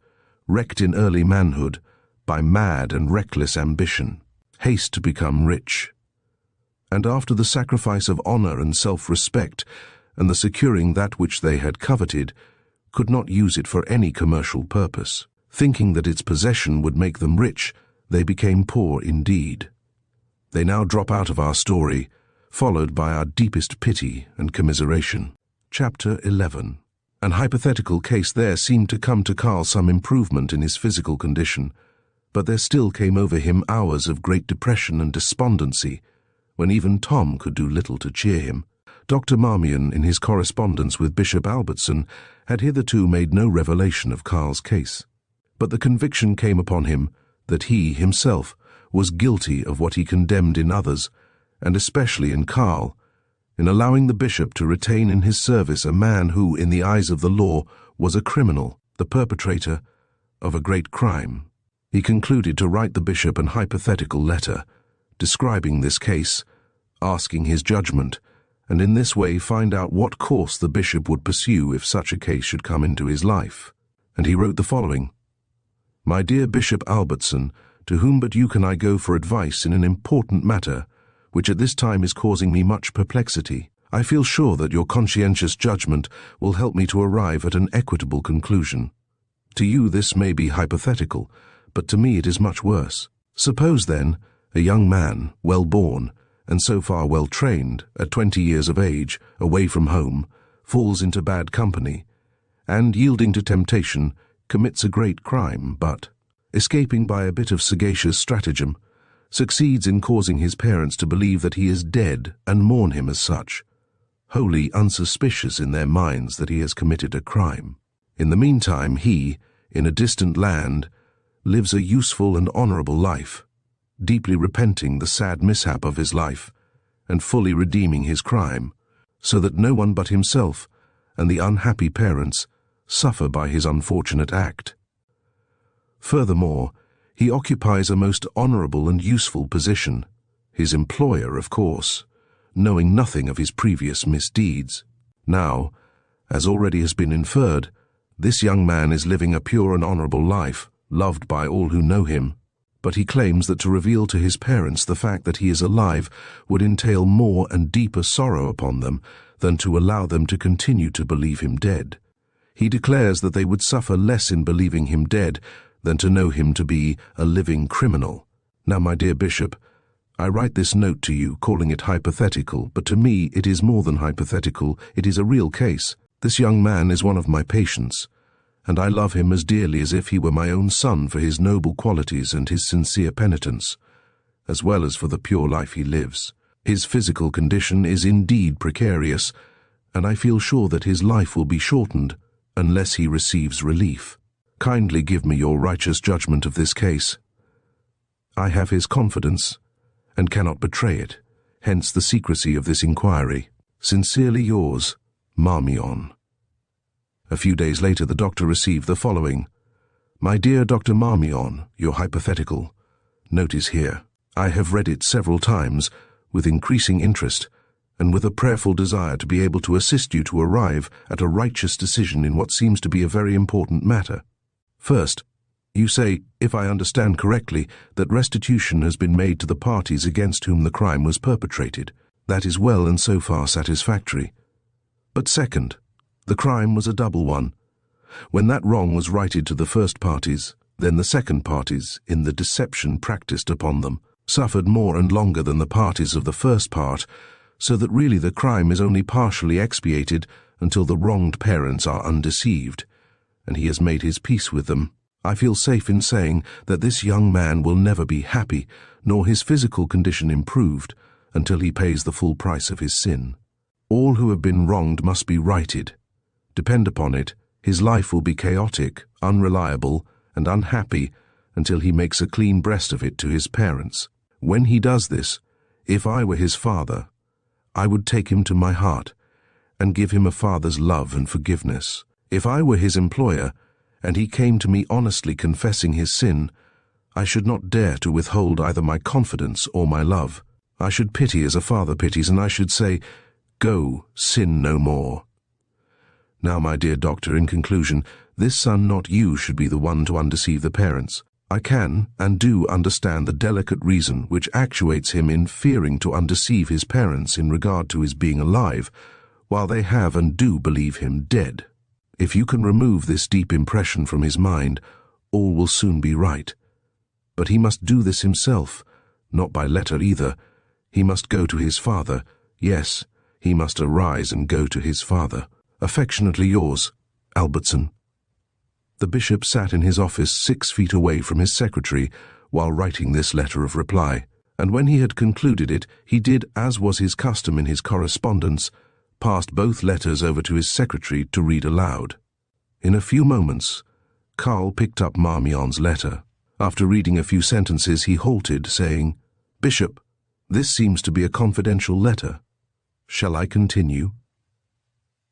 wrecked in early manhood by mad and reckless ambition, haste to become rich, and after the sacrifice of honor and self-respect and the securing that which they had coveted, could not use it for any commercial purpose. Thinking that its possession would make them rich, they became poor indeed. They now drop out of our story, followed by our deepest pity and commiseration. Chapter 11. An hypothetical case there seemed to come to Carl some improvement in his physical condition, but there still came over him hours of great depression and despondency, when even Tom could do little to cheer him. Dr. Marmion, in his correspondence with Bishop Albertson, had hitherto made no revelation of Carl's case, but the conviction came upon him that he himself was guilty of what he condemned in others, and especially in Carl, in allowing the bishop to retain in his service a man who, in the eyes of the law, was a criminal, the perpetrator of a great crime. He concluded to write the bishop an hypothetical letter, describing this case, asking his judgment, and in this way find out what course the bishop would pursue if such a case should come into his life. And he wrote the following: "My dear Bishop Albertson, to whom but you can I go for advice in an important matter, which at this time is causing me much perplexity? I feel sure that your conscientious judgment will help me to arrive at an equitable conclusion. To you this may be hypothetical, but to me it is much worse. Suppose, then, a young man, well-born, and so far well-trained, at 20 years of age, away from home, falls into bad company, and, yielding to temptation, commits a great crime, but, escaping by a bit of sagacious stratagem, succeeds in causing his parents to believe that he is dead and mourn him as such, wholly unsuspicious in their minds that he has committed a crime. In the meantime, he, in a distant land, lives a useful and honorable life, deeply repenting the sad mishap of his life and fully redeeming his crime, so that no one but himself and the unhappy parents suffer by his unfortunate act. Furthermore, he occupies a most honorable and useful position, his employer, of course, knowing nothing of his previous misdeeds. Now, as already has been inferred, this young man is living a pure and honorable life, loved by all who know him, but he claims that to reveal to his parents the fact that he is alive would entail more and deeper sorrow upon them than to allow them to continue to believe him dead. He declares that they would suffer less in believing him dead than to know him to be a living criminal. Now, my dear Bishop, I write this note to you, calling it hypothetical, but to me it is more than hypothetical, it is a real case. This young man is one of my patients, and I love him as dearly as if he were my own son for his noble qualities and his sincere penitence, as well as for the pure life he lives. His physical condition is indeed precarious, and I feel sure that his life will be shortened unless he receives relief. Kindly give me your righteous judgment of this case. I have his confidence and cannot betray it, hence the secrecy of this inquiry. Sincerely yours, Marmion. A few days later the doctor received the following. My dear Dr. Marmion, your hypothetical note is here. I have read it several times with increasing interest and with a prayerful desire to be able to assist you to arrive at a righteous decision in what seems to be a very important matter. First, you say, if I understand correctly, that restitution has been made to the parties against whom the crime was perpetrated. That is well and so far satisfactory. But second, the crime was a double one. When that wrong was righted to the first parties, then the second parties, in the deception practiced upon them, suffered more and longer than the parties of the first part, so that really the crime is only partially expiated until the wronged parents are undeceived, and he has made his peace with them. I feel safe in saying that this young man will never be happy, nor his physical condition improved, until he pays the full price of his sin. All who have been wronged must be righted. Depend upon it, his life will be chaotic, unreliable, and unhappy until he makes a clean breast of it to his parents. When he does this, if I were his father, I would take him to my heart and give him a father's love and forgiveness. If I were his employer, and he came to me honestly confessing his sin, I should not dare to withhold either my confidence or my love. I should pity as a father pities, and I should say, Go, sin no more. Now, my dear doctor, in conclusion, this son, not you, should be the one to undeceive the parents. I can and do understand the delicate reason which actuates him in fearing to undeceive his parents in regard to his being alive, while they have and do believe him dead. If you can remove this deep impression from his mind, all will soon be right. But he must do this himself, not by letter either. He must go to his father. Yes, he must arise and go to his father. Affectionately yours, Albertson. The bishop sat in his office 6 feet away from his secretary while writing this letter of reply, and when he had concluded it, he did, as was his custom in his correspondence, passed both letters over to his secretary to read aloud. In a few moments, Karl picked up Marmion's letter. After reading a few sentences, he halted, saying, Bishop, this seems to be a confidential letter. Shall I continue?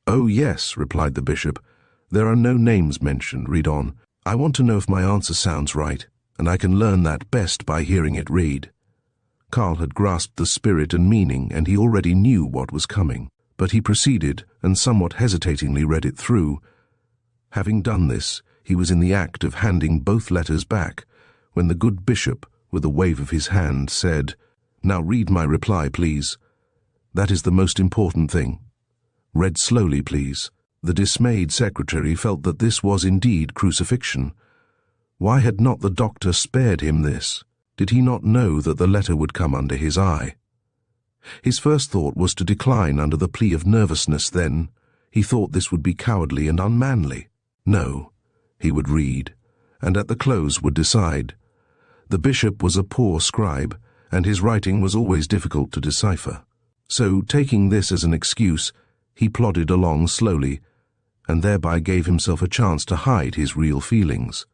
Oh, yes, replied the bishop. There are no names mentioned. Read on. I want to know if my answer sounds right, and I can learn that best by hearing it read. Karl had grasped the spirit and meaning, and he already knew what was coming. But he proceeded, and somewhat hesitatingly read it through. Having done this, he was in the act of handing both letters back, when the good bishop, with a wave of his hand, said, Now read my reply, please. That is the most important thing. Read slowly, please. The dismayed secretary felt that this was indeed crucifixion. Why had not the doctor spared him this? Did he not know that the letter would come under his eye? His first thought was to decline under the plea of nervousness. Then he thought this would be cowardly and unmanly. No, He would read, and at the close would decide. The bishop was a poor scribe, and his writing was always difficult to decipher. So, taking this as an excuse, he plodded along slowly, and thereby gave himself a chance to hide his real feelings.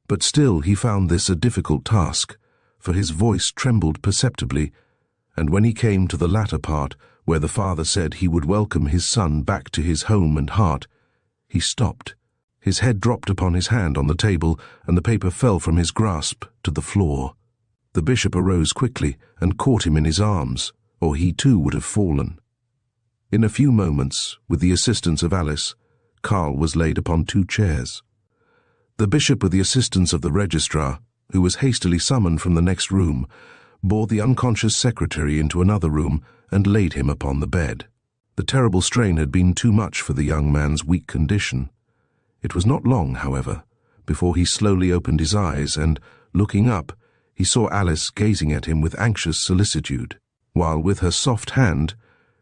But still he found this a difficult task, for his voice trembled perceptibly, and when he came to the latter part, where the father said he would welcome his son back to his home and heart, he stopped. His head dropped upon his hand on the table, and the paper fell from his grasp to the floor. The bishop arose quickly and caught him in his arms, or he too would have fallen. In a few moments, with the assistance of Alice, Carl was laid upon 2 chairs. The bishop, with the assistance of the registrar, who was hastily summoned from the next room, bore the unconscious secretary into another room and laid him upon the bed. The terrible strain had been too much for the young man's weak condition. It was not long, however, before he slowly opened his eyes and, looking up, he saw Alice gazing at him with anxious solicitude, while with her soft hand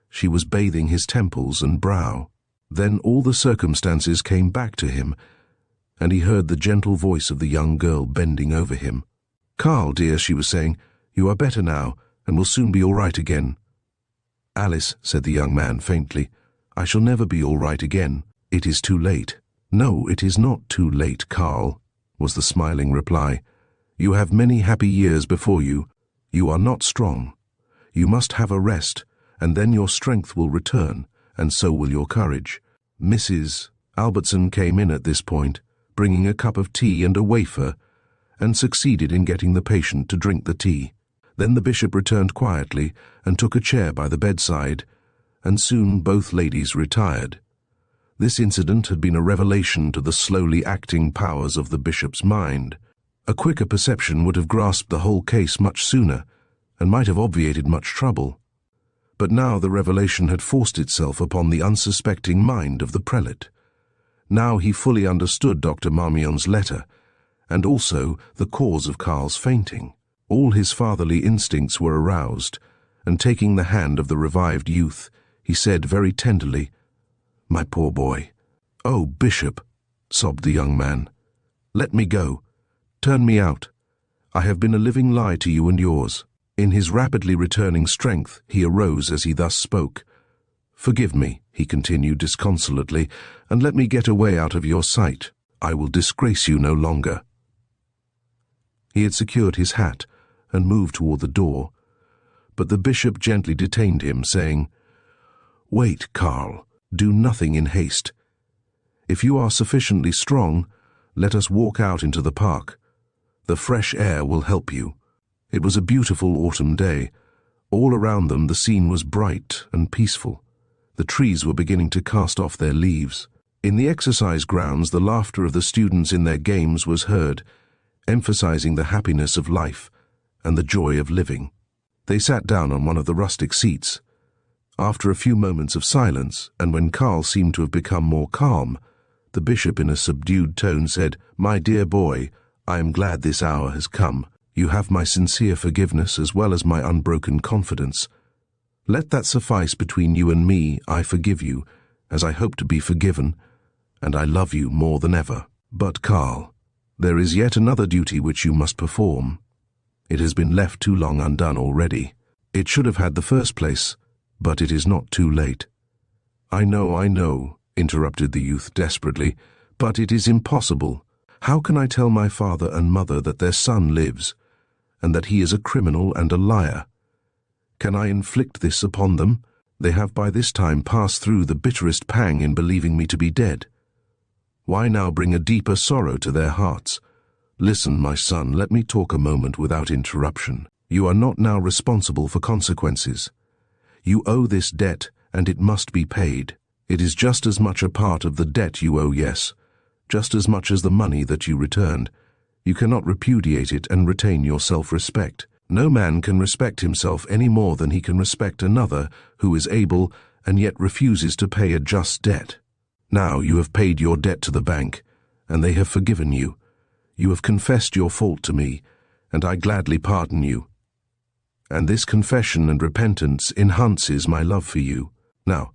she was bathing his temples and brow. Then all the circumstances came back to him, and he heard the gentle voice of the young girl bending over him. "Carl, dear," she was saying, "you are better now, and will soon be all right again." "Alice," said the young man faintly, "I shall never be all right again. It is too late." "No, it is not too late, Carl," was the smiling reply. "You have many happy years before you. You are not strong. You must have a rest, and then your strength will return, and so will your courage." Mrs. Albertson came in at this point, bringing a cup of tea and a wafer, and succeeded in getting the patient to drink the tea. Then the bishop returned quietly and took a chair by the bedside, and soon both ladies retired. This incident had been a revelation to the slowly acting powers of the bishop's mind. A quicker perception would have grasped the whole case much sooner, and might have obviated much trouble. But now the revelation had forced itself upon the unsuspecting mind of the prelate. Now he fully understood Dr. Marmion's letter, and also the cause of Carl's fainting. All his fatherly instincts were aroused, and taking the hand of the revived youth, he said very tenderly, "My poor boy." "Oh, Bishop," sobbed the young man, "let me go. Turn me out. I have been a living lie to you and yours." In his rapidly returning strength, he arose as he thus spoke. "Forgive me," he continued disconsolately, "and let me get away out of your sight. I will disgrace you no longer." He had secured his hat and moved toward the door, but the bishop gently detained him, saying, "Wait, Carl. Do nothing in haste. If you are sufficiently strong, let us walk out into the park. The fresh air will help you." It was a beautiful autumn day. All around them the scene was bright and peaceful. The trees were beginning to cast off their leaves. In the exercise grounds, the laughter of the students in their games was heard, emphasizing the happiness of life and the joy of living. They sat down on one of the rustic seats. After a few moments of silence, and when Carl seemed to have become more calm, the bishop in a subdued tone said, "My dear boy, I am glad this hour has come. You have my sincere forgiveness as well as my unbroken confidence. Let that suffice between you and me. I forgive you, as I hope to be forgiven, and I love you more than ever. But, Carl, there is yet another duty which you must perform. It has been left too long undone already. It should have had the first place, but it is not too late." I know," interrupted the youth desperately, "but it is impossible. How can I tell my father and mother that their son lives, and that he is a criminal and a liar? Can I inflict this upon them? They have by this time passed through the bitterest pang in believing me to be dead. Why now bring a deeper sorrow to their hearts? Listen, my son, let me talk a moment without interruption. You are not now responsible for consequences. You owe this debt, and it must be paid. It is just as much a part of the debt you owe, yes, just as much as the money that you returned. You cannot repudiate it and retain your self-respect. No man can respect himself any more than he can respect another who is able and yet refuses to pay a just debt. Now you have paid your debt to the bank, and they have forgiven you. You have confessed your fault to me, and I gladly pardon you. And this confession and repentance enhances my love for you. Now,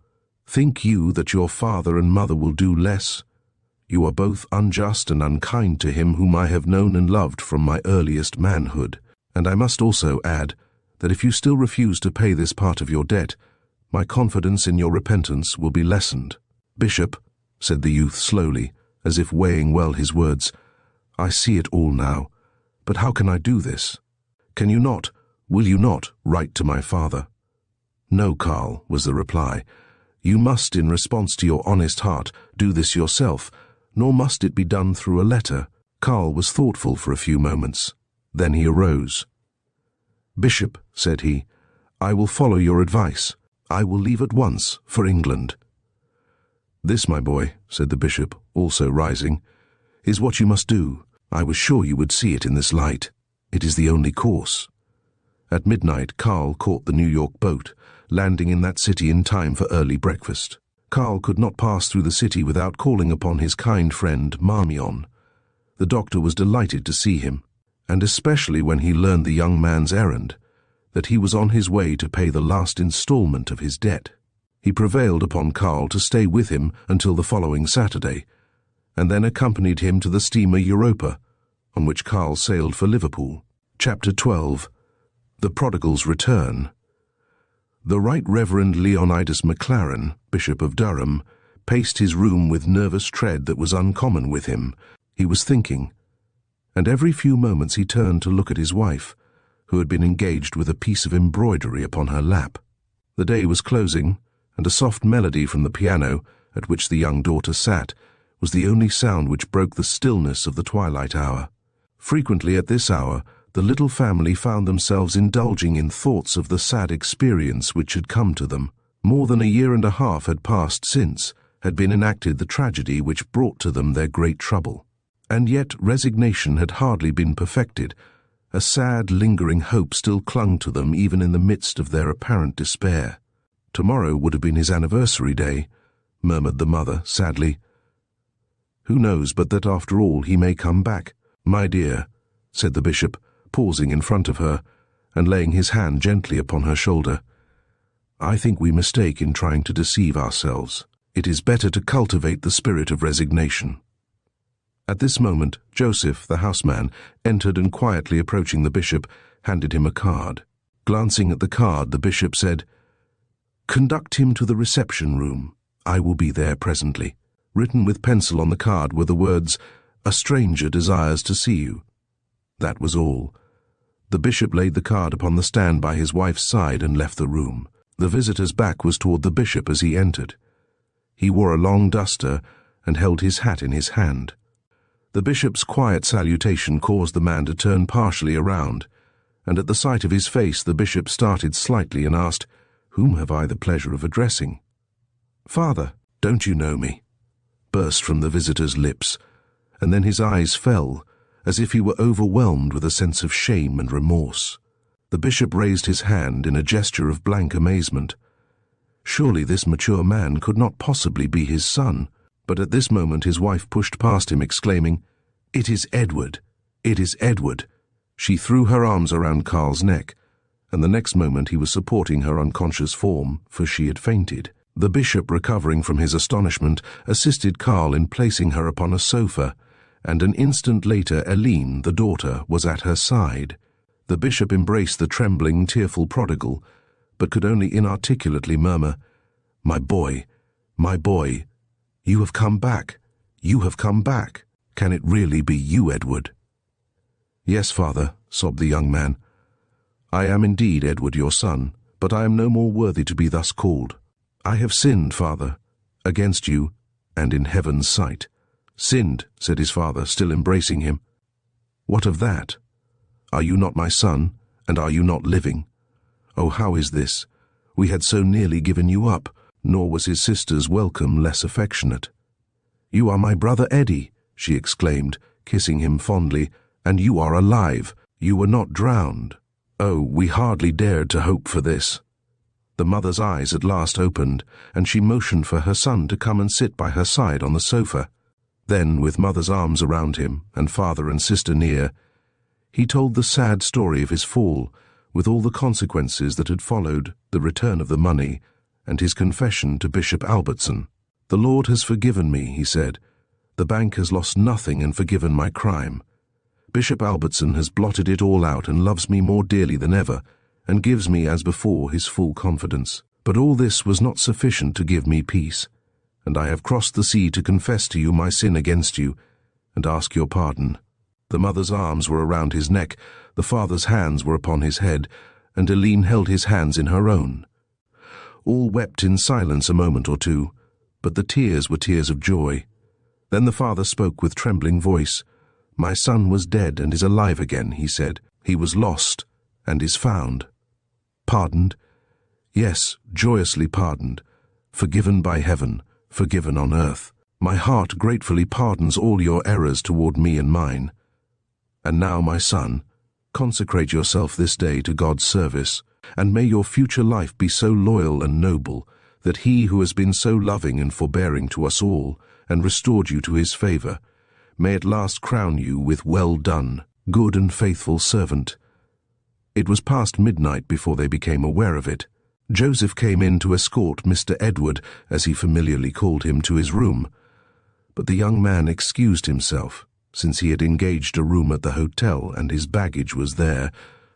think you that your father and mother will do less? You are both unjust and unkind to him whom I have known and loved from my earliest manhood. And I must also add that if you still refuse to pay this part of your debt, my confidence in your repentance will be lessened." "Bishop," said the youth slowly, as if weighing well his words, "I see it all now, but how can I do this? Can you not, will you not, write to my father?" "No, Carl," was the reply. "You must, in response to your honest heart, do this yourself, nor must it be done through a letter." Carl was thoughtful for a few moments. Then he arose. "Bishop," said he, "I will follow your advice. I will leave at once for England." "This, my boy," said the bishop, also rising, "is what you must do. I was sure you would see it in this light. It is the only course." At midnight, Carl caught the New York boat, landing in that city in time for early breakfast. Carl could not pass through the city without calling upon his kind friend Marmion. The doctor was delighted to see him, and especially when he learned the young man's errand, that he was on his way to pay the last installment of his debt. He prevailed upon Carl to stay with him until the following Saturday, and then accompanied him to the steamer Europa, on which Carl sailed for Liverpool. Chapter 12. The Prodigal's Return. The Right Reverend Leonidas MacLaren, Bishop of Durham, paced his room with nervous tread that was uncommon with him. He was thinking, and every few moments he turned to look at his wife, who had been engaged with a piece of embroidery upon her lap. The day was closing, and a soft melody from the piano, at which the young daughter sat, was the only sound which broke the stillness of the twilight hour. Frequently at this hour, the little family found themselves indulging in thoughts of the sad experience which had come to them. More than a year and a half had passed since had been enacted the tragedy which brought to them their great trouble. And yet resignation had hardly been perfected. A sad, lingering hope still clung to them even in the midst of their apparent despair. "Tomorrow would have been his anniversary day," murmured the mother sadly. "Who knows but that after all he may come back?" "My dear," said the bishop, pausing in front of her and laying his hand gently upon her shoulder, "I think we mistake in trying to deceive ourselves. It is better to cultivate the spirit of resignation." At this moment, Joseph, the houseman, entered and quietly approaching the bishop, handed him a card. Glancing at the card, the bishop said, "Conduct him to the reception room. I will be there presently." Written with pencil on the card were the words, "A stranger desires to see you." That was all. The bishop laid the card upon the stand by his wife's side and left the room. The visitor's back was toward the bishop as he entered. He wore a long duster and held his hat in his hand. The bishop's quiet salutation caused the man to turn partially around, and at the sight of his face the bishop started slightly and asked, "Whom have I the pleasure of addressing?" "Father, don't you know me?" burst from the visitor's lips, and then his eyes fell, as if he were overwhelmed with a sense of shame and remorse. The bishop raised his hand in a gesture of blank amazement. Surely this mature man could not possibly be his son. But at this moment his wife pushed past him, exclaiming, "It is Edward! It is Edward!" She threw her arms around Carl's neck, and the next moment he was supporting her unconscious form, for she had fainted. The bishop, recovering from his astonishment, assisted Carl in placing her upon a sofa, and an instant later Eileen, the daughter, was at her side. The bishop embraced the trembling, tearful prodigal, but could only inarticulately murmur, my boy, you have come back, you have come back. Can it really be you, Edward?" "Yes, father," sobbed the young man. "I am indeed Edward, your son, but I am no more worthy to be thus called. I have sinned, father, against you and in heaven's sight." "Sinned," said his father, still embracing him. "What of that? Are you not my son, and are you not living? Oh, how is this? We had so nearly given you up, nor was his sister's welcome less affectionate." "You are my brother Eddie," she exclaimed, kissing him fondly, "and you are alive. You were not drowned. Oh, we hardly dared to hope for this." The mother's eyes at last opened, and she motioned for her son to come and sit by her side on the sofa. Then, with mother's arms around him, and father and sister near, he told the sad story of his fall, with all the consequences that had followed, the return of the money, and his confession to Bishop Albertson. "The Lord has forgiven me," he said, The bank has lost nothing and forgiven my crime. Bishop Albertson has blotted it all out and loves me more dearly than ever, and gives me as before his full confidence. But all this was not sufficient to give me peace, and I have crossed the sea to confess to you my sin against you, and ask your pardon." The mother's arms were around his neck, the father's hands were upon his head, and Aline held his hands in her own. All wept in silence a moment or two, but the tears were tears of joy. Then the father spoke with trembling voice. "My son was dead and is alive again," he said. "He was lost and is found. Pardoned? Yes, joyously pardoned. Forgiven by heaven, forgiven on earth. My heart gratefully pardons all your errors toward me and mine. And now, my son, consecrate yourself this day to God's service, and may your future life be so loyal and noble that he who has been so loving and forbearing to us all and restored you to his favor may at last crown you with well done, good and faithful servant." It was past midnight before they became aware of it. Joseph came in to escort Mr. Edward, as he familiarly called him, to his room. But the young man excused himself, since he had engaged a room at the hotel and his baggage was there,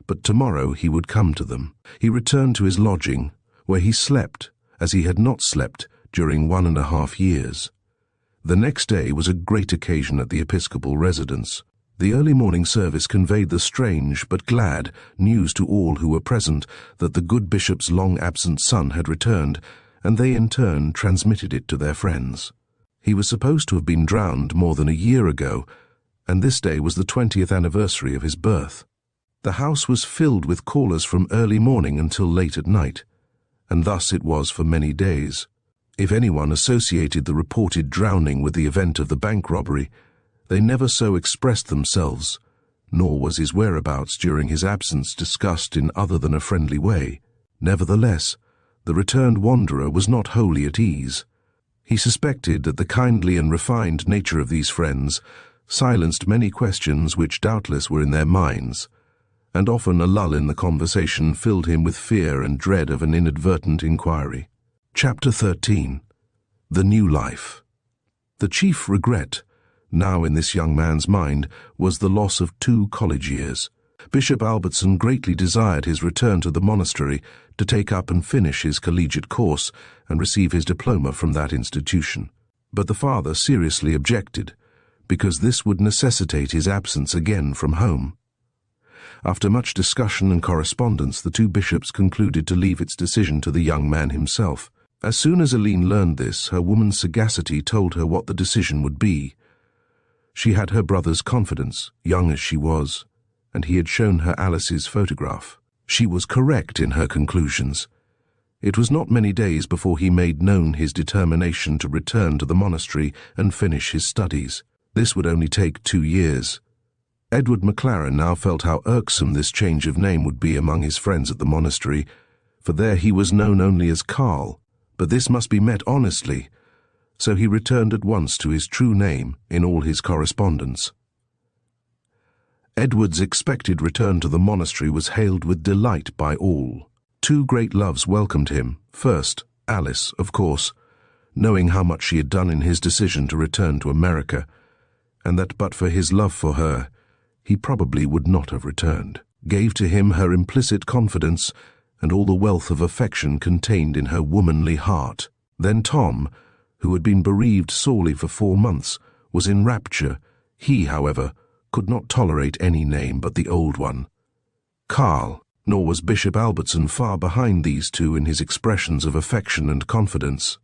but tomorrow he would come to them. He returned to his lodging, where he slept, as he had not slept during 1.5 years. The next day was a great occasion at the episcopal residence. The early morning service conveyed the strange but glad news to all who were present that the good bishop's long-absent son had returned, and they in turn transmitted it to their friends. He was supposed to have been drowned more than a year ago, and this day was the 20th anniversary of his birth. The house was filled with callers from early morning until late at night, and thus it was for many days. If anyone associated the reported drowning with the event of the bank robbery, they never so expressed themselves, nor was his whereabouts during his absence discussed in other than a friendly way. Nevertheless, the returned wanderer was not wholly at ease. He suspected that the kindly and refined nature of these friends silenced many questions which doubtless were in their minds, and often a lull in the conversation filled him with fear and dread of an inadvertent inquiry. Chapter 13. The New Life. The chief regret now in this young man's mind was the loss of 2 college years. Bishop Albertson greatly desired his return to the monastery to take up and finish his collegiate course and receive his diploma from that institution. But the father seriously objected, because this would necessitate his absence again from home. After much discussion and correspondence, the 2 bishops concluded to leave its decision to the young man himself. As soon as Aline learned this, her woman's sagacity told her what the decision would be. She had her brother's confidence, young as she was, and he had shown her Alice's photograph. She was correct in her conclusions. It was not many days before he made known his determination to return to the monastery and finish his studies. This would only take 2 years. Edward McLaren now felt how irksome this change of name would be among his friends at the monastery, for there he was known only as Carl, but this must be met honestly, so he returned at once to his true name in all his correspondence. Edward's expected return to the monastery was hailed with delight by all. 2 great loves welcomed him. First, Alice, of course, knowing how much she had done in his decision to return to America, and that but for his love for her, he probably would not have returned, gave to him her implicit confidence and all the wealth of affection contained in her womanly heart. Then Tom, who had been bereaved sorely for 4 months, was in rapture. He, however, could not tolerate any name but the old one. Carl, nor was Bishop Albertson far behind these 2 in his expressions of affection and confidence.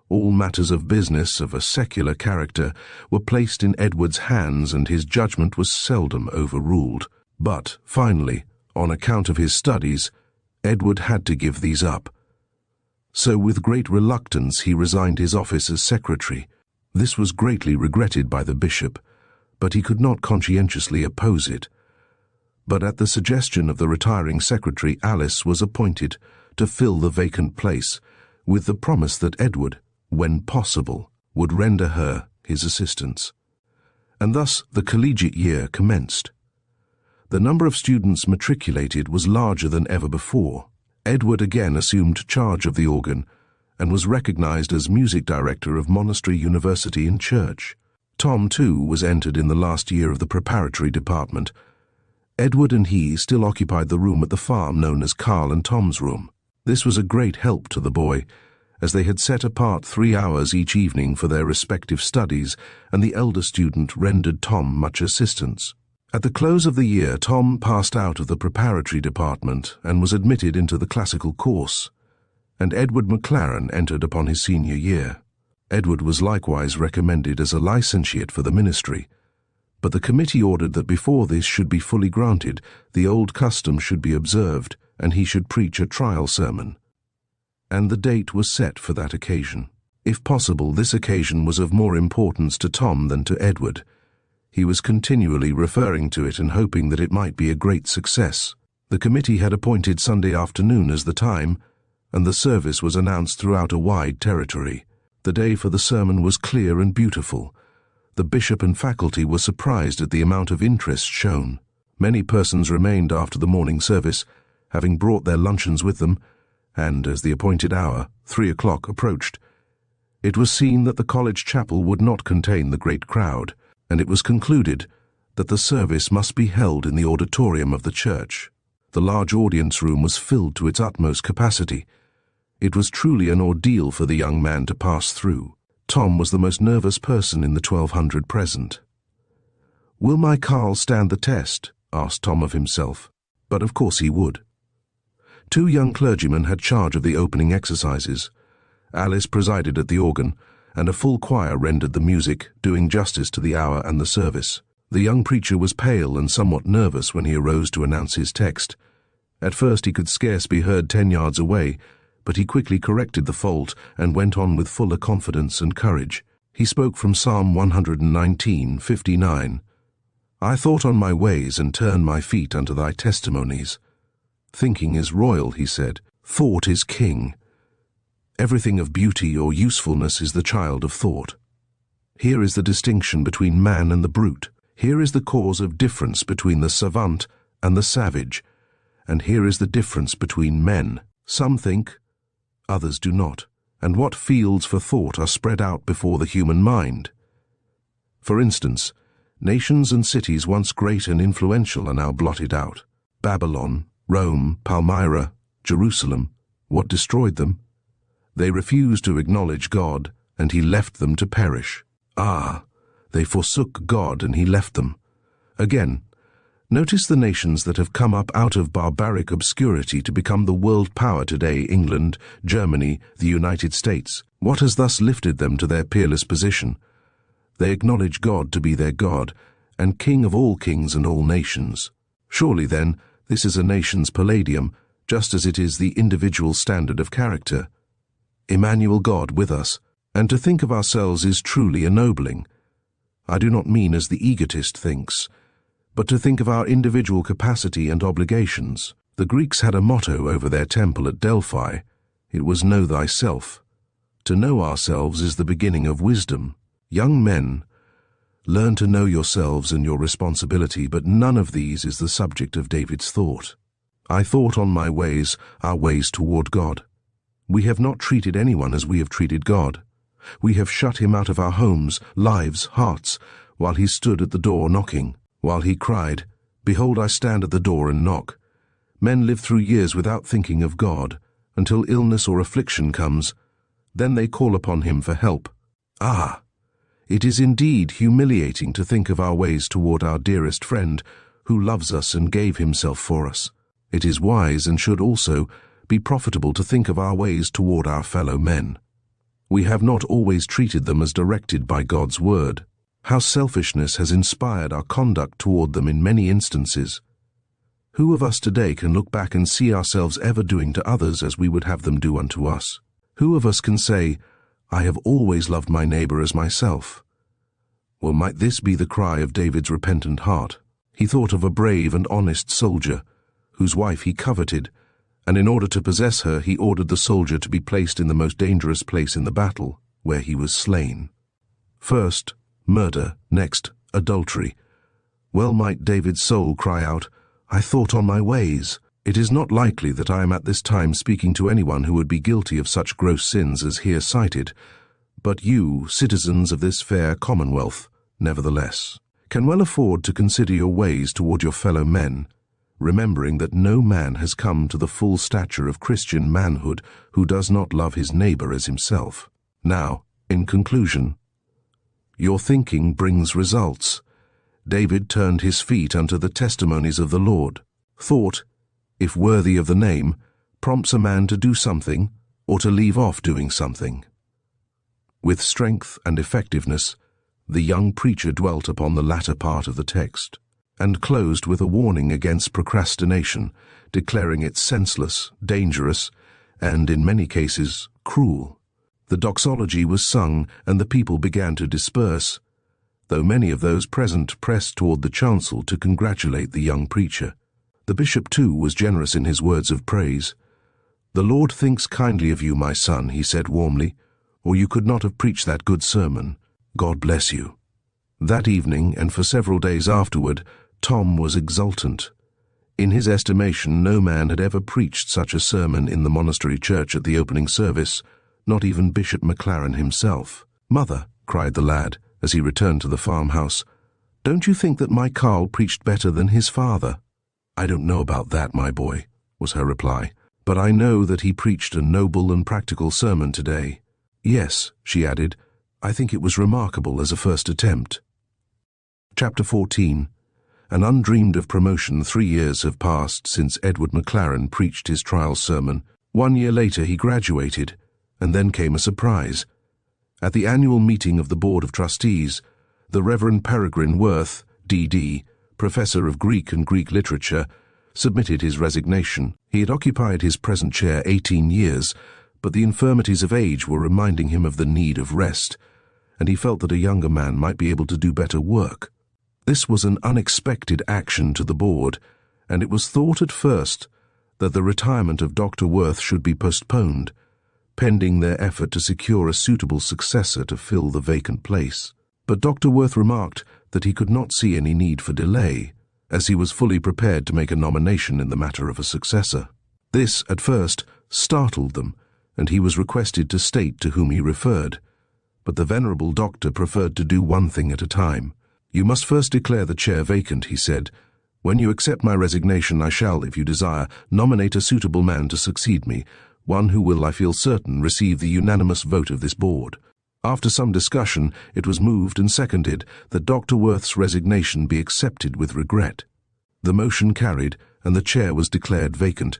All matters of business of a secular character were placed in Edward's hands, and his judgment was seldom overruled. But, finally, on account of his studies, Edward had to give these up. So with great reluctance he resigned his office as secretary. This was greatly regretted by the bishop, but he could not conscientiously oppose it. But at the suggestion of the retiring secretary, Alice was appointed to fill the vacant place, with the promise that Edward, when possible, would render her his assistance. And thus the collegiate year commenced. The number of students matriculated was larger than ever before. Edward again assumed charge of the organ and was recognized as music director of Monastery University and Church. Tom, too, was entered in the last year of the preparatory department. Edward and he still occupied the room at the farm known as Carl and Tom's room. This was a great help to the boy, as they had set apart 3 hours each evening for their respective studies, and the elder student rendered Tom much assistance. At the close of the year, Tom passed out of the preparatory department and was admitted into the classical course, and Edward McLaren entered upon his senior year. Edward was likewise recommended as a licentiate for the ministry, but the committee ordered that before this should be fully granted, the old custom should be observed, and he should preach a trial sermon. And the date was set for that occasion. If possible, this occasion was of more importance to Tom than to Edward. He was continually referring to it and hoping that it might be a great success. The committee had appointed Sunday afternoon as the time, and the service was announced throughout a wide territory. The day for the sermon was clear and beautiful. The bishop and faculty were surprised at the amount of interest shown. Many persons remained after the morning service, having brought their luncheons with them, and as the appointed hour, 3 o'clock, approached, it was seen that the college chapel would not contain the great crowd, and it was concluded that the service must be held in the auditorium of the church. The large audience room was filled to its utmost capacity. It was truly an ordeal for the young man to pass through. Tom was the most nervous person in the 1200 present. "Will my Carl stand the test?" asked Tom of himself, but of course he would. 2 young clergymen had charge of the opening exercises. Alice presided at the organ, and a full choir rendered the music, doing justice to the hour and the service. The young preacher was pale and somewhat nervous when he arose to announce his text. At first he could scarce be heard 10 yards away, but he quickly corrected the fault and went on with fuller confidence and courage. He spoke from Psalm 119:59. "I thought on my ways and turned my feet unto thy testimonies." Thinking is royal, he said. Thought is king. Everything of beauty or usefulness is the child of thought. Here is the distinction between man and the brute. Here is the cause of difference between the savant and the savage. And here is the difference between men. Some think, others do not, and what fields for thought are spread out before the human mind. For instance, nations and cities once great and influential are now blotted out. Babylon, Rome, Palmyra, Jerusalem, what destroyed them? They refused to acknowledge God, and he left them to perish. They forsook God, and he left them. Again, notice the nations that have come up out of barbaric obscurity to become the world power today: England, Germany, the United States. What has thus lifted them to their peerless position? They acknowledge God to be their God, and King of all kings and all nations. Surely, then, this is a nation's palladium, just as it is the individual standard of character. Emmanuel, God with us, and to think of ourselves is truly ennobling. I do not mean as the egotist thinks, but to think of our individual capacity and obligations. The Greeks had a motto over their temple at Delphi. It was "Know thyself." To know ourselves is the beginning of wisdom. Young men, learn to know yourselves and your responsibility, but none of these is the subject of David's thought. I thought on my ways, our ways toward God. We have not treated anyone as we have treated God. We have shut him out of our homes, lives, hearts, while he stood at the door knocking, while he cried, "Behold, I stand at the door and knock." Men live through years without thinking of God, until illness or affliction comes. Then they call upon him for help. It is indeed humiliating to think of our ways toward our dearest friend, who loves us and gave himself for us. It is wise and should also be profitable to think of our ways toward our fellow men. We have not always treated them as directed by God's word. How selfishness has inspired our conduct toward them in many instances. Who of us today can look back and see ourselves ever doing to others as we would have them do unto us? Who of us can say, "I have always loved my neighbor as myself"? Well, might this be the cry of David's repentant heart? He thought of a brave and honest soldier, whose wife he coveted, and in order to possess her he ordered the soldier to be placed in the most dangerous place in the battle, where he was slain. First, murder, next, adultery. Well might David's soul cry out, "I thought on my ways." It is not likely that I am at this time speaking to anyone who would be guilty of such gross sins as here cited, but you, citizens of this fair commonwealth, nevertheless, can well afford to consider your ways toward your fellow men, remembering that no man has come to the full stature of Christian manhood who does not love his neighbor as himself. Now, in conclusion, your thinking brings results. David turned his feet unto the testimonies of the Lord. Thought, if worthy of the name, prompts a man to do something or to leave off doing something. With strength and effectiveness, the young preacher dwelt upon the latter part of the text, and closed with a warning against procrastination, declaring it senseless, dangerous, and, in many cases, cruel. The doxology was sung, and the people began to disperse, though many of those present pressed toward the chancel to congratulate the young preacher. The bishop, too, was generous in his words of praise. "The Lord thinks kindly of you, my son," he said warmly, "or you could not have preached that good sermon. God bless you." That evening, and for several days afterward, Tom was exultant. In his estimation, no man had ever preached such a sermon in the monastery church at the opening service, not even Bishop McLaren himself. "Mother," cried the lad, as he returned to the farmhouse, "don't you think that my Carl preached better than his father?" "I don't know about that, my boy," was her reply, "but I know that he preached a noble and practical sermon today." "Yes," she added, "I think it was remarkable as a first attempt." Chapter 14. An undreamed of promotion. 3 years have passed since Edward McLaren preached his trial sermon. 1 year later he graduated, and then came a surprise. At the annual meeting of the Board of Trustees, the Reverend Peregrine Worth, D.D., Professor of Greek and Greek Literature, submitted his resignation. He had occupied his present chair 18 years, but the infirmities of age were reminding him of the need of rest, and he felt that a younger man might be able to do better work. This was an unexpected action to the board, and it was thought at first that the retirement of Dr. Worth should be postponed, pending their effort to secure a suitable successor to fill the vacant place. But Dr. Worth remarked that he could not see any need for delay, as he was fully prepared to make a nomination in the matter of a successor. This, at first, startled them, and he was requested to state to whom he referred. But the venerable doctor preferred to do one thing at a time. "You must first declare the chair vacant," he said. "When you accept my resignation, I shall, if you desire, nominate a suitable man to succeed me, one who will, I feel certain, receive the unanimous vote of this board." After some discussion, it was moved and seconded that Dr. Worth's resignation be accepted with regret. The motion carried, and the chair was declared vacant.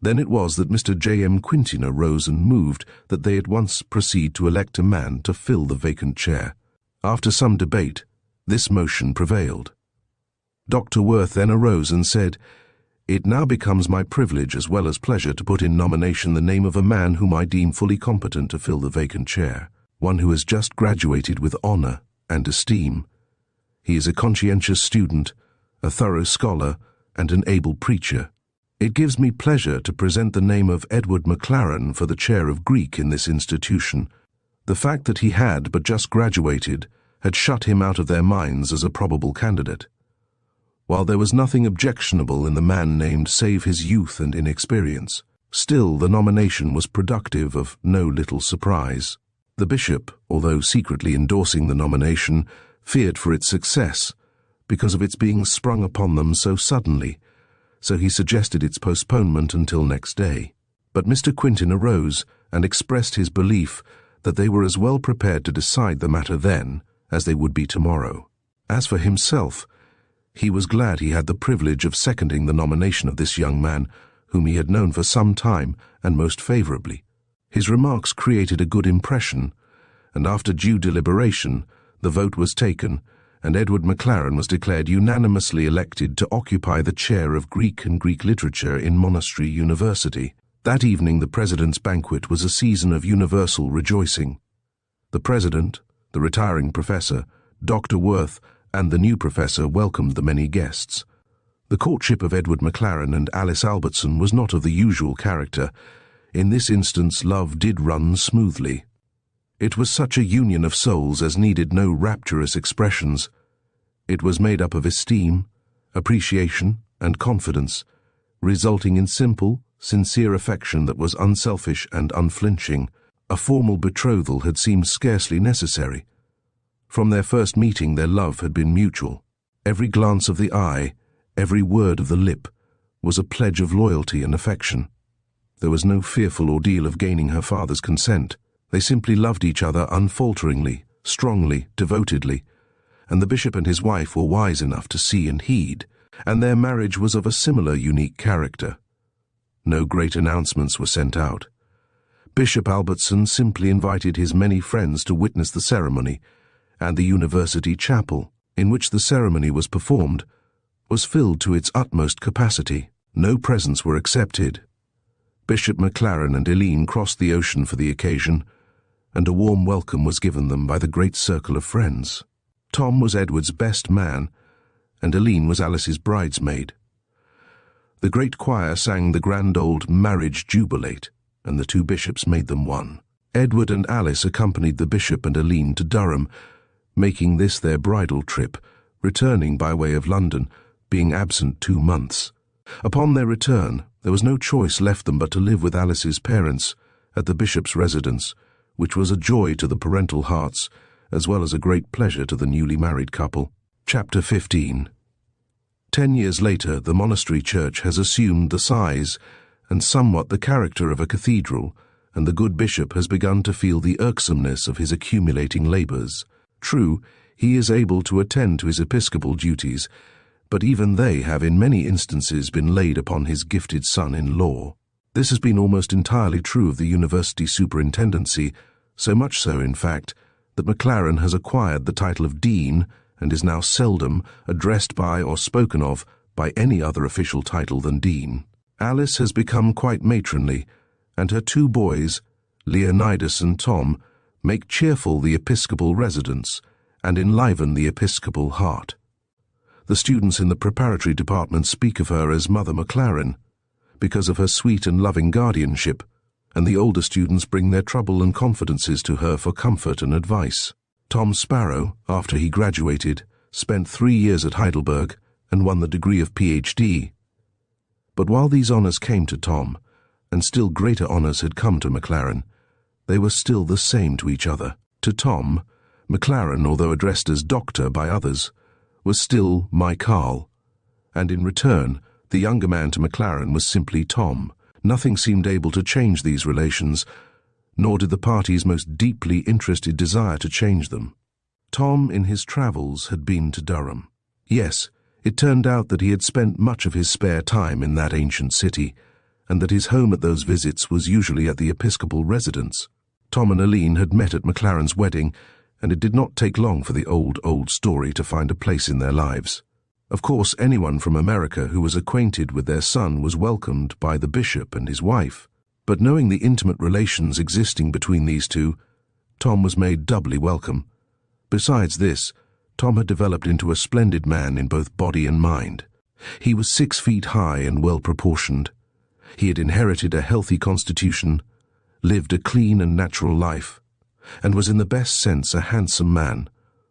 Then it was that Mr. J.M. Quintin rose and moved that they at once proceed to elect a man to fill the vacant chair. After some debate, this motion prevailed. Dr. Worth then arose and said, "It now becomes my privilege as well as pleasure to put in nomination the name of a man whom I deem fully competent to fill the vacant chair, one who has just graduated with honor and esteem. He is a conscientious student, a thorough scholar, and an able preacher. It gives me pleasure to present the name of Edward McLaren for the chair of Greek in this institution. The fact that he had but just graduated had shut him out of their minds as a probable candidate. While there was nothing objectionable in the man named save his youth and inexperience, still the nomination was productive of no little surprise. The bishop, although secretly endorsing the nomination, feared for its success because of its being sprung upon them so suddenly, so he suggested its postponement until next day. But Mr. Quintin arose and expressed his belief that they were as well prepared to decide the matter then as they would be tomorrow. As for himself, he was glad he had the privilege of seconding the nomination of this young man, whom he had known for some time and most favorably. His remarks created a good impression, and after due deliberation, the vote was taken, and Edward McLaren was declared unanimously elected to occupy the chair of Greek and Greek Literature in Monastery University. That evening the president's banquet was a season of universal rejoicing. The president, the retiring professor, Dr. Worth, and the new professor welcomed the many guests. The courtship of Edward McLaren and Alice Albertson was not of the usual character. In this instance love did run smoothly. It was such a union of souls as needed no rapturous expressions. It was made up of esteem, appreciation, and confidence, resulting in simple, sincere affection that was unselfish and unflinching. A formal betrothal had seemed scarcely necessary. From their first meeting, their love had been mutual. Every glance of the eye, every word of the lip, was a pledge of loyalty and affection. There was no fearful ordeal of gaining her father's consent. They simply loved each other unfalteringly, strongly, devotedly, and the bishop and his wife were wise enough to see and heed, and their marriage was of a similar unique character. No great announcements were sent out. Bishop Albertson simply invited his many friends to witness the ceremony, and the university chapel, in which the ceremony was performed, was filled to its utmost capacity. No presents were accepted. Bishop McLaren and Eileen crossed the ocean for the occasion, and a warm welcome was given them by the great circle of friends. Tom was Edward's best man, and Eileen was Alice's bridesmaid. The great choir sang the grand old marriage jubilate, and the two bishops made them one. Edward and Alice accompanied the bishop and Eileen to Durham, making this their bridal trip, returning by way of London, being absent 2 months. Upon their return, there was no choice left them but to live with Alice's parents at the bishop's residence, which was a joy to the parental hearts, as well as a great pleasure to the newly married couple. Chapter 15. 10 years later, the monastery church has assumed the size and somewhat the character of a cathedral, and the good bishop has begun to feel the irksomeness of his accumulating labours. True, he is able to attend to his episcopal duties, but even they have in many instances been laid upon his gifted son-in-law. This has been almost entirely true of the university superintendency, so much so, in fact, that McLaren has acquired the title of dean and is now seldom addressed by or spoken of by any other official title than dean. Alice has become quite matronly, and her 2 boys, Leonidas and Tom, make cheerful the episcopal residence and enliven the episcopal heart. The students in the preparatory department speak of her as Mother McLaren, because of her sweet and loving guardianship, and the older students bring their trouble and confidences to her for comfort and advice. Tom Sparrow, after he graduated, spent 3 years at Heidelberg and won the degree of Ph.D. But while these honours came to Tom, and still greater honours had come to McLaren, they were still the same to each other. To Tom, McLaren, although addressed as Doctor by others, was still my Carl, and in return, the younger man to McLaren was simply Tom. Nothing seemed able to change these relations, nor did the parties' most deeply interested desire to change them. Tom, in his travels, had been to Durham. Yes, it turned out that he had spent much of his spare time in that ancient city, and that his home at those visits was usually at the episcopal residence. Tom and Eileen had met at McLaren's wedding, and it did not take long for the old story to find a place in their lives. Of course, anyone from America who was acquainted with their son was welcomed by the bishop and his wife, but knowing the intimate relations existing between these two, Tom was made doubly welcome. Besides this, Tom had developed into a splendid man in both body and mind. He was 6 feet high and well-proportioned. He had inherited a healthy constitution, lived a clean and natural life, and was in the best sense a handsome man,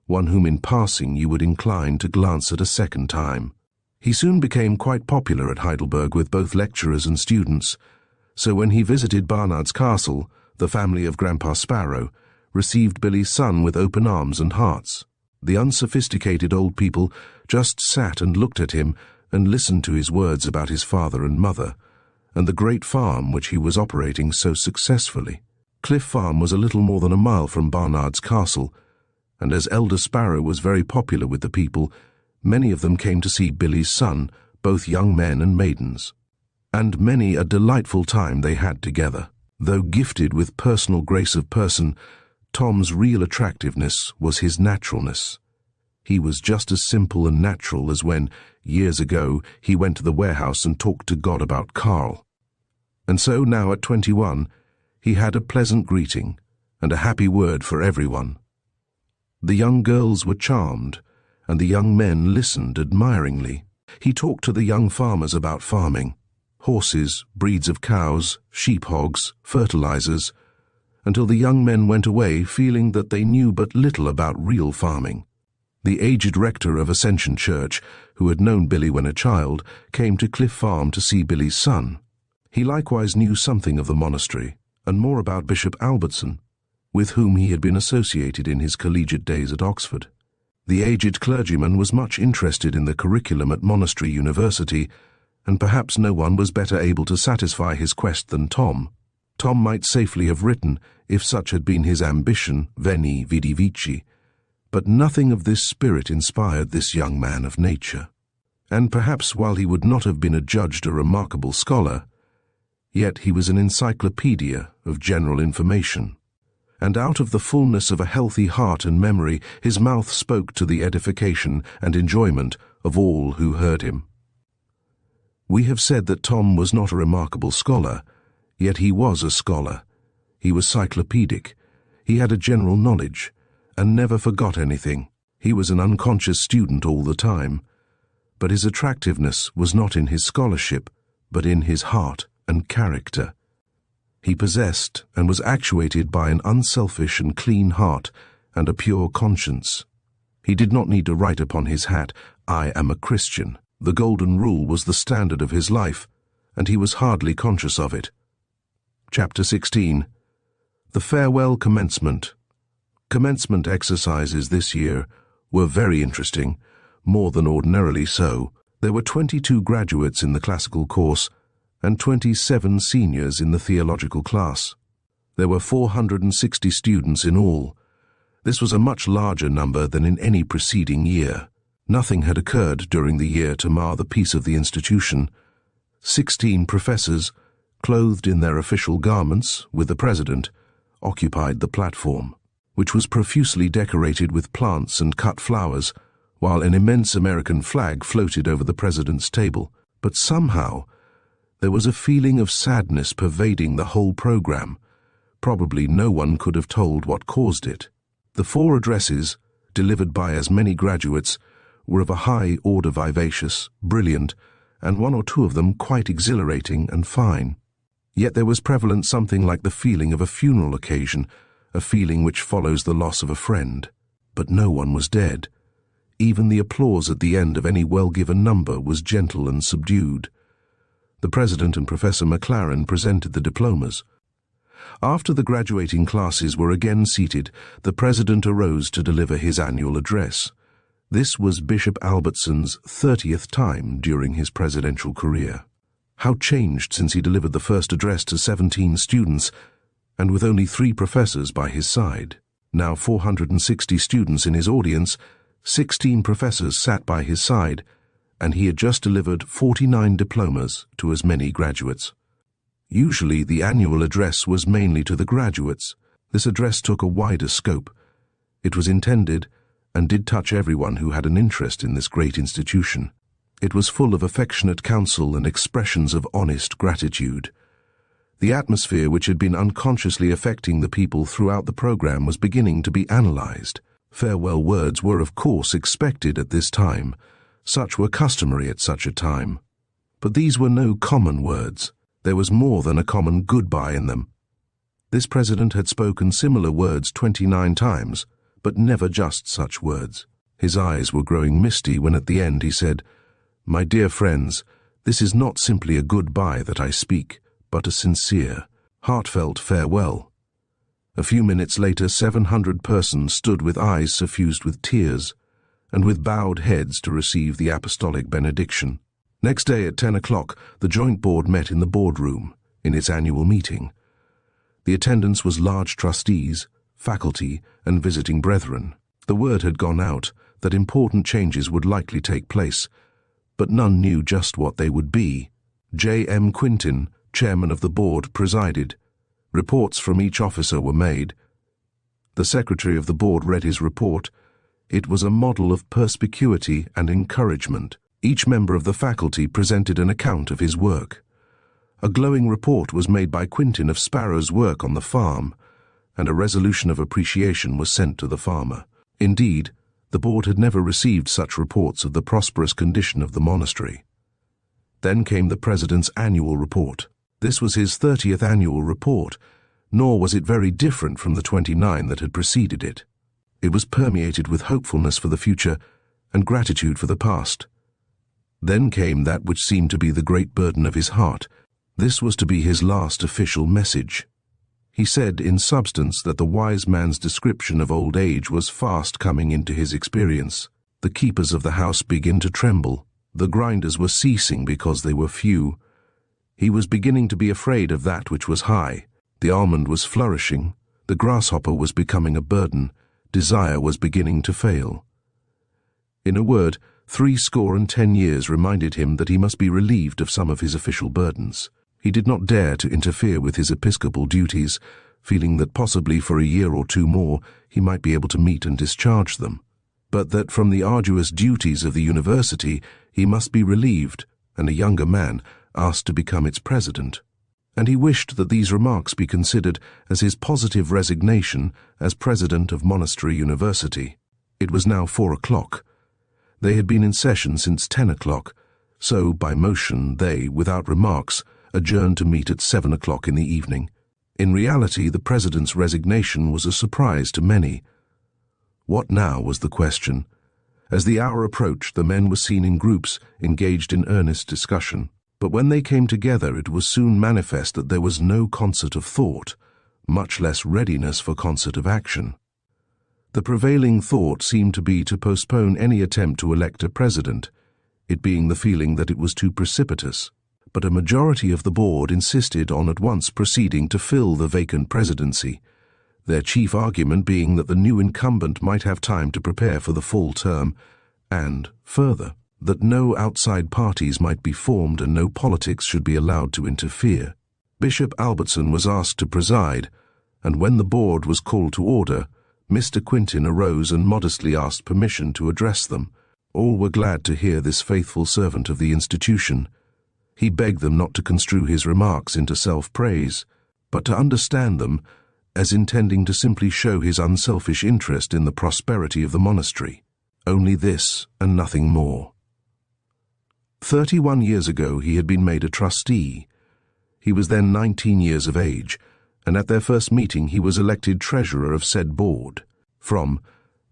one whom in passing you would incline to glance at a second time. He soon became quite popular at Heidelberg with both lecturers and students, so when he visited Barnard's Castle, the family of Grandpa Sparrow received Billy's son with open arms and hearts. The unsophisticated old people just sat and looked at him and listened to his words about his father and mother, and the great farm which he was operating so successfully. Cliff Farm was a little more than a mile from Barnard's Castle, and as Elder Sparrow was very popular with the people, many of them came to see Billy's son, both young men and maidens. And many a delightful time they had together. Though gifted with personal grace of person, Tom's real attractiveness was his naturalness. He was just as simple and natural as when, years ago, he went to the warehouse and talked to God about Carl. And so now at 21, he had a pleasant greeting and a happy word for everyone. The young girls were charmed, and the young men listened admiringly. He talked to the young farmers about farming, horses, breeds of cows, sheep hogs, fertilizers, until the young men went away feeling that they knew but little about real farming. The aged rector of Ascension Church, who had known Billy when a child, came to Cliff Farm to see Billy's son. He likewise knew something of the monastery, and more about Bishop Albertson. with whom he had been associated in his collegiate days at Oxford. The aged clergyman was much interested in the curriculum at Monastery University, and perhaps no one was better able to satisfy his quest than Tom. Tom might safely have written, if such had been his ambition, Veni Vidi Vici, but nothing of this spirit inspired this young man of nature. And perhaps while he would not have been adjudged a remarkable scholar, yet he was an encyclopedia of general information. And out of the fullness of a healthy heart and memory, his mouth spoke to the edification and enjoyment of all who heard him. We have said that Tom was not a remarkable scholar, yet he was a scholar. He was cyclopedic. He had a general knowledge, and never forgot anything. He was an unconscious student all the time. But his attractiveness was not in his scholarship, but in his heart and character. He possessed and was actuated by an unselfish and clean heart and a pure conscience. He did not need to write upon his hat, "I am a Christian." The golden rule was the standard of his life, and he was hardly conscious of it. Chapter 16. The Farewell Commencement. Commencement exercises this year were very interesting, more than ordinarily so. There were 22 graduates in the classical course and 27 seniors in the theological class. There were 460 students in all. This was a much larger number than in any preceding year. Nothing had occurred during the year to mar the peace of the institution. 16 professors, clothed in their official garments, with the president, occupied the platform, which was profusely decorated with plants and cut flowers, while an immense American flag floated over the president's table. But somehow, there was a feeling of sadness pervading the whole program. Probably no one could have told what caused it. The 4 addresses, delivered by as many graduates, were of a high order, vivacious, brilliant, and 1 or 2 of them quite exhilarating and fine. Yet there was prevalent something like the feeling of a funeral occasion, a feeling which follows the loss of a friend. But no one was dead. Even the applause at the end of any well-given number was gentle and subdued. The president and Professor McLaren presented the diplomas. After the graduating classes were again seated, the president arose to deliver his annual address. This was Bishop Albertson's 30th time during his presidential career. How changed since he delivered the first address to 17 students, and with only 3 professors by his side. Now 460 students in his audience, 16 professors sat by his side, and he had just delivered 49 diplomas to as many graduates. Usually the annual address was mainly to the graduates. This address took a wider scope. It was intended and did touch everyone who had an interest in this great institution. It was full of affectionate counsel and expressions of honest gratitude. The atmosphere which had been unconsciously affecting the people throughout the program was beginning to be analyzed. Farewell words were of course expected at this time. Such were customary at such a time. But these were no common words. There was more than a common goodbye in them. This president had spoken similar words 29 times, but never just such words. His eyes were growing misty when at the end he said, "My dear friends, this is not simply a goodbye that I speak, but a sincere, heartfelt farewell." A few minutes later 700 persons stood with eyes suffused with tears, and with bowed heads to receive the apostolic benediction. Next day at 10 o'clock, the Joint Board met in the boardroom, in its annual meeting. The attendance was large trustees, faculty, and visiting brethren. The word had gone out that important changes would likely take place, but none knew just what they would be. J.M. Quintin, chairman of the board, presided. Reports from each officer were made. The secretary of the board read his report. It was a model of perspicuity and encouragement. Each member of the faculty presented an account of his work. A glowing report was made by Quintin of Sparrow's work on the farm, and a resolution of appreciation was sent to the farmer. Indeed, the board had never received such reports of the prosperous condition of the monastery. Then came the president's annual report. This was his 30th annual report, nor was it very different from the 29 that had preceded it. It was permeated with hopefulness for the future and gratitude for the past. Then came that which seemed to be the great burden of his heart. This was to be his last official message. He said in substance that the wise man's description of old age was fast coming into his experience. The keepers of the house began to tremble. The grinders were ceasing because they were few. He was beginning to be afraid of that which was high. The almond was flourishing. The grasshopper was becoming a burden. Desire was beginning to fail. In a word, 70 years reminded him that he must be relieved of some of his official burdens. He did not dare to interfere with his episcopal duties, feeling that possibly for a year or two more he might be able to meet and discharge them, but that from the arduous duties of the university he must be relieved, and a younger man asked to become its president. And he wished that these remarks be considered as his positive resignation as president of Monastery University. It was now 4 o'clock. They had been in session since 10 o'clock, so by motion they, without remarks, adjourned to meet at 7 o'clock in the evening. In reality, the president's resignation was a surprise to many. What now was the question? As the hour approached, the men were seen in groups, engaged in earnest discussion. But when they came together, it was soon manifest that there was no concert of thought, much less readiness for concert of action. The prevailing thought seemed to be to postpone any attempt to elect a president, it being the feeling that it was too precipitous. But a majority of the board insisted on at once proceeding to fill the vacant presidency, their chief argument being that the new incumbent might have time to prepare for the fall term, and, further, that no outside parties might be formed and no politics should be allowed to interfere. Bishop Albertson was asked to preside, and when the board was called to order, Mr. Quintin arose and modestly asked permission to address them. All were glad to hear this faithful servant of the institution. He begged them not to construe his remarks into self-praise, but to understand them as intending to simply show his unselfish interest in the prosperity of the monastery. Only this and nothing more. 31 years ago he had been made a trustee. He was then 19 years of age, and at their first meeting he was elected treasurer of said board. From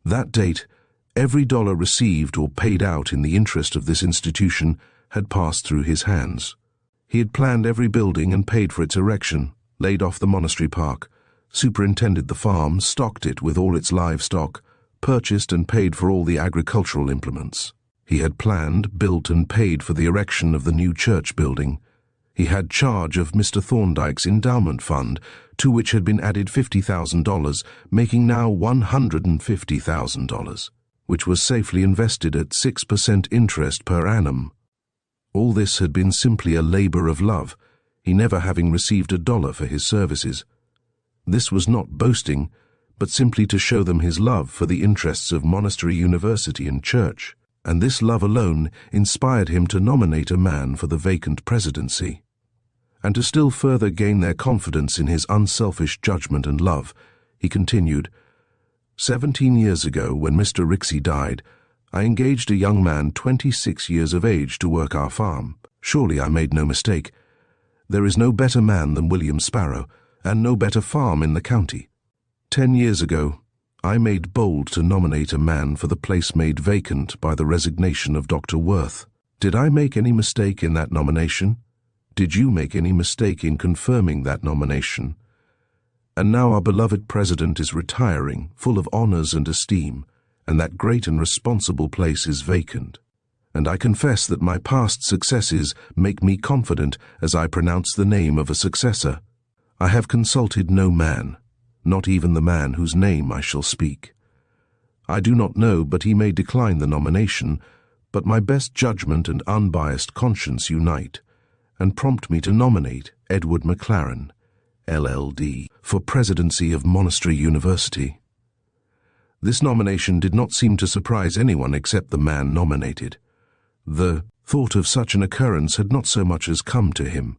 that date, every dollar received or paid out in the interest of this institution had passed through his hands. He had planned every building and paid for its erection, laid off the monastery park, superintended the farm, stocked it with all its livestock, purchased and paid for all the agricultural implements. He had planned, built and paid for the erection of the new church building. He had charge of Mr. Thorndyke's endowment fund, to which had been added $50,000, making now $150,000, which was safely invested at 6% interest per annum. All this had been simply a labor of love, he never having received a dollar for his services. This was not boasting, but simply to show them his love for the interests of Monastery University and Church, and this love alone inspired him to nominate a man for the vacant presidency. And to still further gain their confidence in his unselfish judgment and love, he continued, 17 years ago, when Mr. Rixey died, I engaged a young man 26 years of age to work our farm. Surely I made no mistake. There is no better man than William Sparrow, and no better farm in the county. 10 years ago, I made bold to nominate a man for the place made vacant by the resignation of Dr. Worth. Did I make any mistake in that nomination? Did you make any mistake in confirming that nomination? And now our beloved president is retiring, full of honors and esteem, and that great and responsible place is vacant. And I confess that my past successes make me confident as I pronounce the name of a successor. I have consulted no man, not even the man whose name I shall speak. I do not know, but he may decline the nomination, but my best judgment and unbiased conscience unite, and prompt me to nominate Edward McLaren, LL.D., for presidency of Monastery University. This nomination did not seem to surprise anyone except the man nominated. The thought of such an occurrence had not so much as come to him.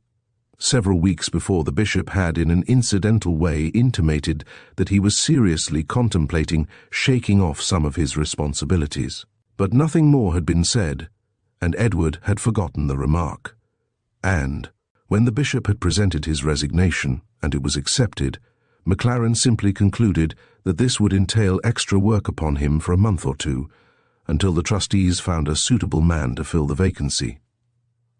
Several weeks before, the bishop had in an incidental way intimated that he was seriously contemplating shaking off some of his responsibilities. But nothing more had been said, and Edward had forgotten the remark. And, when the bishop had presented his resignation, and it was accepted, McLaren simply concluded that this would entail extra work upon him for a month or two, until the trustees found a suitable man to fill the vacancy.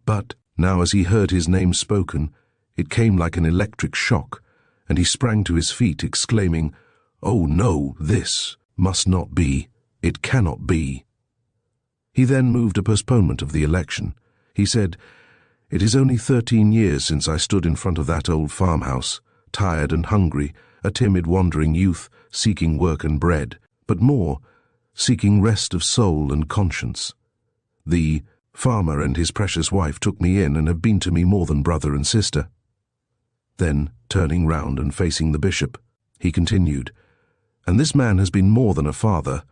But, now as he heard his name spoken, it came like an electric shock, and he sprang to his feet, exclaiming, "Oh no, this must not be. It cannot be." He then moved a postponement of the election. He said, "It is only 13 years since I stood in front of that old farmhouse, tired and hungry, a timid wandering youth, seeking work and bread, but more, seeking rest of soul and conscience. The farmer and his precious wife took me in and have been to me more than brother and sister." Then, turning round and facing the bishop, he continued, "And this man has been more than a father,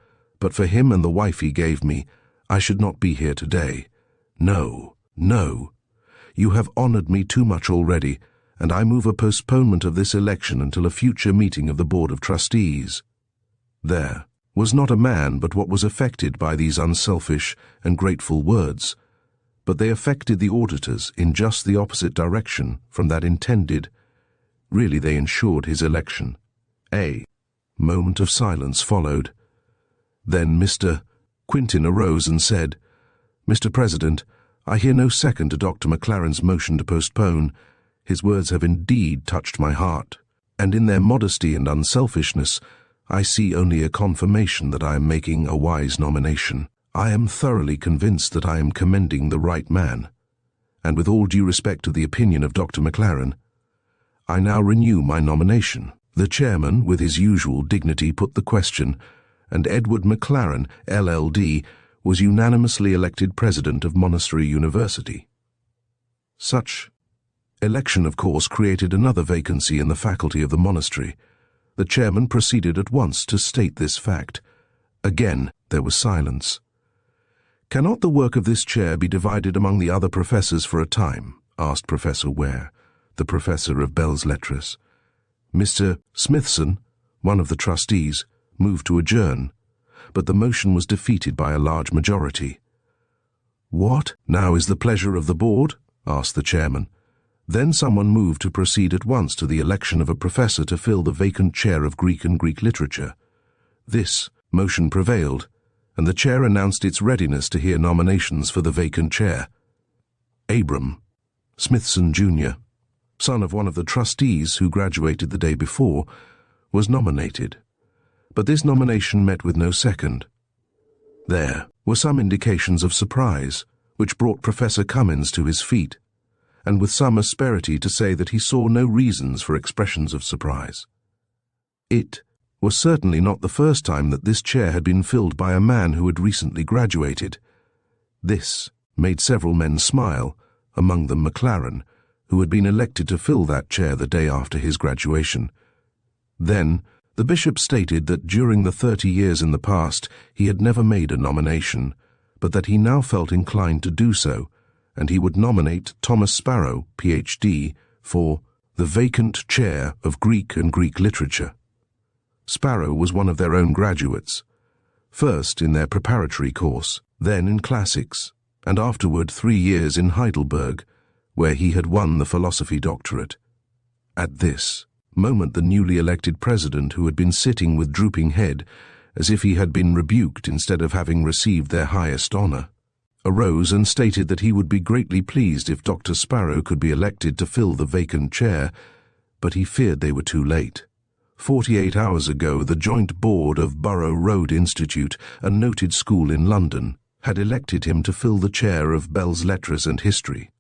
but for him and the wife he gave me, I should not be here today. No, no. You have honored me too much already, and I move a postponement of this election until a future meeting of the Board of Trustees." There was not a man but what was affected by these unselfish and grateful words, but they affected the auditors in just the opposite direction from that intended. Really, they ensured his election. A moment of silence followed. Then Mr. Quintin arose and said, "Mr. President, I hear no second to Dr. McLaren's motion to postpone. His words have indeed touched my heart, and in their modesty and unselfishness, I see only a confirmation that I am making a wise nomination. I am thoroughly convinced that I am commending the right man, and with all due respect to the opinion of Dr. McLaren, I now renew my nomination." The chairman, with his usual dignity, put the question, and Edward McLaren, LL.D., was unanimously elected president of Monastery University. Such election, of course, created another vacancy in the faculty of the monastery. The chairman proceeded at once to state this fact. Again there was silence. "Cannot the work of this chair be divided among the other professors for a time?" asked Professor Ware, the professor of Belles Lettres. Mr. Smithson, one of the trustees, moved to adjourn, but the motion was defeated by a large majority. "What now is the pleasure of the board?" asked the chairman. Then someone moved to proceed at once to the election of a professor to fill the vacant chair of Greek and Greek literature. This motion prevailed, and the chair announced its readiness to hear nominations for the vacant chair. Abram Smithson, Jr., son of one of the trustees who graduated the day before, was nominated, but this nomination met with no second. There were some indications of surprise, which brought Professor Cummins to his feet, and with some asperity to say that he saw no reasons for expressions of surprise. It was certainly not the first time that this chair had been filled by a man who had recently graduated. This made several men smile, among them McLaren, who had been elected to fill that chair the day after his graduation. Then the bishop stated that during the 30 years in the past he had never made a nomination, but that he now felt inclined to do so, and he would nominate Thomas Sparrow, Ph.D., for the vacant chair of Greek and Greek literature. Sparrow was one of their own graduates, first in their preparatory course, then in classics, and afterward 3 years in Heidelberg, where he had won the philosophy doctorate. At this moment the newly elected president, who had been sitting with drooping head, as if he had been rebuked instead of having received their highest honor, arose and stated that he would be greatly pleased if Dr. Sparrow could be elected to fill the vacant chair, but he feared they were too late. 48 hours ago, the joint board of Borough Road Institute, a noted school in London, had elected him to fill the chair of Belles Lettres and History,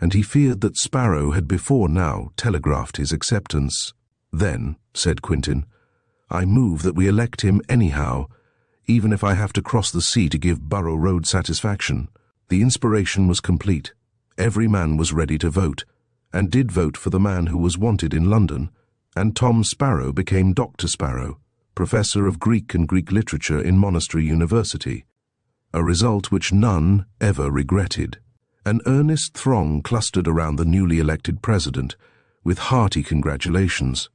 and he feared that Sparrow had before now telegraphed his acceptance. "Then," said Quintin, "I move that we elect him anyhow, even if I have to cross the sea to give Borough Road satisfaction." The inspiration was complete. Every man was ready to vote, and did vote for the man who was wanted in London, and Tom Sparrow became Dr. Sparrow, Professor of Greek and Greek Literature in Monastery University, a result which none ever regretted. An earnest throng clustered around the newly elected president, with hearty congratulations.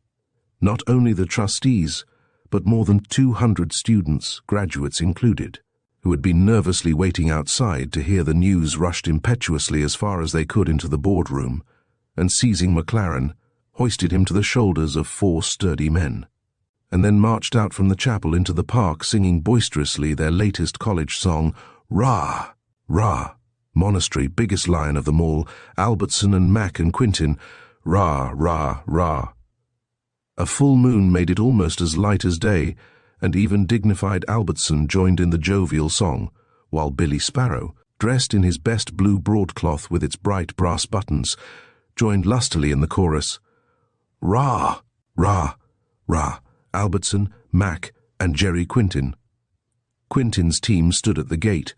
Not only the trustees, but more than 200 students, graduates included, who had been nervously waiting outside to hear the news, rushed impetuously as far as they could into the boardroom, and seizing McLaren, hoisted him to the shoulders of 4 sturdy men, and then marched out from the chapel into the park singing boisterously their latest college song, "Rah! Rah! Monastery, biggest lion of them all, Albertson and Mac and Quintin, rah, rah, rah." A full moon made it almost as light as day, and even dignified Albertson joined in the jovial song, while Billy Sparrow, dressed in his best blue broadcloth with its bright brass buttons, joined lustily in the chorus. Rah! Rah! Rah! Albertson, Mac, and Jerry Quintin. Quintin's team stood at the gate,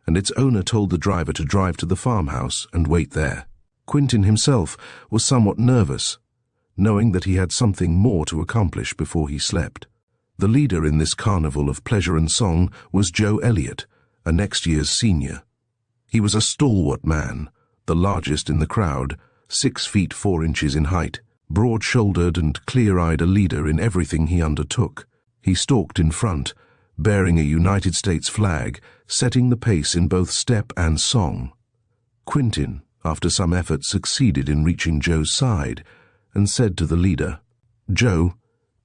and its owner told the driver to drive to the farmhouse and wait there. Quintin himself was somewhat nervous, knowing that he had something more to accomplish before he slept. The leader in this carnival of pleasure and song was Joe Elliott, a next year's senior. He was a stalwart man, the largest in the crowd, 6 feet 4 inches in height, broad-shouldered and clear-eyed, a leader in everything he undertook. He stalked in front, bearing a United States flag, setting the pace in both step and song. Quintin, after some effort, succeeded in reaching Joe's side and said to the leader, "Joe,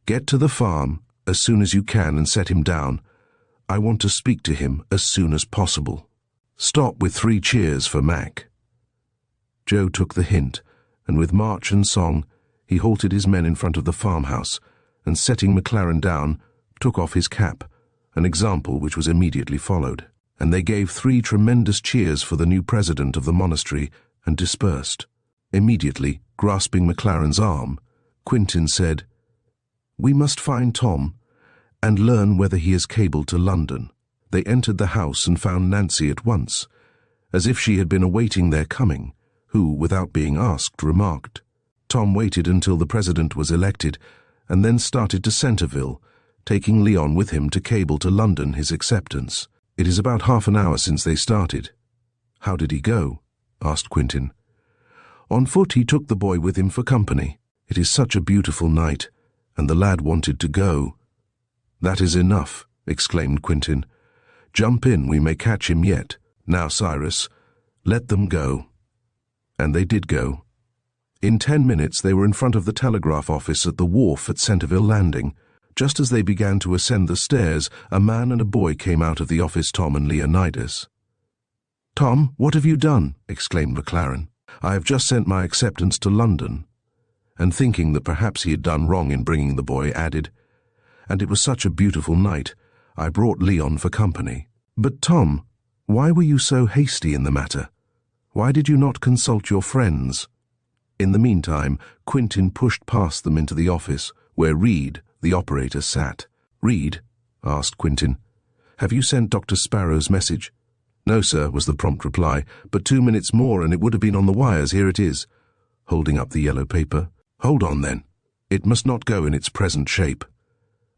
get to the farm as soon as you can and set him down. I want to speak to him as soon as possible." Stop with 3 cheers for Mac. Joe took the hint, and with march and song, he halted his men in front of the farmhouse, and setting McLaren down, took off his cap, an example which was immediately followed, and they gave 3 tremendous cheers for the new president of the monastery and dispersed. Immediately, grasping McLaren's arm, Quintin said, "We must find Tom and learn whether he is cabled to London." They entered the house and found Nancy at once, as if she had been awaiting their coming, who, without being asked, remarked, "Tom waited until the president was elected, and then started to Centreville, taking Leon with him to cable to London his acceptance. It is about half an hour since they started." "How did he go?" asked Quintin. "On foot. He took the boy with him for company. It is such a beautiful night, and the lad wanted to go." "That is enough," exclaimed Quintin. "Jump in, we may catch him yet. Now, Cyrus, let them go." And they did go. In 10 minutes they were in front of the telegraph office at the wharf at Centreville Landing. Just as they began to ascend the stairs, a man and a boy came out of the office, Tom and Leonidas. "Tom, what have you done?" exclaimed McLaren. "I have just sent my acceptance to London." And thinking that perhaps he had done wrong in bringing the boy, added, "And it was such a beautiful night, I brought Leon for company." "But Tom, why were you so hasty in the matter? Why did you not consult your friends?" In the meantime, Quintin pushed past them into the office, where Reed, the operator, sat. "Reed," asked Quintin, "have you sent Dr. Sparrow's message?" "No, sir," was the prompt reply, "but 2 minutes more and it would have been on the wires. Here it is," holding up the yellow paper. "Hold on, then. It must not go in its present shape."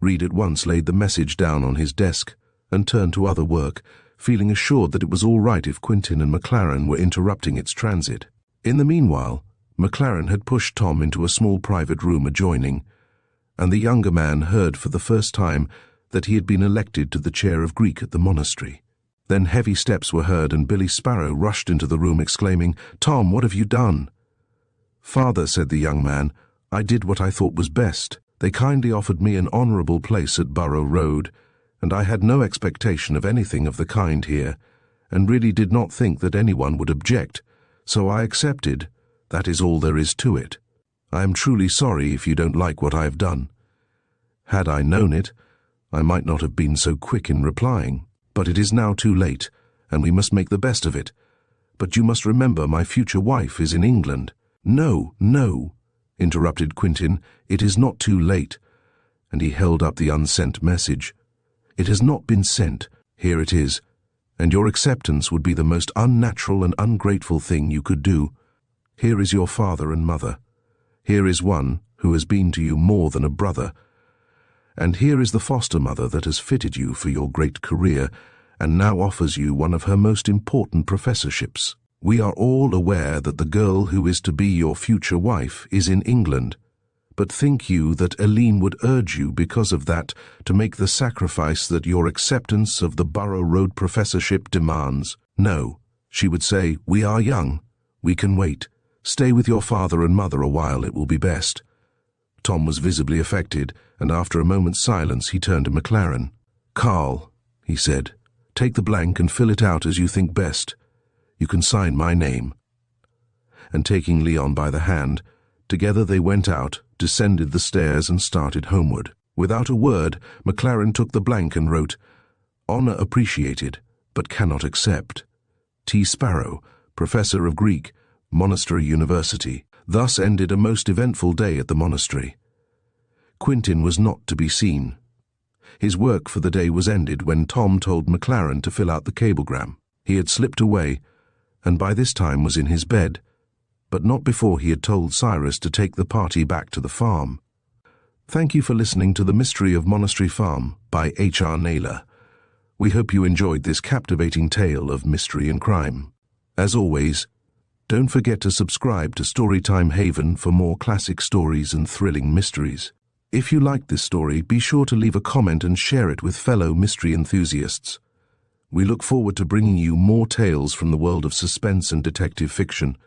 Reed at once laid the message down on his desk and turned to other work, feeling assured that it was all right if Quintin and McLaren were interrupting its transit. In the meanwhile, McLaren had pushed Tom into a small private room adjoining, and the younger man heard for the first time that he had been elected to the chair of Greek at the monastery. Then heavy steps were heard, and Billy Sparrow rushed into the room exclaiming, "Tom, what have you done?" "Father," said the young man, "I did what I thought was best. They kindly offered me an honourable place at Borough Road, and I had no expectation of anything of the kind here, and really did not think that anyone would object, so I accepted. That is all there is to it. I am truly sorry if you don't like what I have done. Had I known it, I might not have been so quick in replying, but it is now too late, and we must make the best of it. But you must remember my future wife is in England." "No, no," interrupted Quintin, "it is not too late," and he held up the unsent message. "It has not been sent. Here it is, and your acceptance would be the most unnatural and ungrateful thing you could do. Here is your father and mother. Here is one who has been to you more than a brother. And here is the foster mother that has fitted you for your great career, and now offers you one of her most important professorships. We are all aware that the girl who is to be your future wife is in England, but think you that Eileen would urge you because of that to make the sacrifice that your acceptance of the Borough Road professorship demands? No, she would say, we are young, we can wait. Stay with your father and mother a while, it will be best. Tom was visibly affected, and after a moment's silence he turned to McLaren. Carl, he said, take the blank and fill it out as you think best. You can sign my name. And taking Leon by the hand, Together they went out, descended the stairs and started homeward. Without a word, McLaren took the blank and wrote, "Honor appreciated, but cannot accept. T. Sparrow, Professor of Greek, Monastery University." Thus ended a most eventful day at the monastery. Quentin was not to be seen. His work for the day was ended when Tom told McLaren to fill out the cablegram. He had slipped away, and by this time was in his bed, but not before he had told Cyrus to take the party back to the farm. Thank you for listening to The Mystery of Monastery Farm by H.R. Naylor. We hope you enjoyed this captivating tale of mystery and crime. As always, don't forget to subscribe to Storytime Haven for more classic stories and thrilling mysteries. If you liked this story, be sure to leave a comment and share it with fellow mystery enthusiasts. We look forward to bringing you more tales from the world of suspense and detective fiction.